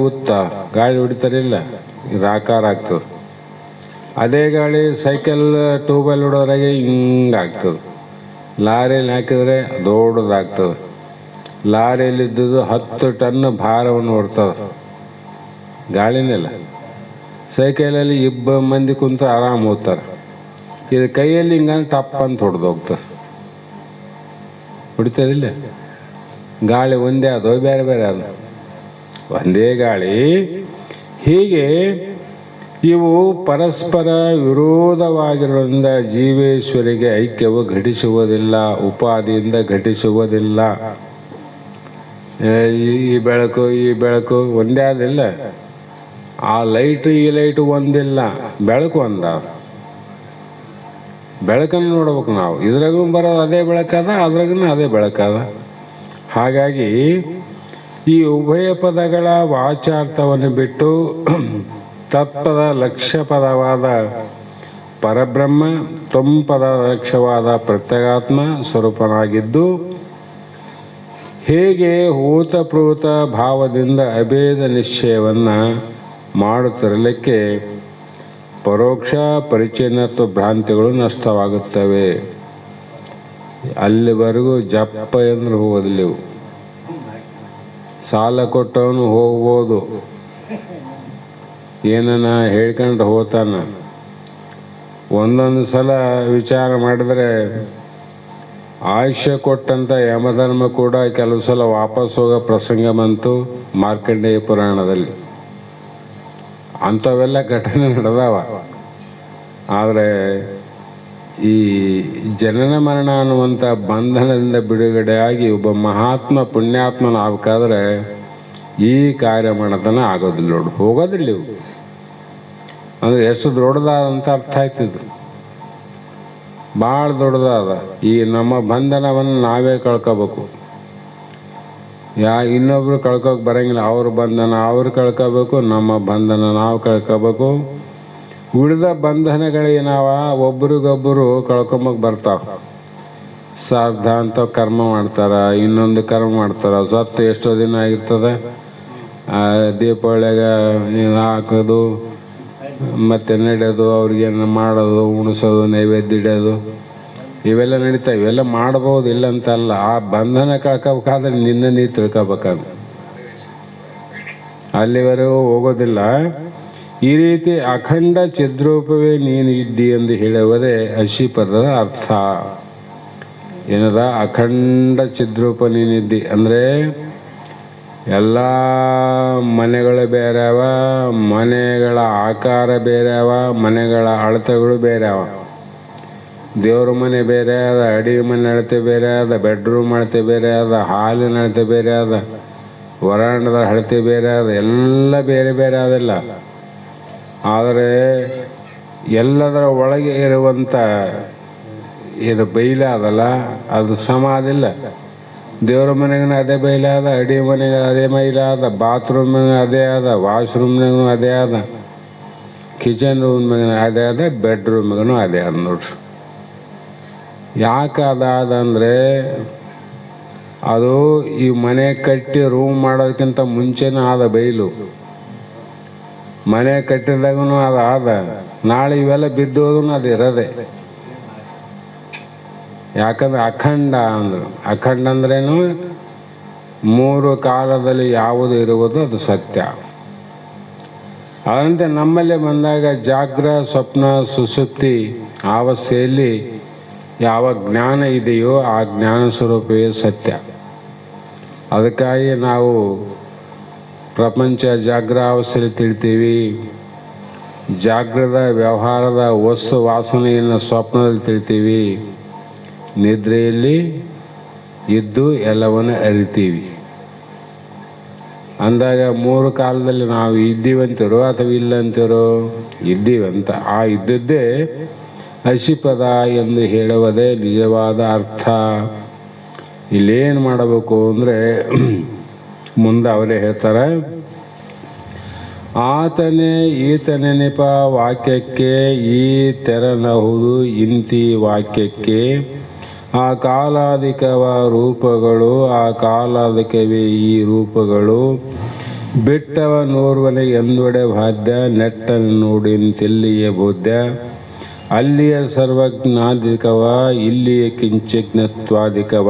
ಹೊಡಿತಾರಿಲ್ಲ, ಇದು ಆಕಾರ ಆಗ್ತದೆ. ಅದೇ ಗಾಳಿ ಸೈಕಲ್ ಟ್ಯೂಬಲ್ಲಿ ಹೊಡೋದ್ರಾಗೆ ಹಿಂಗಾಗ್ತದೆ. ಲಾರಿಯಲ್ಲಿ ಹಾಕಿದ್ರೆ ದೊಡ್ಡದಾಗ್ತದೆ. ಲಾರಿಯಲ್ಲಿದ್ದು 10 ಟನ್ ಭಾರವನ್ನು ಹೊಡ್ತದೆ, ಗಾಳಿನೆಲ್ಲ. ಸೈಕಲಲ್ಲಿ 2 ಮಂದಿ ಕುಂತು ಆರಾಮ್ ಹೋಗ್ತಾರೆ. ಇದು ಕೈಯಲ್ಲಿ ಹಿಂಗಂದ್ರೆ ಟಪ್ ಅಂತ ಹೊಡೆದೋಗ್ತದೆ, ಹೊಡಿತಾರಿಲ್ಲ. ಗಾಳಿ ಒಂದೇ ಅದು, ಬೇರೆ ಬೇರೆ ಅದು ಒಂದೇ ಗಾಳಿ. ಹೀಗೆ ಇವು ಪರಸ್ಪರ ವಿರೋಧವಾಗಿರೋದ್ರಿಂದ ಜೀವೇಶ್ವರಿಗೆ ಐಕ್ಯವು ಘಟಿಸುವುದಿಲ್ಲ, ಉಪಾದಿಯಿಂದ ಘಟಿಸುವುದಿಲ್ಲ. ಈ ಬೆಳಕು ಒಂದೇ ಆದಿಲ್ಲ. ಆ ಲೈಟು ಈ ಲೈಟು ಒಂದಿಲ್ಲ, ಬೆಳಕು ಒಂದ. ಬೆಳಕನ್ನು ನೋಡ್ಬೇಕು ನಾವು. ಇದ್ರಾಗೂ ಬರೋದು ಅದೇ ಬೆಳಕದ, ಅದ್ರಾಗೂ ಅದೇ ಬೆಳಕದ. ಹಾಗಾಗಿ ಈ ಉಭಯ ಪದಗಳ ವಾಚಾರ್ಥವನ್ನು ಬಿಟ್ಟು ತತ್ಪದ ಲಕ್ಷ್ಯ ಪದವಾದ ಪರಬ್ರಹ್ಮ, ತ್ವಂಪದ ಲಕ್ಷ್ಯವಾದ ಪ್ರತ್ಯಗಾತ್ಮ ಸ್ವರೂಪನಾಗಿದ್ದು, ಹೇಗೆ ಹೂತಪ್ರೂತ ಭಾವದಿಂದ ಅಭೇದ ನಿಶ್ಚಯವನ್ನು ಮಾಡುತ್ತಿರಲಿಕ್ಕೆ ಪರೋಕ್ಷ ಪರಿಚಯತ್ವ ಭ್ರಾಂತಿಗಳು ನಷ್ಟವಾಗುತ್ತವೆ. ಅಲ್ಲಿವರೆಗೂ ಜಪ್ಪ ಎಂದು ಹೋಗೋದಿಲ್ಲ. ಇವು ಸಾಲ ಕೊಟ್ಟವನು ಹೋಗ್ಬೋದು, ಏನನ್ನ ಹೇಳ್ಕೊಂಡ್ರೆ ಹೋತಾನ. ಒಂದೊಂದು ಸಲ ವಿಚಾರ ಮಾಡಿದ್ರೆ ಆಯುಷ್ಯ ಕೊಟ್ಟಂಥ ಯಮಧರ್ಮ ಕೂಡ ಕೆಲವು ಸಲ ವಾಪಸ್ ಹೋಗೋ ಪ್ರಸಂಗ ಬಂತು ಮಾರ್ಕಂಡೇಯ ಪುರಾಣದಲ್ಲಿ. ಅಂಥವೆಲ್ಲ ಘಟನೆ ನಡೆದವ. ಆದರೆ ಈ ಜನನ ಮರಣ ಅನ್ನುವಂಥ ಬಂಧನದಿಂದ ಬಿಡುಗಡೆಯಾಗಿ ಒಬ್ಬ ಮಹಾತ್ಮ ಪುಣ್ಯಾತ್ಮನ ಆಗಬೇಕಾದ್ರೆ ಈ ಕಾರ್ಯ ಮಾಡತನ ಆಗೋದಿಲ್ಲ ನೋಡು, ಹೋಗೋದಿಲ್ಲ ಇವು. ಅಂದರೆ ಎಷ್ಟು ದೊಡ್ಡದಾದಂಥ ಅರ್ಥ ಆಯ್ತಿದ್ರು. ಭಾಳ ದೊಡ್ಡದಾದ. ಈ ನಮ್ಮ ಬಂಧನವನ್ನು ನಾವೇ ಕಳ್ಕೋಬೇಕು. ಇನ್ನೊಬ್ರು ಕಳ್ಕೋಕೆ ಬರೋಂಗಿಲ್ಲ. ಅವ್ರ ಬಂಧನ ಅವ್ರು ಕಳ್ಕೋಬೇಕು, ನಮ್ಮ ಬಂಧನ ನಾವು ಕಳ್ಕೋಬೇಕು. ಉಳಿದ ಬಂಧನಗಳೇನಾವ ಒಬ್ರಿಗೊಬ್ಬರು ಕಳ್ಕೊಂಬಕ್ಕೆ ಬರ್ತಾವೆ. ಶ್ರಾದ್ದ ಅಂತ ಕರ್ಮ ಮಾಡ್ತಾರೆ, ಇನ್ನೊಂದು ಕರ್ಮ ಮಾಡ್ತಾರೆ. ಸತ್ತು ಎಷ್ಟೋ ದಿನ ಆಗಿರ್ತದೆ. ದೀಪಾವಳಿಯಾಗ ಹಾಕೋದು, ಮತ್ತು ನಡೆಯೋದು, ಅವ್ರಿಗೇನು ಮಾಡೋದು, ಉಣಿಸೋದು, ನೈವೇದ್ಯ ಇಡೋದು, ಇವೆಲ್ಲ ನಡೀತಾವೆ. ಇವೆಲ್ಲ ಮಾಡ್ಬೋದು, ಇಲ್ಲ ಅಂತಲ್ಲ. ಆ ಬಂಧನ ಕಳ್ಕೋಬೇಕಾದ್ರೆ ನಿನ್ನ ನೀ ತಿಳ್ಕೊಬೇಕಾದ್ರೆ ಅಲ್ಲಿವರೆಗೂ ಹೋಗೋದಿಲ್ಲ. ಈ ರೀತಿ ಅಖಂಡ ಚಿದ್ರೂಪವೇ ನೀನು ಇದ್ದಿ ಎಂದು ಹೇಳುವುದೇ ಅಶಿ ಪದದ ಅರ್ಥ. ಏನದ? ಅಖಂಡ ಚಿದ್ರೂಪ ನೀನಿದ್ದಿ ಅಂದರೆ ಎಲ್ಲ ಮನೆಗಳು ಬೇರೆ ಅವ, ಮನೆಗಳ ಆಕಾರ ಬೇರೆ ಅವ, ಮನೆಗಳ ಅಳತೆಗಳು ಬೇರೆ ಅವ. ದೇವ್ರ ಮನೆ ಬೇರೆ ಅದ, ಅಡಿಗೆ ಮನೆ ಅಳತೆ ಬೇರೆ ಅದ, ಬೆಡ್ರೂಮ್ ಅಳತೆ ಬೇರೆ ಅದ, ಹಾಲಿನ ಅಳತೆ ಬೇರೆ ಅದ, ವರಾಂಡದ ಅಳತೆ ಬೇರೆ ಅದ. ಎಲ್ಲ ಬೇರೆ ಬೇರೆ ಅದೆಲ್ಲ. ಆದರೆ ಎಲ್ಲದರ ಒಳಗೆ ಇರುವಂಥ ಇದು ಬೈಲ ಅದಲ್ಲ, ಅದು ಸಮ ಅದಿಲ್ಲ. ದೇವ್ರ ಮನೆಗೂ ಅದೇ ಬೈಲ ಅದ, ಅಡಿಗೆ ಮನೆಗೆ ಅದೇ ಬೈಲ ಅದ, ಬಾತ್ರೂಮ್ನಾಗ ಅದೇ ಅದ, ವಾಶ್ರೂಮ್ನಾಗೂ ಅದೇ ಅದ, ಕಿಚನ್ ರೂಮ್ನಾಗ ಅದೇ ಅದ, ಬೆಡ್ರೂಮ್ಗೂ ಅದೇ ಅದ. ನೋಡ್ರಿ ಯಾಕೆ ಅದಾದಂದರೆ ಅದು ಈ ಮನೆ ಕಟ್ಟಿ ರೂಮ್ ಮಾಡೋದಕ್ಕಿಂತ ಮುಂಚೆನೂ ಆದ ಬೈಲು. ಮನೆ ಕಟ್ಟಿದಾಗೂ ಅದು ಆದ. ನಾಳೆ ಇವೆಲ್ಲ ಬಿದ್ದೋದು ಅದು ಇರೋದೆ. ಯಾಕಂದ್ರೆ ಅಖಂಡ ಅಂದರು. ಅಖಂಡ ಅಂದ್ರೇನು? ಮೂರು ಕಾಲದಲ್ಲಿ ಯಾವುದು ಇರುವುದು ಅದು ಸತ್ಯ. ಅದರಂತೆ ನಮ್ಮಲ್ಲಿ ಬಂದಾಗ ಜಾಗ್ರ, ಸ್ವಪ್ನ, ಸುಷುಪ್ತಿ ಅವಸ್ಥೆಯಲ್ಲಿ ಯಾವ ಜ್ಞಾನ ಇದೆಯೋ ಆ ಜ್ಞಾನ ಸ್ವರೂಪವೇ ಸತ್ಯ. ಅದಕ್ಕಾಗಿ ನಾವು ಪ್ರಪಂಚ ಜಾಗ್ರಾವಸ್ಥೆಯಲ್ಲಿ ತಿಳ್ತೀವಿ. ಜಾಗ್ರದ ವ್ಯವಹಾರದ ವಸ್ತು ವಾಸನೆಯನ್ನು ಸ್ವಪ್ನದಲ್ಲಿ ತಿಳ್ತೀವಿ. ನಿದ್ರೆಯಲ್ಲಿ ಇದ್ದು ಎಲ್ಲವನ್ನು ಅರಿತೀವಿ. ಅಂದಾಗ ಮೂರು ಕಾಲದಲ್ಲಿ ನಾವು ಇದ್ದೀವಂತಿರೋ ಅಥವಾ ಇಲ್ಲ ಅಂತಿರೋ? ಇದ್ದೀವಂತ. ಆ ಇದ್ದದ್ದೇ ಅಶಿಪದ ಎಂದು ಹೇಳುವುದೇ ನಿಜವಾದ ಅರ್ಥ. ಇಲ್ಲೇನು ಮಾಡಬೇಕು ಅಂದರೆ ಮುಂದೆ ಅವರೇ ಹೇಳ್ತಾರೆ, ಆತನೇ ಈತನೆನಿಪ ವಾಕ್ಯಕ್ಕೆ ಈ ತೆರನಹುದು ಇಂತಿ ವಾಕ್ಯಕ್ಕೆ ಆ ಕಾಲಾಧಿಕವ ರೂಪಗಳು ಆ ಕಾಲಾಧಿಕವೇ ಈ ರೂಪಗಳು ಬಿಟ್ಟವ ನೋರ್ವನೆ ಎಂದೊಡೆ ಬಾಧ್ಯ ನೆಟ್ಟನ ನೋಡಿಂತೆಲ್ಲಿಯೇ ಬೋಧ್ಯ ಅಲ್ಲಿಯ ಸರ್ವಜ್ಞಾಧಿಕವ ಇಲ್ಲಿಯ ಕಿಂಚಜ್ಞತ್ವಾಧಿಕವ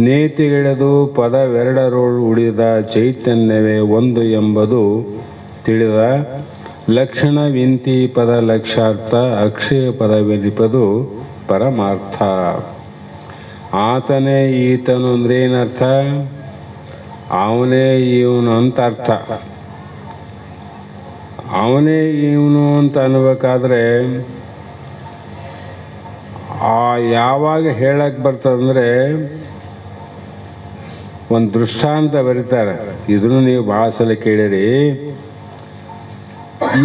ನೇತಿಗಿಡದು ಪದವೆರಡರೊಳು ಉಳಿದ ಚೈತನ್ಯವೇ ಒಂದು ಎಂಬುದು ತಿಳಿದ ಲಕ್ಷಣವಿಂತಿ ಪದ ಲಕ್ಷಾರ್ಥ ಅಕ್ಷಯ ಪದವೆನಿಪದು ಪರಮಾರ್ಥ. ಆತನೇ ಈತನು ಅಂದ್ರೆ ಏನರ್ಥ? ಅವನೇ ಇವನು ಅಂತ ಅರ್ಥ. ಅವನೇ ಇವನು ಅಂತ ಅನ್ಬೇಕಾದ್ರೆ ಯಾವಾಗ ಹೇಳಕ್ ಬರ್ತದಂದ್ರೆ ಒಂದು ದೃಷ್ಟಾಂತ ಬರೀತಾರೆ. ಇದನ್ನು ನೀವು ಭಾಳ ಸಲ ಕೇಳಿರಿ.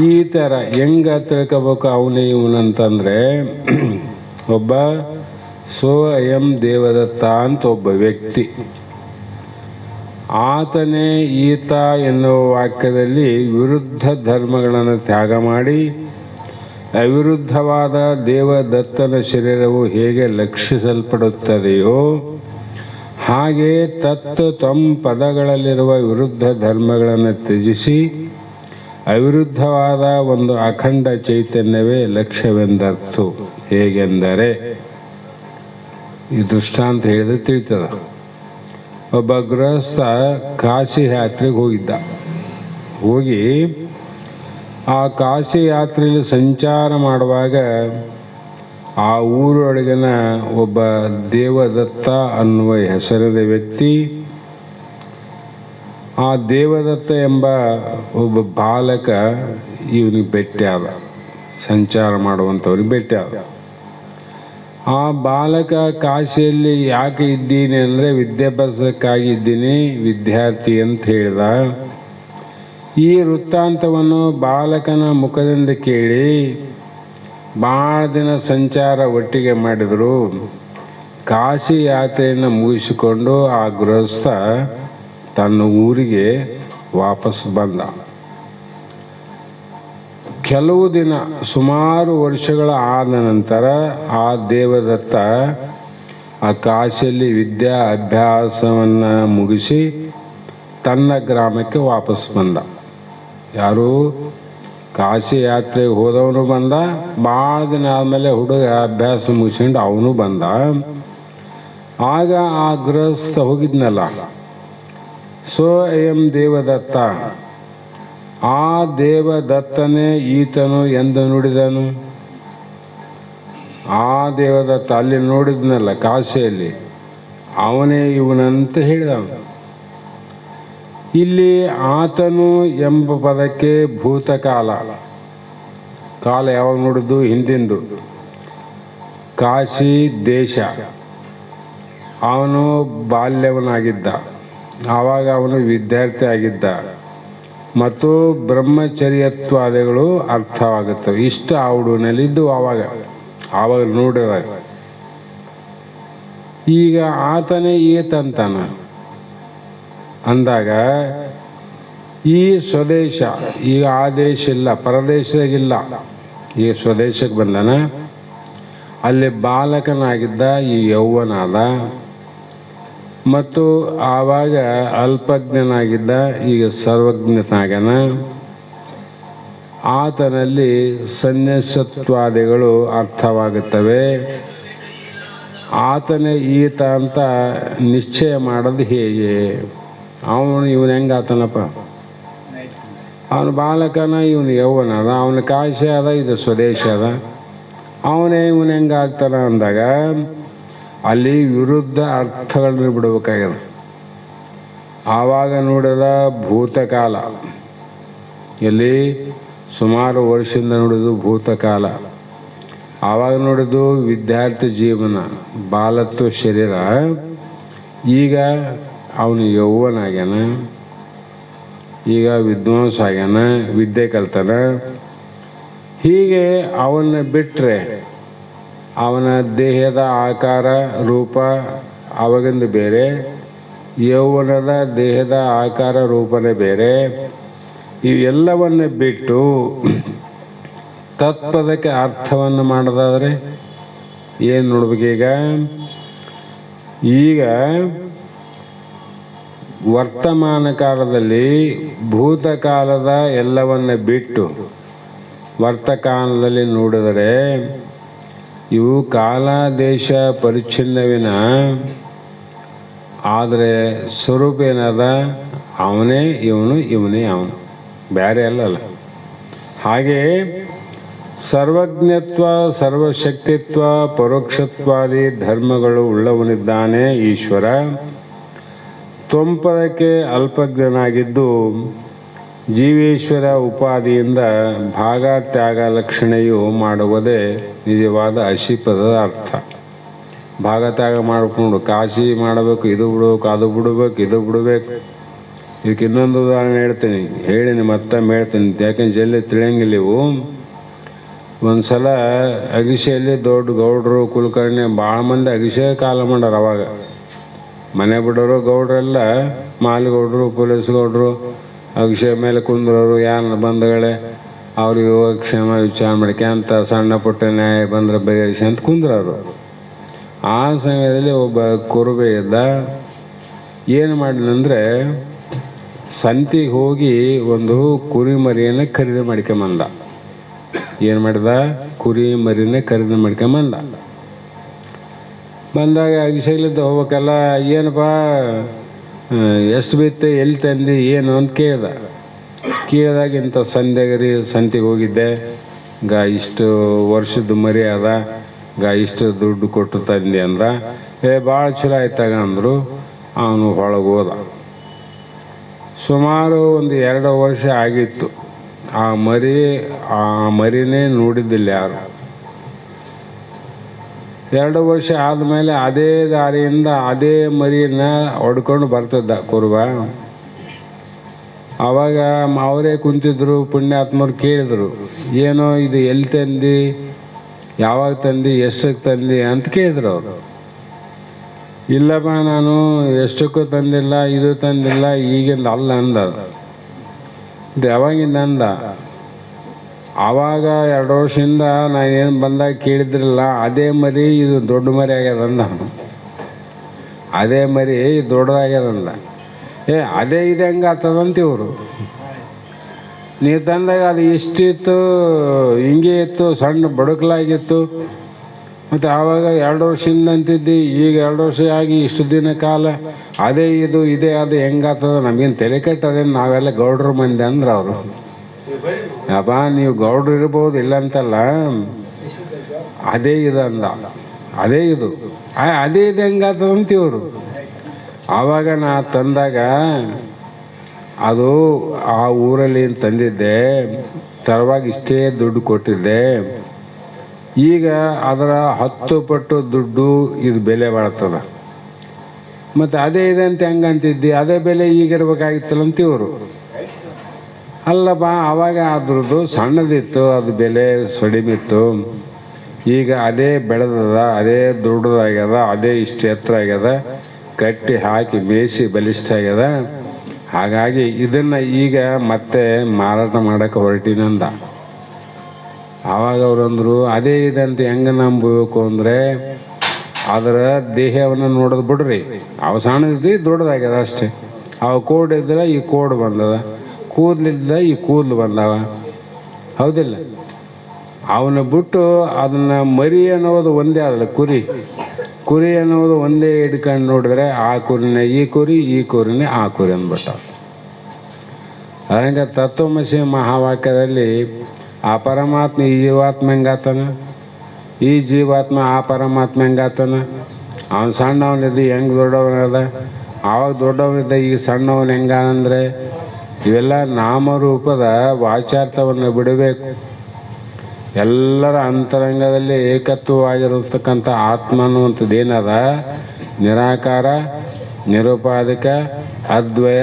ಈ ಥರ ಹೆಂಗ ತಿಳ್ಕೋಬೇಕು ಅವನೇ ಇವನಂತಂದ್ರೆ, ಒಬ್ಬ ಸೋ ಅಯಂ ದೇವದತ್ತ ಅಂತ ಒಬ್ಬ ವ್ಯಕ್ತಿ, ಆತನೇ ಈತ ಎನ್ನುವ ವಾಕ್ಯದಲ್ಲಿ ವಿರುದ್ಧ ಧರ್ಮಗಳನ್ನು ತ್ಯಾಗ ಮಾಡಿ ಅವಿರುದ್ಧವಾದ ದೇವದತ್ತನ ಶರೀರವು ಹೇಗೆ ಲಕ್ಷಿಸಲ್ಪಡುತ್ತದೆಯೋ ಹಾಗೆ ತತ್ ತಂ ಪದಗಳಲ್ಲಿರುವ ವಿರುದ್ಧ ಧರ್ಮಗಳನ್ನು ತ್ಯಜಿಸಿ ಅವಿರುದ್ಧವಾದ ಒಂದು ಅಖಂಡ ಚೈತನ್ಯವೇ ಲಕ್ಷ್ಯವೆಂದರ್ಥ. ಹೇಗೆಂದರೆ ಈ ದೃಷ್ಟಾಂತ ಹೇಳಿದ್ರೆ ತಿಳಿತದ. ಒಬ್ಬ ಗೃಹಸ್ಥ ಕಾಶಿ ಯಾತ್ರೆಗೆ ಹೋಗಿದ್ದ. ಹೋಗಿ ಆ ಕಾಶಿ ಯಾತ್ರೆಯಲ್ಲಿ ಸಂಚಾರ ಮಾಡುವಾಗ ಆ ಊರೊಳಗಿನ ಒಬ್ಬ ದೇವದತ್ತ ಅನ್ನುವ ಹೆಸರಿನ ವ್ಯಕ್ತಿ, ಆ ದೇವದತ್ತ ಎಂಬ ಒಬ್ಬ ಬಾಲಕ ಇವನಿಗೆ ಭೇಟಿಯಾದ, ಸಂಚಾರ ಮಾಡುವಂಥವ್ರಿಗೆ ಭೇಟಿಯಾದ. ಆ ಬಾಲಕ ಕಾಶಿಯಲ್ಲಿ ಯಾಕೆ ಇದ್ದೀನಿ ಅಂದರೆ ವಿದ್ಯಾಭ್ಯಾಸಕ್ಕಾಗಿ ಇದ್ದೀನಿ, ವಿದ್ಯಾರ್ಥಿ ಅಂತ ಹೇಳಿದ. ಈ ವೃತ್ತಾಂತವನ್ನು ಬಾಲಕನ ಮುಖದಿಂದ ಕೇಳಿ ಭಾಳ ದಿನ ಸಂಚಾರ ಒಟ್ಟಿಗೆ ಮಾಡಿದರು. ಕಾಶಿ ಯಾತ್ರೆಯನ್ನು ಮುಗಿಸಿಕೊಂಡು ಆ ಗೃಹಸ್ಥ ತನ್ನ ಊರಿಗೆ ವಾಪಸ್ ಬಂದ. ಕೆಲವು ದಿನ ಸುಮಾರು ವರ್ಷಗಳ ಆದ ನಂತರ ಆ ದೇವದತ್ತ ಆ ಕಾಶಿಯಲ್ಲಿ ಅಭ್ಯಾಸವನ್ನು ಮುಗಿಸಿ ತನ್ನ ಗ್ರಾಮಕ್ಕೆ ವಾಪಸ್ ಬಂದ. ಯಾರು? ಕಾಶಿ ಯಾತ್ರೆಗೆ ಹೋದವನು ಬಂದ. ಭಾಳ ದಿನ ಆದಮೇಲೆ ಹುಡುಗ ಅಭ್ಯಾಸ ಮುಗಿಸ್ಕೊಂಡು ಅವನು ಬಂದ. ಆಗ ಆ ಗೃಹಸ್ಥ ಹೋಗಿದ್ನಲ್ಲ, ಸೋ ಅಯಂ ದೇವದತ್ತ, ಆ ದೇವದತ್ತನೇ ಈತನು ಎಂದು ನುಡಿದನು. ಆ ದೇವದತ್ತ ಅಲ್ಲಿ ನೋಡಿದ್ನಲ್ಲ ಕಾಶಿಯಲ್ಲಿ, ಅವನೇ ಇವನಂತ ಹೇಳಿದನು. ಇಲ್ಲಿ ಆತನು ಎಂಬ ಪದಕ್ಕೆ ಭೂತಕಾಲ, ಕಾಲ ಯಾವಾಗ ನೋಡಿದ್ದು? ಹಿಂದಿಂದು. ಕಾಶಿ ದೇಶ. ಅವನು ಬಾಲ್ಯವನಾಗಿದ್ದ, ಆವಾಗ ಅವನು ವಿದ್ಯಾರ್ಥಿ ಆಗಿದ್ದ, ಮತ್ತು ಬ್ರಹ್ಮಚರ್ಯತ್ವಾದಿಗಳು ಅರ್ಥವಾಗುತ್ತವೆ. ಇಷ್ಟ ಆವುಡಿನಲ್ಲಿದ್ದು ಆವಾಗ ನೋಡಿದಾಗ. ಈಗ ಆತನೇ ಈತಂತಾನ ಅಂದಾಗ ಈ ಸ್ವದೇಶ, ಈಗ ಆ ದೇಶ ಇಲ್ಲ, ಪರದೇಶದಾಗಿಲ್ಲ, ಈ ಸ್ವದೇಶಕ್ಕೆ ಬಂದನ. ಅಲ್ಲಿ ಬಾಲಕನಾಗಿದ್ದ, ಈ ಯೌವನಾದ, ಮತ್ತು ಆವಾಗ ಅಲ್ಪಜ್ಞನಾಗಿದ್ದ, ಈಗ ಸರ್ವಜ್ಞನಾಗನ. ಆತನಲ್ಲಿ ಸನ್ಯಾಸತ್ವಾದಿಗಳು ಅರ್ಥವಾಗುತ್ತವೆ. ಆತನೇ ಈತ ಅಂತ ನಿಶ್ಚಯ ಮಾಡೋದು ಹೇಗೆ? ಇವನು ಹೆಂಗೆ ಆತನಪ್ಪ? ಅವನು ಬಾಲಕನ, ಇವನು ಯೌವನ ಅದ, ಅವನ ಕಾಶಿ ಅದ, ಇದು ಸ್ವದೇಶ ಅದ, ಇವನು ಹೆಂಗೆ ಆಗ್ತಾನ ಅಂದಾಗ ಅಲ್ಲಿ ವಿರುದ್ಧ ಅರ್ಥಗಳನ್ನ ಬಿಡಬೇಕಾಗ್ಯದ. ಆವಾಗ ನೋಡಿದ ಭೂತಕಾಲ, ಎಲ್ಲಿ ಸುಮಾರು ವರ್ಷದಿಂದ ನೋಡಿದ್ದು ಭೂತಕಾಲ. ಆವಾಗ ನೋಡಿದ್ದು ವಿದ್ಯಾರ್ಥಿ ಜೀವನ, ಬಾಲತ್ವ ಶರೀರ. ಈಗ ಅವನು ಯೌವನಾಗ್ಯಾನ, ಈಗ ವಿದ್ವಾಂಸ ಆಗ್ಯಾನ, ವಿದ್ಯೆ ಕಲ್ತಾನ. ಹೀಗೆ ಅವನ್ನ ಬಿಟ್ಟರೆ ಅವನ ದೇಹದ ಆಕಾರ ರೂಪ ಅವಾಗಿಂದ ಬೇರೆ, ಯೌವನದ ದೇಹದ ಆಕಾರ ರೂಪನೇ ಬೇರೆ. ಇವೆಲ್ಲವನ್ನ ಬಿಟ್ಟು ತತ್ಪದಕ್ಕೆ ಅರ್ಥವನ್ನು ಮಾಡೋದಾದರೆ ಏನು ನೋಡ್ಬೇಕೀಗ? ಈಗ ವರ್ತಮಾನ ಕಾಲದಲ್ಲಿ ಭೂತಕಾಲದ ಎಲ್ಲವನ್ನ ಬಿಟ್ಟು ವರ್ತಕಾಲದಲ್ಲಿ ನೋಡಿದರೆ ಇವು ಕಾಲ ದೇಶ ಪರಿಚ್ಛಿನ್ನವಿನ, ಆದರೆ ಸ್ವರೂಪ ಏನದ? ಅವನೇ ಇವನು, ಇವನೇ ಅವನು, ಬೇರೆ ಅಲ್ಲಲ್ಲ. ಹಾಗೆ ಸರ್ವಜ್ಞತ್ವ, ಸರ್ವಶಕ್ತಿತ್ವ, ಪರೋಕ್ಷತ್ವಾದಿ ಧರ್ಮಗಳು ಉಳ್ಳವನಿದ್ದಾನೆ ಈಶ್ವರ. ತ್ವಂಪದಕ್ಕೆ ಅಲ್ಪಜ್ಞನಾಗಿದ್ದು ಜೀವೇಶ್ವರ ಉಪಾಧಿಯಿಂದ ಭಾಗ ತ್ಯಾಗ ಲಕ್ಷಣೆಯು ಮಾಡುವುದೇ ನಿಜವಾದ ಅಶಿಪದದ ಅರ್ಥ. ಭಾಗ ತ್ಯಾಗ ಮಾಡಿಕೊಂಡು ಕಾಶಿ ಮಾಡಬೇಕು, ಇದು ಬಿಡಬೇಕು, ಅದು ಬಿಡಬೇಕು, ಇದು ಬಿಡಬೇಕು. ಇದಕ್ಕೆ ಇನ್ನೊಂದು ಉದಾಹರಣೆ ಹೇಳಿನಿ ಮತ್ತೊಮ್ಮೆ ಹೇಳ್ತೀನಿ, ಯಾಕೆಂದ್ರೆ ಜಲ್ದಿ ತಿಳಿಯಂಗಿಲ್ಲ ಇವು. ಒಂದು ಸಲ ಅಗಿಶೆಯಲ್ಲಿ ದೊಡ್ಡ ಗೌಡ್ರು ಕುಲಕರ್ಣಿ ಭಾಳ ಮಂದಿ ಅಗಿಶೆ ಕಾಲ ಮಾಡ್ಯಾರ. ಅವಾಗ ಮನೆ ಬಿಡೋರು ಗೌಡ್ರೆಲ್ಲ, ಮಾಲಿಗೌಡ್ರು, ಪೊಲೀಸ್ ಗೌಡ್ರು, ಅಗಿಶೆ ಮೇಲೆ ಕುಂದ್ರೋರು, ಯಾರನ್ನ ಬಂಧುಗಳೇ ಅವ್ರಿಗೆ ಯೋಗಕ್ಷೇಮ ವಿಚಾರ ಮಾಡ್ಕೊಂತ ಸಣ್ಣ ಪುಟ್ಟ ನ್ಯಾಯ ಬಂದ್ರೆ ಬಗೆಹರಿಸಿ ಅಂತ ಕುಂದ್ರವರು. ಆ ಸಮಯದಲ್ಲಿ ಒಬ್ಬ ಕುರುಬೆ ಇದ್ದ. ಏನು ಮಾಡಿದಂದರೆ ಸಂತಿಗೆ ಹೋಗಿ ಒಂದು ಕುರಿ ಮರಿಯನ್ನು ಖರೀದಿ ಮಾಡ್ಕೊಂಬಂದ. ಏನು ಮಾಡಿದ? ಕುರಿ ಮರಿನ ಖರೀದಿ ಮಾಡ್ಕೊಂಬಂದ. ಬಂದಾಗ ಅಗಿಸಲಿದ್ದು ಹೋಗ್ಬೇಕಲ್ಲ, ಏನಪ್ಪ ಎಷ್ಟು ಬಿತ್ತೆ, ಎಲ್ಲಿ ತಂದು, ಏನು ಅಂತ ಕೇಳಿದಾಗ ಇಂಥ ಸಂತಿಗೆ ಹೋಗಿದ್ದೆ, ಇಷ್ಟು ವರ್ಷದ ಮರಿ ಅದ, ಇಷ್ಟು ದುಡ್ಡು ಕೊಟ್ಟು ತಂದೆ ಅಂದ. ಭಾಳ ಚಲೋ ಆಯ್ತಾಗ ಅಂದರು. ಅವನು ಒಳಗೆ ಹೋದ. ಸುಮಾರು ಒಂದು 2 ವರ್ಷ ಆಗಿತ್ತು. ಆ ಮರಿನೇ ನೋಡಿದ್ದಿಲ್ಲ ಯಾರು. 2 ವರ್ಷ ಆದಮೇಲೆ ಅದೇ ದಾರಿಯಿಂದ ಅದೇ ಮರಿಯನ್ನ ಹೊಡ್ಕೊಂಡು ಬರ್ತಿದ್ದ ಕುರುಬ. ಆವಾಗ ಅವರೇ ಕುಂತಿದ್ರು, ಪುಣ್ಯಾತ್ಮರು ಕೇಳಿದರು, ಏನೋ ಇದು ಎಲ್ಲಿ ತಂದು, ಯಾವಾಗ ತಂದು, ಎಷ್ಟಕ್ಕೆ ತಂದು ಅಂತ ಕೇಳಿದ್ರು ಅವರು. ಇಲ್ಲಪ್ಪ ನಾನು ಎಷ್ಟಕ್ಕೂ ತಂದಿಲ್ಲ, ಇದು ತಂದಿಲ್ಲ, ಈಗಿಂದ ಅಲ್ಲ ಅಂದ. ಇದು ಯಾವಾಗಿಂದ ಅಂದ? ಆವಾಗ 2 ವರ್ಷದಿಂದ ನಾನೇನು ಬಂದಾಗ ಕೇಳಿದ್ರಲ್ಲ, ಅದೇ ಮರಿ ಇದು ದೊಡ್ಡ ಮರಿ ಆಗ್ಯದಂದ. ಅದೇ ಮರಿ ದೊಡ್ಡದಾಗ್ಯದಂದ. ಅದೇ ಇದೆ ಹಂಗೆ ಆಗ್ತದಂತ ಇವರು. ನೀವು ತಂದಾಗ ಅದು ಇಷ್ಟಿತ್ತು, ಹಿಂಗೆ ಇತ್ತು, ಸಣ್ಣ ಬಡುಕಲಾಗಿತ್ತು. ಮತ್ತು ಆವಾಗ 2 ವರ್ಷದಿಂದ ಅಂತಿದ್ದಿ, ಈಗ 2 ವರ್ಷ ಆಗಿ ಇಷ್ಟು ದಿನ ಕಾಲ ಅದೇ ಇದು ಇದೇ ಅದು ಹೆಂಗಾಗ್ತದ, ನಮಗೇನು ತಲೆ ಕೆಟ್ಟದೇನು, ನಾವೆಲ್ಲ ಗೌಡ್ರ ಮಂದಿ ಅಂದ್ರೆ ಅವರು. ಅಪ್ಪ ನೀವು ಗೌಡ್ರು ಇರ್ಬೋದು, ಇಲ್ಲಂತಲ್ಲ, ಅದೇ ಇದು ಅಂದ. ಅದೇ ಇದು ಅದೇ ಇದು ಹೆಂಗಾಗ್ತದಂತ ಇವರು. ಆವಾಗ ನಾ ತಂದಾಗ ಅದು ಆ ಊರಲ್ಲಿ ತಂದಿದ್ದೆ, ತರುವಾಗ ಇಷ್ಟೇ ದುಡ್ಡು ಕೊಟ್ಟಿದ್ದೆ. ಈಗ ಅದರ 10 ಪಟ್ಟು ದುಡ್ಡು ಇದು ಬೆಲೆ ಬಾಳ್ತದ. ಮತ್ತು ಅದೇ ಇದೆ ಅಂತ ಹೆಂಗಂತಿದ್ದಿ, ಅದೇ ಬೆಲೆ ಈಗಿರ್ಬೇಕಾಗಿತ್ತಲ್ಲಂತ ಇವರು. ಅಲ್ಲಪ್ಪ ಆವಾಗ ಅದ್ರದ್ದು ಸಣ್ಣದಿತ್ತು, ಅದು ಬೆಲೆ ಕಡಿಮಿತ್ತು. ಈಗ ಅದೇ ಬೆಳೆದದ, ಅದೇ ದೊಡ್ಡದಾಗ್ಯದ, ಅದೇ ಇಷ್ಟು ಎತ್ತರ ಆಗ್ಯದ, ಕಟ್ಟಿ ಹಾಕಿ ಮೇಯಿಸಿ ಬಲಿಷ್ಠ ಆಗ್ಯದ. ಹಾಗಾಗಿ ಇದನ್ನು ಈಗ ಮತ್ತೆ ಮಾರಾಟ ಮಾಡೋಕ್ಕೆ ಹೊರಟಿನಂದ. ಆವಾಗ ಅವರಂದರು, ಅದೇ ಇದೆ ಅಂತ ಹೆಂಗೆ ನಂಬಬೇಕು ಅಂದರೆ, ಅದರ ದೇಹವನ್ನು ನೋಡೋದು ಬಿಡ್ರಿ, ಅವು ಸಣ್ಣದಿದ್ದು ದೊಡ್ಡದಾಗ್ಯದ ಅಷ್ಟೇ. ಅವು ಕೋಡ್ ಇದ್ರೆ ಈ ಕೋಡ್ ಬಂದದ, ಕೂದಲಿದ್ದ ಈ ಕೂದಲು ಬಂದವ, ಹೌದಿಲ್ಲ? ಅವನ್ನ ಬಿಟ್ಟು ಅದನ್ನು ಮರಿ ಅನ್ನೋದು ಒಂದೇ ಅದಲ್ಲ, ಕುರಿ ಅನ್ನೋದು ಒಂದೇ ಹಿಡ್ಕೊಂಡು ನೋಡಿದ್ರೆ ಆ ಕುರಿನೇ ಈ ಕುರಿ, ಈ ಕುರಿನೇ ಆ ಕುರಿ ಅಂದ್ಬಿಟ್ಟ. ಹಂಗೆ ತತ್ವಮಸಿ ಮಹಾವಾಕ್ಯದಲ್ಲಿ ಆ ಪರಮಾತ್ಮ ಈ ಜೀವಾತ್ಮ ಹೆಂಗಾತನ, ಈ ಜೀವಾತ್ಮ ಆ ಪರಮಾತ್ಮ ಹೆಂಗಾತನ. ಅವನು ಸಣ್ಣವನಿದ್ದ ಹೆಂಗೆ ದೊಡ್ಡವನದ, ಆವಾಗ ದೊಡ್ಡವನಿದ್ದ ಈಗ ಸಣ್ಣವನು ಹೆಂಗಂದರೆ, ಇವೆಲ್ಲ ನಾಮರೂಪದ ವಾಚಾರ್ಥವನ್ನು ಬಿಡಬೇಕು. ಎಲ್ಲರ ಅಂತರಂಗದಲ್ಲಿ ಏಕತ್ವವಾಗಿರತಕ್ಕಂಥ ಆತ್ಮ ಅನ್ನುವಂಥದ್ದು ಏನದ, ನಿರಾಕಾರ, ನಿರುಪಾಧಿಕ, ಅದ್ವಯ,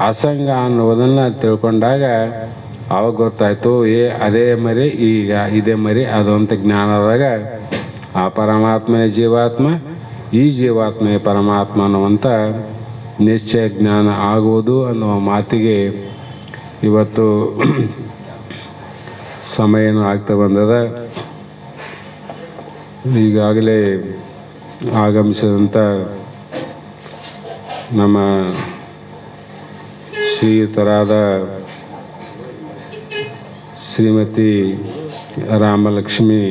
ಅಸಂಗ ಅನ್ನುವುದನ್ನು ತಿಳ್ಕೊಂಡಾಗ ಅವಾಗ ಗೊತ್ತಾಯ್ತು, ಅದೇ ಮರಿ ಈಗ ಇದೇ ಮರಿ ಅದು ಅಂತ ಜ್ಞಾನದಾಗ ಆ ಪರಮಾತ್ಮನೇ ಜೀವಾತ್ಮ, ಈ ಜೀವಾತ್ಮೇ ಪರಮಾತ್ಮ ಅನ್ನುವಂಥ ನಿಶ್ಚಯ ಜ್ಞಾನ ಆಗುವುದು ಅನ್ನುವ ಮಾತಿಗೆ ಇವತ್ತು ಸಮಯನೂ ಆಗ್ತಾ ಬಂದದ. ಈಗಾಗಲೇ ಆಗಮಿಸಿದಂಥ ನಮ್ಮ ಶ್ರೀಯುತರಾದ ಶ್ರೀಮತಿ ರಾಮಲಕ್ಷ್ಮಿ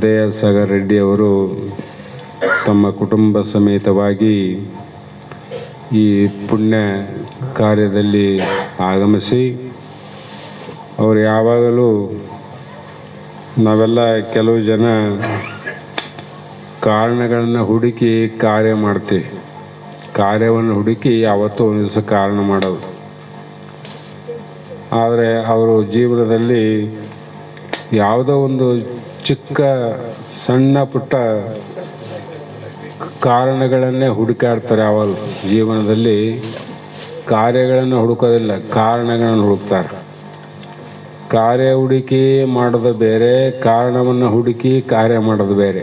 ದಯಾಸಾಗರ್ ರೆಡ್ಡಿಯವರು ತಮ್ಮ ಕುಟುಂಬ ಸಮೇತವಾಗಿ ಈ ಪುಣ್ಯ ಕಾರ್ಯದಲ್ಲಿ ಆಗಮಿಸಿ, ಅವರು ಯಾವಾಗಲೂ ನಾವೆಲ್ಲ ಕೆಲವು ಜನ ಕಾರಣಗಳನ್ನು ಹುಡುಕಿ ಕಾರ್ಯ ಮಾಡ್ತೀವಿ. ಕಾರ್ಯವನ್ನು ಹುಡುಕಿ ಯಾವತ್ತೂ ಒಂದು ದಿವಸ ಕಾರಣ ಮಾಡೋದು. ಆದರೆ ಅವರು ಜೀವನದಲ್ಲಿ ಯಾವುದೋ ಒಂದು ಚಿಕ್ಕ ಸಣ್ಣ ಪುಟ್ಟ ಕಾರಣಗಳನ್ನೇ ಹುಡುಕಾಡ್ತಾರೆ. ಅವರು ಜೀವನದಲ್ಲಿ ಕಾರ್ಯಗಳನ್ನು ಹುಡುಕೋದಿಲ್ಲ, ಕಾರಣಗಳನ್ನು ಹುಡುಕ್ತಾರೆ. ಕಾರ್ಯ ಹುಡುಕಿ ಮಾಡೋದು ಬೇರೆ, ಕಾರಣವನ್ನು ಹುಡುಕಿ ಕಾರ್ಯ ಮಾಡೋದು ಬೇರೆ.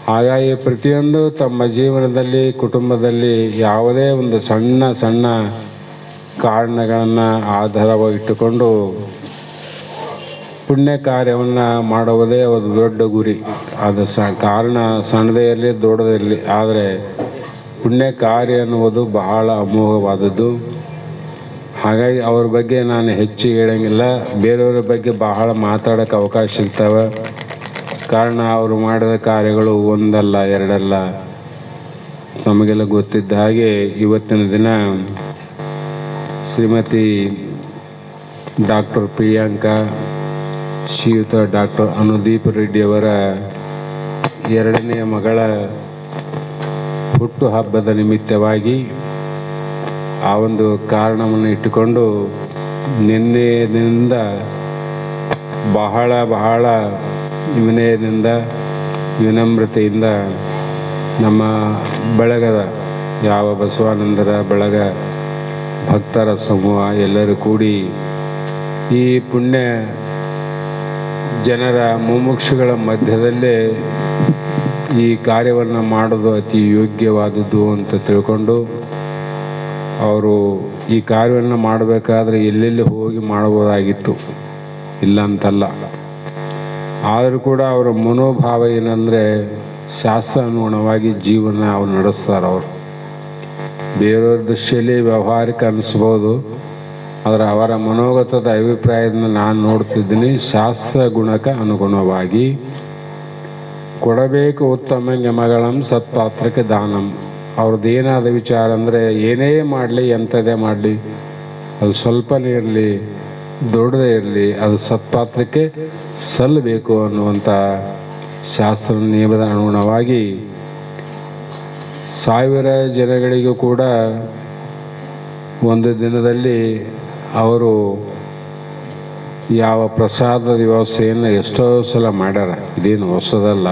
ಹಾಗಾಗಿ ಪ್ರತಿಯೊಂದು ತಮ್ಮ ಜೀವನದಲ್ಲಿ, ಕುಟುಂಬದಲ್ಲಿ ಯಾವುದೇ ಒಂದು ಸಣ್ಣ ಸಣ್ಣ ಕಾರಣಗಳನ್ನು ಆಧಾರವಾಗಿಟ್ಟುಕೊಂಡು ಪುಣ್ಯ ಕಾರ್ಯವನ್ನು ಮಾಡುವುದೇ ಒಂದು ದೊಡ್ಡ ಗುರಿ. ಅದು ಕಾರಣ ಸಣ್ಣದೇ ಇರಲಿ ದೊಡ್ಡದೇ ಇರಲಿ, ಆದರೆ ಪುಣ್ಯ ಕಾರ್ಯ ಅನ್ನುವುದು ಬಹಳ ಅಮೋಘವಾದದ್ದು. ಹಾಗಾಗಿ ಅವ್ರ ಬಗ್ಗೆ ನಾನು ಹೆಚ್ಚು ಹೇಳೋಂಗಿಲ್ಲ. ಬೇರೆಯವ್ರ ಬಗ್ಗೆ ಬಹಳ ಮಾತಾಡೋಕ್ಕೆ ಅವಕಾಶ ಸಿಗ್ತವೆ. ಕಾರಣ ಅವರು ಮಾಡಿದ ಕಾರ್ಯಗಳು ಒಂದಲ್ಲ ಎರಡಲ್ಲ, ನಮಗೆಲ್ಲ ಗೊತ್ತಿದ್ದ ಹಾಗೆ ಇವತ್ತಿನ ದಿನ ಶ್ರೀಮತಿ ಡಾಕ್ಟರ್ ಪ್ರಿಯಾಂಕಾ, ಶ್ರೀಯುತ ಡಾಕ್ಟರ್ ಅನುದೀಪ್ ರೆಡ್ಡಿಯವರ 2ನೇ ಮಗಳ ಹುಟ್ಟುಹಬ್ಬದ ನಿಮಿತ್ತವಾಗಿ ಆ ಒಂದು ಕಾರಣವನ್ನು ಇಟ್ಟುಕೊಂಡು ನಿನ್ನೆಯಿಂದ ಬಹಳ ಬಹಳ ವಿನಯದಿಂದ ವಿನಮ್ರತೆಯಿಂದ ನಮ್ಮ ಬಳಗದ ಯಾವ ಬಸವಾನಂದರ ಬಳಗ ಭಕ್ತರ ಸಮೂಹ ಎಲ್ಲರೂ ಕೂಡಿ ಈ ಪುಣ್ಯ ಜನರ ಮುಮುಕ್ಷುಗಳ ಮಧ್ಯದಲ್ಲೇ ಈ ಕಾರ್ಯವನ್ನು ಮಾಡೋದು ಅತಿ ಯೋಗ್ಯವಾದದ್ದು ಅಂತ ತಿಳ್ಕೊಂಡು ಅವರು ಈ ಕಾರ್ಯವನ್ನು ಮಾಡಬೇಕಾದ್ರೆ ಎಲ್ಲೆಲ್ಲಿ ಹೋಗಿ ಮಾಡಬಹುದಾಗಿತ್ತು, ಇಲ್ಲ ಅಂತಲ್ಲ. ಆದರೂ ಕೂಡ ಅವರ ಮನೋಭಾವ ಏನಂದರೆ ಶಾಸ್ತ್ರಾನುಗುಣವಾಗಿ ಜೀವನ ಅವ್ರು ನಡೆಸ್ತಾರೆ. ಅವರು ಬೇರೆಯವ್ರ ದೃಷ್ಟಿಯಲ್ಲಿ ವ್ಯಾವಹಾರಿಕ ಅನ್ನಿಸ್ಬೋದು, ಆದರೆ ಅವರ ಮನೋಗತದ ಅಭಿಪ್ರಾಯದಿಂದ ನಾನು ನೋಡ್ತಿದ್ದೀನಿ. ಶಾಸ್ತ್ರ ಗುಣಕ್ಕೆ ಅನುಗುಣವಾಗಿ ಕೊಡಬೇಕು ಉತ್ತಮ ಯಮಗಳಂ ಸತ್ಪಾತ್ರಕ್ಕೆ ದಾನಂ. ಅವ್ರದ್ದು ಏನಾದ ವಿಚಾರ ಅಂದರೆ ಏನೇ ಮಾಡಲಿ, ಎಂಥದೇ ಮಾಡಲಿ, ಅದು ಸ್ವಲ್ಪನೇ ಇರಲಿ ದೊಡ್ಡದೇ ಇರಲಿ, ಅದು ಸತ್ಪಾತ್ರಕ್ಕೆ ಸಲ್ಲಬೇಕು ಅನ್ನುವಂಥ ಶಾಸ್ತ್ರ ನಿಯಮದ ಅನುಗುಣವಾಗಿ 1000 ಜನಗಳಿಗೂ ಕೂಡ ಒಂದು ದಿನದಲ್ಲಿ ಅವರು ಯಾವ ಪ್ರಸಾದದ ವ್ಯವಸ್ಥೆಯನ್ನು ಎಷ್ಟೋ ಸಲ ಮಾಡ್ಯಾರ. ಇದೇನು ಹೊಸದಲ್ಲ.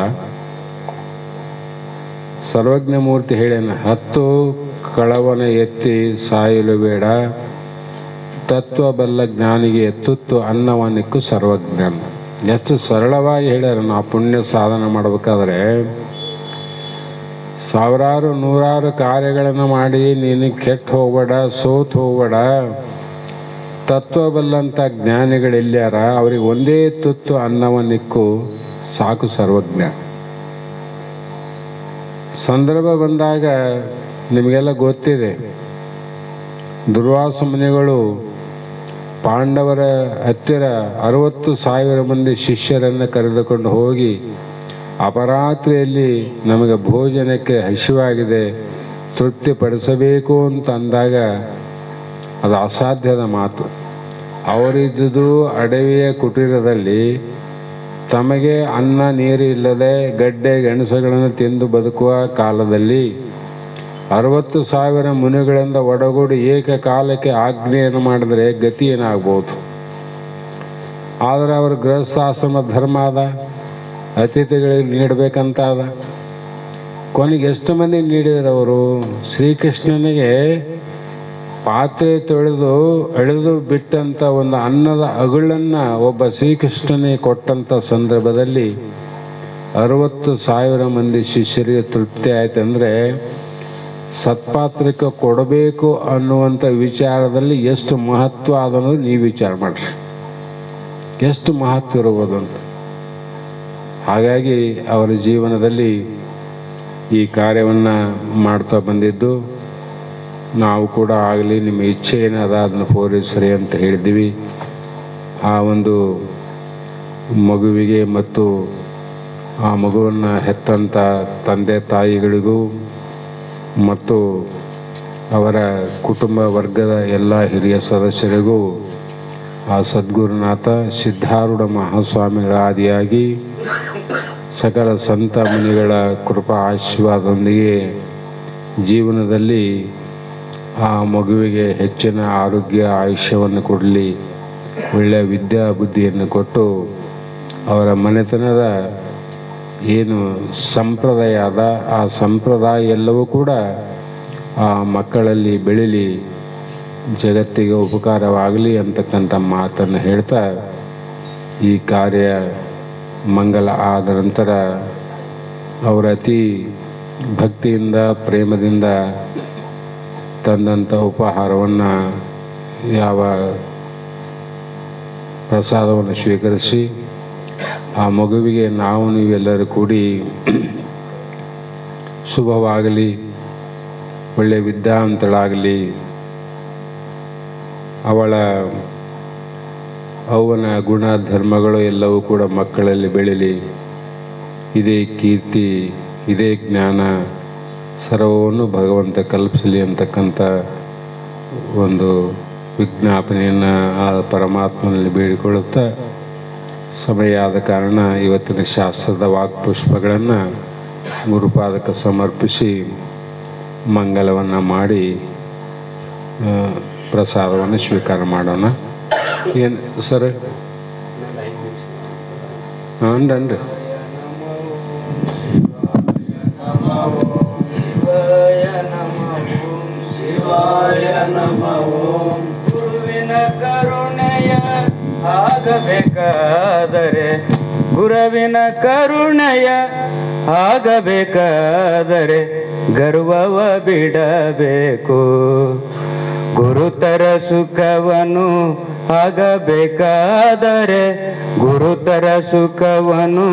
ಸರ್ವಜ್ಞ ಮೂರ್ತಿ ಹೇಳ್ಯಾನ, 10 ಕಳವನ ಎತ್ತಿ ಸಾಯಲು ಬೇಡ, ತತ್ವ ಬಲ್ಲ ಜ್ಞಾನಿಗೆ ತುತ್ತು ಅನ್ನವನಿಕ್ಕು ಸರ್ವಜ್ಞಾನ. ಎಷ್ಟು ಸರಳವಾಗಿ ಹೇಳ್ಯಾರ. ನಾವು ಪುಣ್ಯ ಸಾಧನೆ ಮಾಡಬೇಕಾದ್ರೆ ಸಾವಿರಾರು ನೂರಾರು ಕಾರ್ಯಗಳನ್ನು ಮಾಡಿ ನೀನು ಕೆಟ್ಟು ಹೋಗ್ಬೇಡ, ಸೋತು ಹೋಗ್ಬೇಡ. ತತ್ವ ಬಲ್ಲಂಥ ಜ್ಞಾನಿಗಳೆಲ್ಯಾರ, ಅವ್ರಿಗೆ ಒಂದೇ ತುತ್ತು ಅನ್ನವನ್ನಿಕ್ಕು ಸಾಕು ಸರ್ವಜ್ಞ. ಸಂದರ್ಭ ಬಂದಾಗ ನಿಮಗೆಲ್ಲ ಗೊತ್ತಿದೆ, ದುರ್ವಾಸ ಮುನಿಗಳು ಪಾಂಡವರ ಹತ್ತಿರ 60,000 ಮಂದಿ ಶಿಷ್ಯರನ್ನು ಕರೆದುಕೊಂಡು ಹೋಗಿ ಅಪರಾತ್ರಿಯಲ್ಲಿ ನಮಗೆ ಭೋಜನಕ್ಕೆ ಹಸಿವಾಗಿದೆ, ತೃಪ್ತಿಪಡಿಸಬೇಕು ಅಂತ ಅಂದಾಗ ಅದು ಅಸಾಧ್ಯದ ಮಾತು. ಅವರಿದ್ದುದು ಅಡವಿಯ ಕುಟೀರದಲ್ಲಿ, ತಮಗೆ ಅನ್ನ ನೀರು ಇಲ್ಲದೆ ಗಡ್ಡೆ ಗೆಣಸುಗಳನ್ನು ತಿಂದು ಬದುಕುವ ಕಾಲದಲ್ಲಿ 60,000 ಮುನಿಗಳಿಂದ ಒಡಗೂಡಿ ಏಕಕಾಲಕ್ಕೆ ಆಜ್ಞೆಯನ್ನು ಮಾಡಿದರೆ ಗತಿ ಏನಾಗ್ಬೋದು? ಆದರೆ ಅವರ ಗೃಹಸ್ಥಾಶ್ರಮ ಧರ್ಮ ಅದ, ಅತಿಥಿಗಳಿಗೆ ನೀಡಬೇಕಂತ ಅದ. ಕೊನೆಗೆ ಎಷ್ಟು ಮಂದಿ ನೀಡಿದರು ಅವರು? ಶ್ರೀಕೃಷ್ಣನಿಗೆ ಪಾತ್ರೆ ಎಳೆದು ಬಿಟ್ಟಂಥ ಒಂದು ಅನ್ನದ ಅಗುಳನ್ನು ಒಬ್ಬ ಶ್ರೀಕೃಷ್ಣನಿಗೆ ಕೊಟ್ಟಂಥ ಸಂದರ್ಭದಲ್ಲಿ 60,000 ಮಂದಿ ಶಿಷ್ಯರಿಗೆ ತೃಪ್ತಿ ಆಯ್ತಂದರೆ ಸತ್ಪಾತ್ರಕ್ಕೆ ಕೊಡಬೇಕು ಅನ್ನುವಂಥ ವಿಚಾರದಲ್ಲಿ ಎಷ್ಟು ಮಹತ್ವ ಅದನ್ನು ನೀವು ವಿಚಾರ ಮಾಡಿರಿ, ಎಷ್ಟು ಮಹತ್ವ ಇರ್ಬೋದು ಅಂತ. ಹಾಗಾಗಿ ಅವರ ಜೀವನದಲ್ಲಿ ಈ ಕಾರ್ಯವನ್ನು ಮಾಡ್ತಾ ಬಂದಿದ್ದು ನಾವು ಕೂಡ ಆಗಲಿ, ನಿಮ್ಮ ಇಚ್ಛೆ ಏನದ ಅದನ್ನು ಪೂರೈಸ್ರಿ ಅಂತ ಹೇಳಿದ್ದೀವಿ. ಆ ಒಂದು ಮಗುವಿಗೆ ಮತ್ತು ಆ ಮಗುವನ್ನು ಹೆತ್ತಂಥ ತಂದೆ ತಾಯಿಗಳಿಗೂ ಮತ್ತು ಅವರ ಕುಟುಂಬ ವರ್ಗದ ಎಲ್ಲ ಹಿರಿಯ ಸದಸ್ಯರಿಗೂ ಆ ಸದ್ಗುರುನಾಥ ಸಿದ್ಧಾರೂಢ ಮಹಾಸ್ವಾಮಿಗಳ ಆದಿಯಾಗಿ ಸಕಲ ಸಂತ ಮುನಿಗಳ ಕೃಪಾ ಆಶೀರ್ವಾದದೊಂದಿಗೆ ಜೀವನದಲ್ಲಿ ಆ ಮಗುವಿಗೆ ಹೆಚ್ಚಿನ ಆರೋಗ್ಯ ಆಯುಷ್ಯವನ್ನು ಕೊಡಲಿ, ಒಳ್ಳೆಯ ವಿದ್ಯಾ ಬುದ್ಧಿಯನ್ನು ಕೊಟ್ಟು ಅವರ ಮನೆತನದ ಏನು ಸಂಪ್ರದಾಯ ಅದ ಆ ಸಂಪ್ರದಾಯ ಎಲ್ಲವೂ ಕೂಡ ಆ ಮಕ್ಕಳಲ್ಲಿ ಬೆಳೀಲಿ, ಜಗತ್ತಿಗೆ ಉಪಕಾರವಾಗಲಿ ಅಂತಕ್ಕಂಥ ಮಾತನ್ನು ಹೇಳ್ತಾ ಈ ಕಾರ್ಯ ಮಂಗಲ ಆದ ನಂತರ ಅವರ ಅತಿ ಭಕ್ತಿಯಿಂದ ಪ್ರೇಮದಿಂದ ತಂದಂಥ ಉಪಹಾರವನ್ನು ಯಾವ ಪ್ರಸಾದವನ್ನು ಸ್ವೀಕರಿಸಿ ಆ ಮಗುವಿಗೆ ನಾವು ನೀವೆಲ್ಲರೂ ಕೂಡಿ ಶುಭವಾಗಲಿ, ಒಳ್ಳೆಯ ವಿದ್ಯಾವಂತಳಾಗಲಿ, ಅವನ ಗುಣ ಧರ್ಮಗಳು ಎಲ್ಲವೂ ಕೂಡ ಮಕ್ಕಳಲ್ಲಿ ಬೆಳೀಲಿ, ಇದೇ ಕೀರ್ತಿ ಇದೇ ಜ್ಞಾನ ಸರ್ವವನ್ನು ಭಗವಂತ ಕಲ್ಪಿಸಲಿ ಅಂತಕ್ಕಂಥ ಒಂದು ವಿಜ್ಞಾಪನೆಯನ್ನು ಆ ಪರಮಾತ್ಮನಲ್ಲಿ ಬೇಡಿಕೊಳ್ಳುತ್ತಾ ಸಮಯ ಆದ ಕಾರಣ ಇವತ್ತಿನ ಶಾಸ್ತ್ರದ ವಾಕ್ಪುಷ್ಪಗಳನ್ನು ಗುರುಪಾದಕ್ಕೆ ಸಮರ್ಪಿಸಿ ಮಂಗಲವನ್ನು ಮಾಡಿ ಪ್ರಸಾದವನ್ನು ಸ್ವೀಕಾರ ಮಾಡೋಣ. ಏನು ಸರ್? ಹಾನ್ರಿ. ಶಿವಾಯ ನಮಃ ಓಂ. ಗುರುವಿನ ಕರುಣೆಯ ಆಗಬೇಕಾದರೆ ಗುರುವಿನ ಕರುಣೆಯ ಆಗಬೇಕಾದರೆ ಗರ್ವವ ಬಿಡಬೇಕು. ಗುರುತರ ಸುಖವನ್ನು ಆಗಬೇಕಾದರೆ ಗುರುತರ ಸುಖವನ್ನು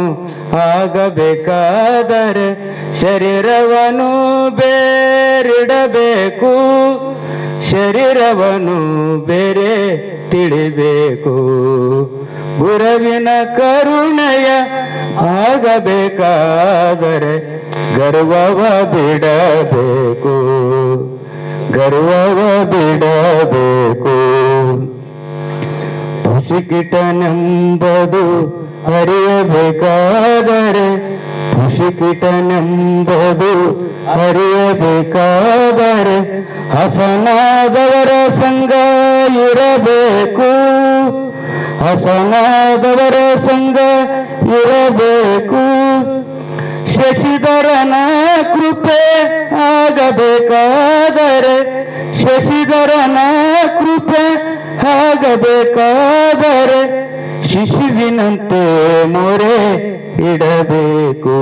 ಆಗಬೇಕಾದರೆ ಶರೀರವನ್ನು ಬೇರಿಡಬೇಕು. ಶರೀರವನ್ನು ಬೇರೆ ತಿಳಿಬೇಕು. ಗುರುವಿನ ಕರುಣೆಯ ಆಗಬೇಕಾದರೆ ಗರ್ವವ ಬಿಡಬೇಕು. ಗರ್ವವ ಬಿಡಬೇಕು. ಹುಸಿಕಿಟನೆಂಬುದು ಅರಿಯಬೇಕಾದರೆ ಹುಸಿಕಿಟನೆಂಬುದು ಅರಿಯಬೇಕಾದರೆ ಹಸನಾದವರ ಸಂಗ ಇರಬೇಕು. ಹಸನಾದವರ ಸಂಗ ಇರಬೇಕು. ಶಶಿಧರನ ಕೃಪೆ ಆಗಬೇಕಾದರೆ ಶಶಿಧರನ ಕೃಪೆ ಆಗಬೇಕಾದರೆ ಶಿಶುವಿನಂತೆ ಮೊರೆ ಇಡಬೇಕು.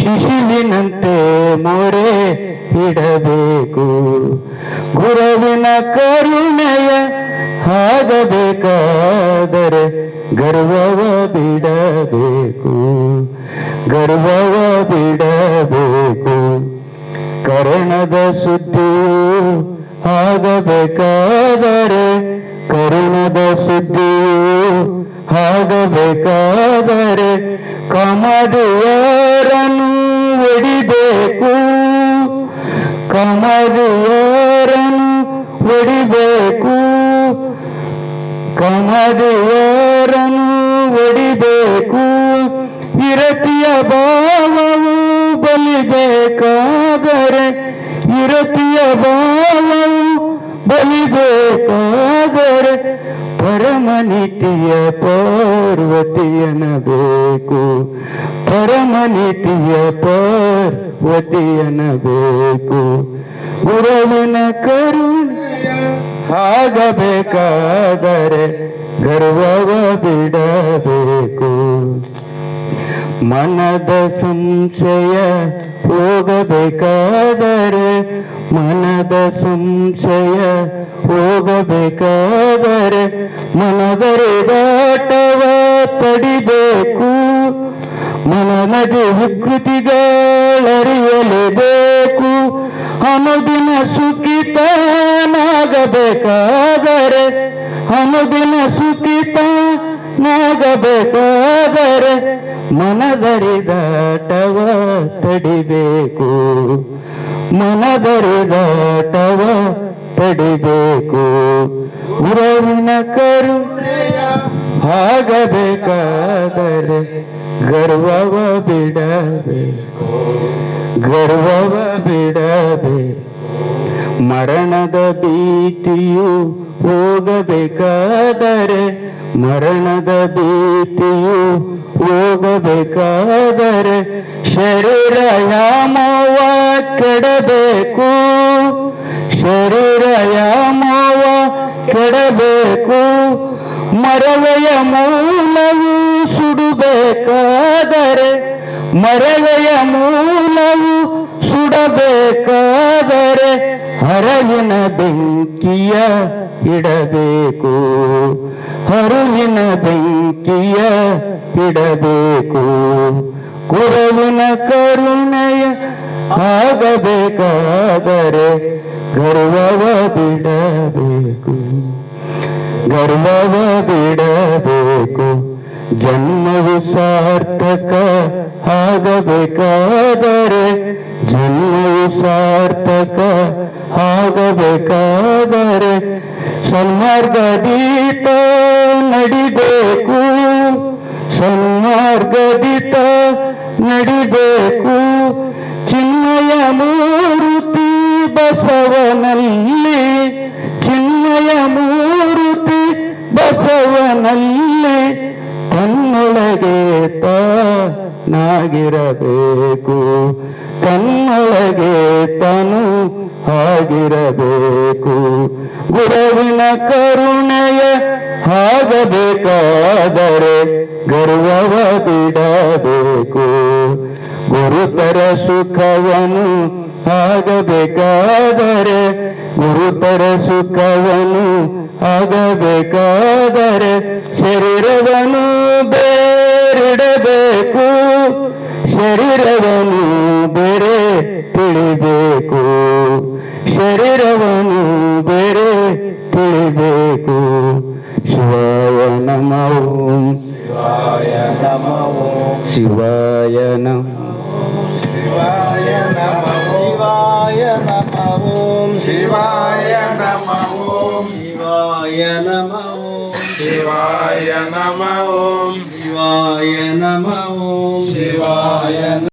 ಶಿಶುವಿನಂತೆ ಮೊರೆ ಇಡಬೇಕು. ಗುರುವಿನ ಕರುಣೆಯ ಆಗಬೇಕಾದರೆ ಗರ್ವವ ಬಿಡಬೇಕು. ಗರ್ವವ ಬಿಡಬೇಕು. ಕರ್ಣದ ಸುದ್ದಿಯು ಆಗಬೇಕಾದರೆ ಕರುಣದ ಸುದ್ದಿಯು ಆಗಬೇಕಾದರೆ ಕಾಮದಿಯರನ್ನು ಒಡಿಬೇಕು. ಕಾಮದಿಯರನ್ನು ಒಡಿಬೇಕು. ಕಾಮದಿಯರನ್ನು ಒಡಿಬೇಕು. ಇರತಿಯ ಭಾವವು ಬಲಿಬೇಕಾದರೆ ಇರತಿಯ ಭಾವವು ಬಲಿಬೇಕಾದರೆ ಪರಮನಿತಿಯ ಪಾರ್ವತಿಯನಬೇಕು. ಪರಮನಿತಿಯ ಪಾರ್ವತಿಯನಬೇಕು. ಗುರುವಿನ ಕರುಣೆಯ ಆಗಬೇಕಾದರೆ ಗರ್ವವ ಬಿಡಬೇಕು. ಮನದ ಸಂಶಯ ಹೋಗಬೇಕಾದರೆ ಮನದ ಸಂಶಯ ಹೋಗಬೇಕಾದರೆ ಮನದರಿದಾಟವ ತಡಿಬೇಕು. ಮನನದಿ ವಿಕೃತಿಗಳರಿಯಲೇಬೇಕು. ಅನುದಿನ ಸುಖಿತನಾಗಬೇಕಾದರೆ ಅನುದಿನ ಸುಖಿತನಾಗಬೇಕಾದರೆ ಮನದರಿದಾಟವ ತಡಿಬೇಕು. ಮನದರಿದಾಟವ ತಡಿಬೇಕು. ಗುರುವಿನ ಕರುಣೆಯ ಆಗಬೇಕಾದರೆ ಗರ್ವವ ಬಿಡಬೇಕು. ಗರ್ವವ ಬಿಡಬೇಕು. ಮರಣದ ಭೀತಿಯು ಹೋಗಬೇಕಾದರೆ ಮರಣದ ಭೀತಿಯು ಹೋಗಬೇಕಾದರೆ ಶರೀರ ಯಾಮವ ಕೆಡಬೇಕು. ಶರೀರ ಯಾಮವ ಕೆಡಬೇಕು. ಮರವೆಯ ಮೂಲವು ಸುಡಬೇಕಾದರೆ ಮರವೆಯ ಮೂಲವು ಸುಡಬೇಕಾದರೆ ಹರವಿನ ಬೆಂಕಿಯ ಇಡಬೇಕು. ಹರುವಿನ ಬೆಂಕಿಯ ಇಡಬೇಕು. ಗುರುವಿನ ಕರುಣೆಯ ಆಗಬೇಕಾದರೆ ಗರ್ವವ ಬಿಡಬೇಕು. ಗರ್ವವ ಬಿಡಬೇಕು. ಜನ್ಮವು ಸಾರ್ಥಕ ಆಗಬೇಕಾದರೆ ಜನ್ಮವು ಸಾರ್ಥಕ ಆಗಬೇಕಾದರೆ ಸನ್ಮಾರ್ಗದೀತ ನಡಿಬೇಕು. ಸನ್ಮಾರ್ಗದೀತ ನಡಿಬೇಕು. ಚಿನ್ಮಯ ಮೂರ್ತಿ ಬಸವನಲ್ಲಿ ಚಿನ್ಮಯ ಮೂರ್ತಿ ಬಸವನಲ್ಲಿ ತನ್ನೊಳಗೆ ತಾನಾಗಿರಬೇಕು. ತನ್ನೊಳಗೆ ತಾನು ಆಗಿರಬೇಕು. ಗುರುವಿನ ಕರುಣೆಯ ಆಗಬೇಕಾದರೆ ಗರ್ವವ ಬಿಡಬೇಕು. ಗುರುತರ ಸುಖವನು ಆಗಬೇಕಾದರೆ ಗುರುತರ ಸುಖವನು ಆಗಬೇಕಾದರೆ ಶರೀರವನ್ನು ಬೇರಿಡಬೇಕು. ಶರೀರವನ್ನು ಬೇರೆ ತಿಳಿಬೇಕು. ಶರೀರವನ್ನು ಬೇರೆ ತಿಳಿಬೇಕು. ಶಿವಾಯ ನಮಃ ಓಂ. ಶಿವಾಯ ನಮಃ ಓಂ. ಶಿವಾಯ ನಮಃ. ಶಿವಾಯ ನಮಃ ಶಿವಾಯ ನಮಃ ಓಂ. ಶಿವಾಯ ನಮಃ ಓಂ. ಶಿವಾಯ ನಮಃ ಓಂ. ಶಿವಾಯ ನಮಃ ಓಂ. ಶಿವಾಯ ನಮಃ ಓಂ. ಶಿವಾಯ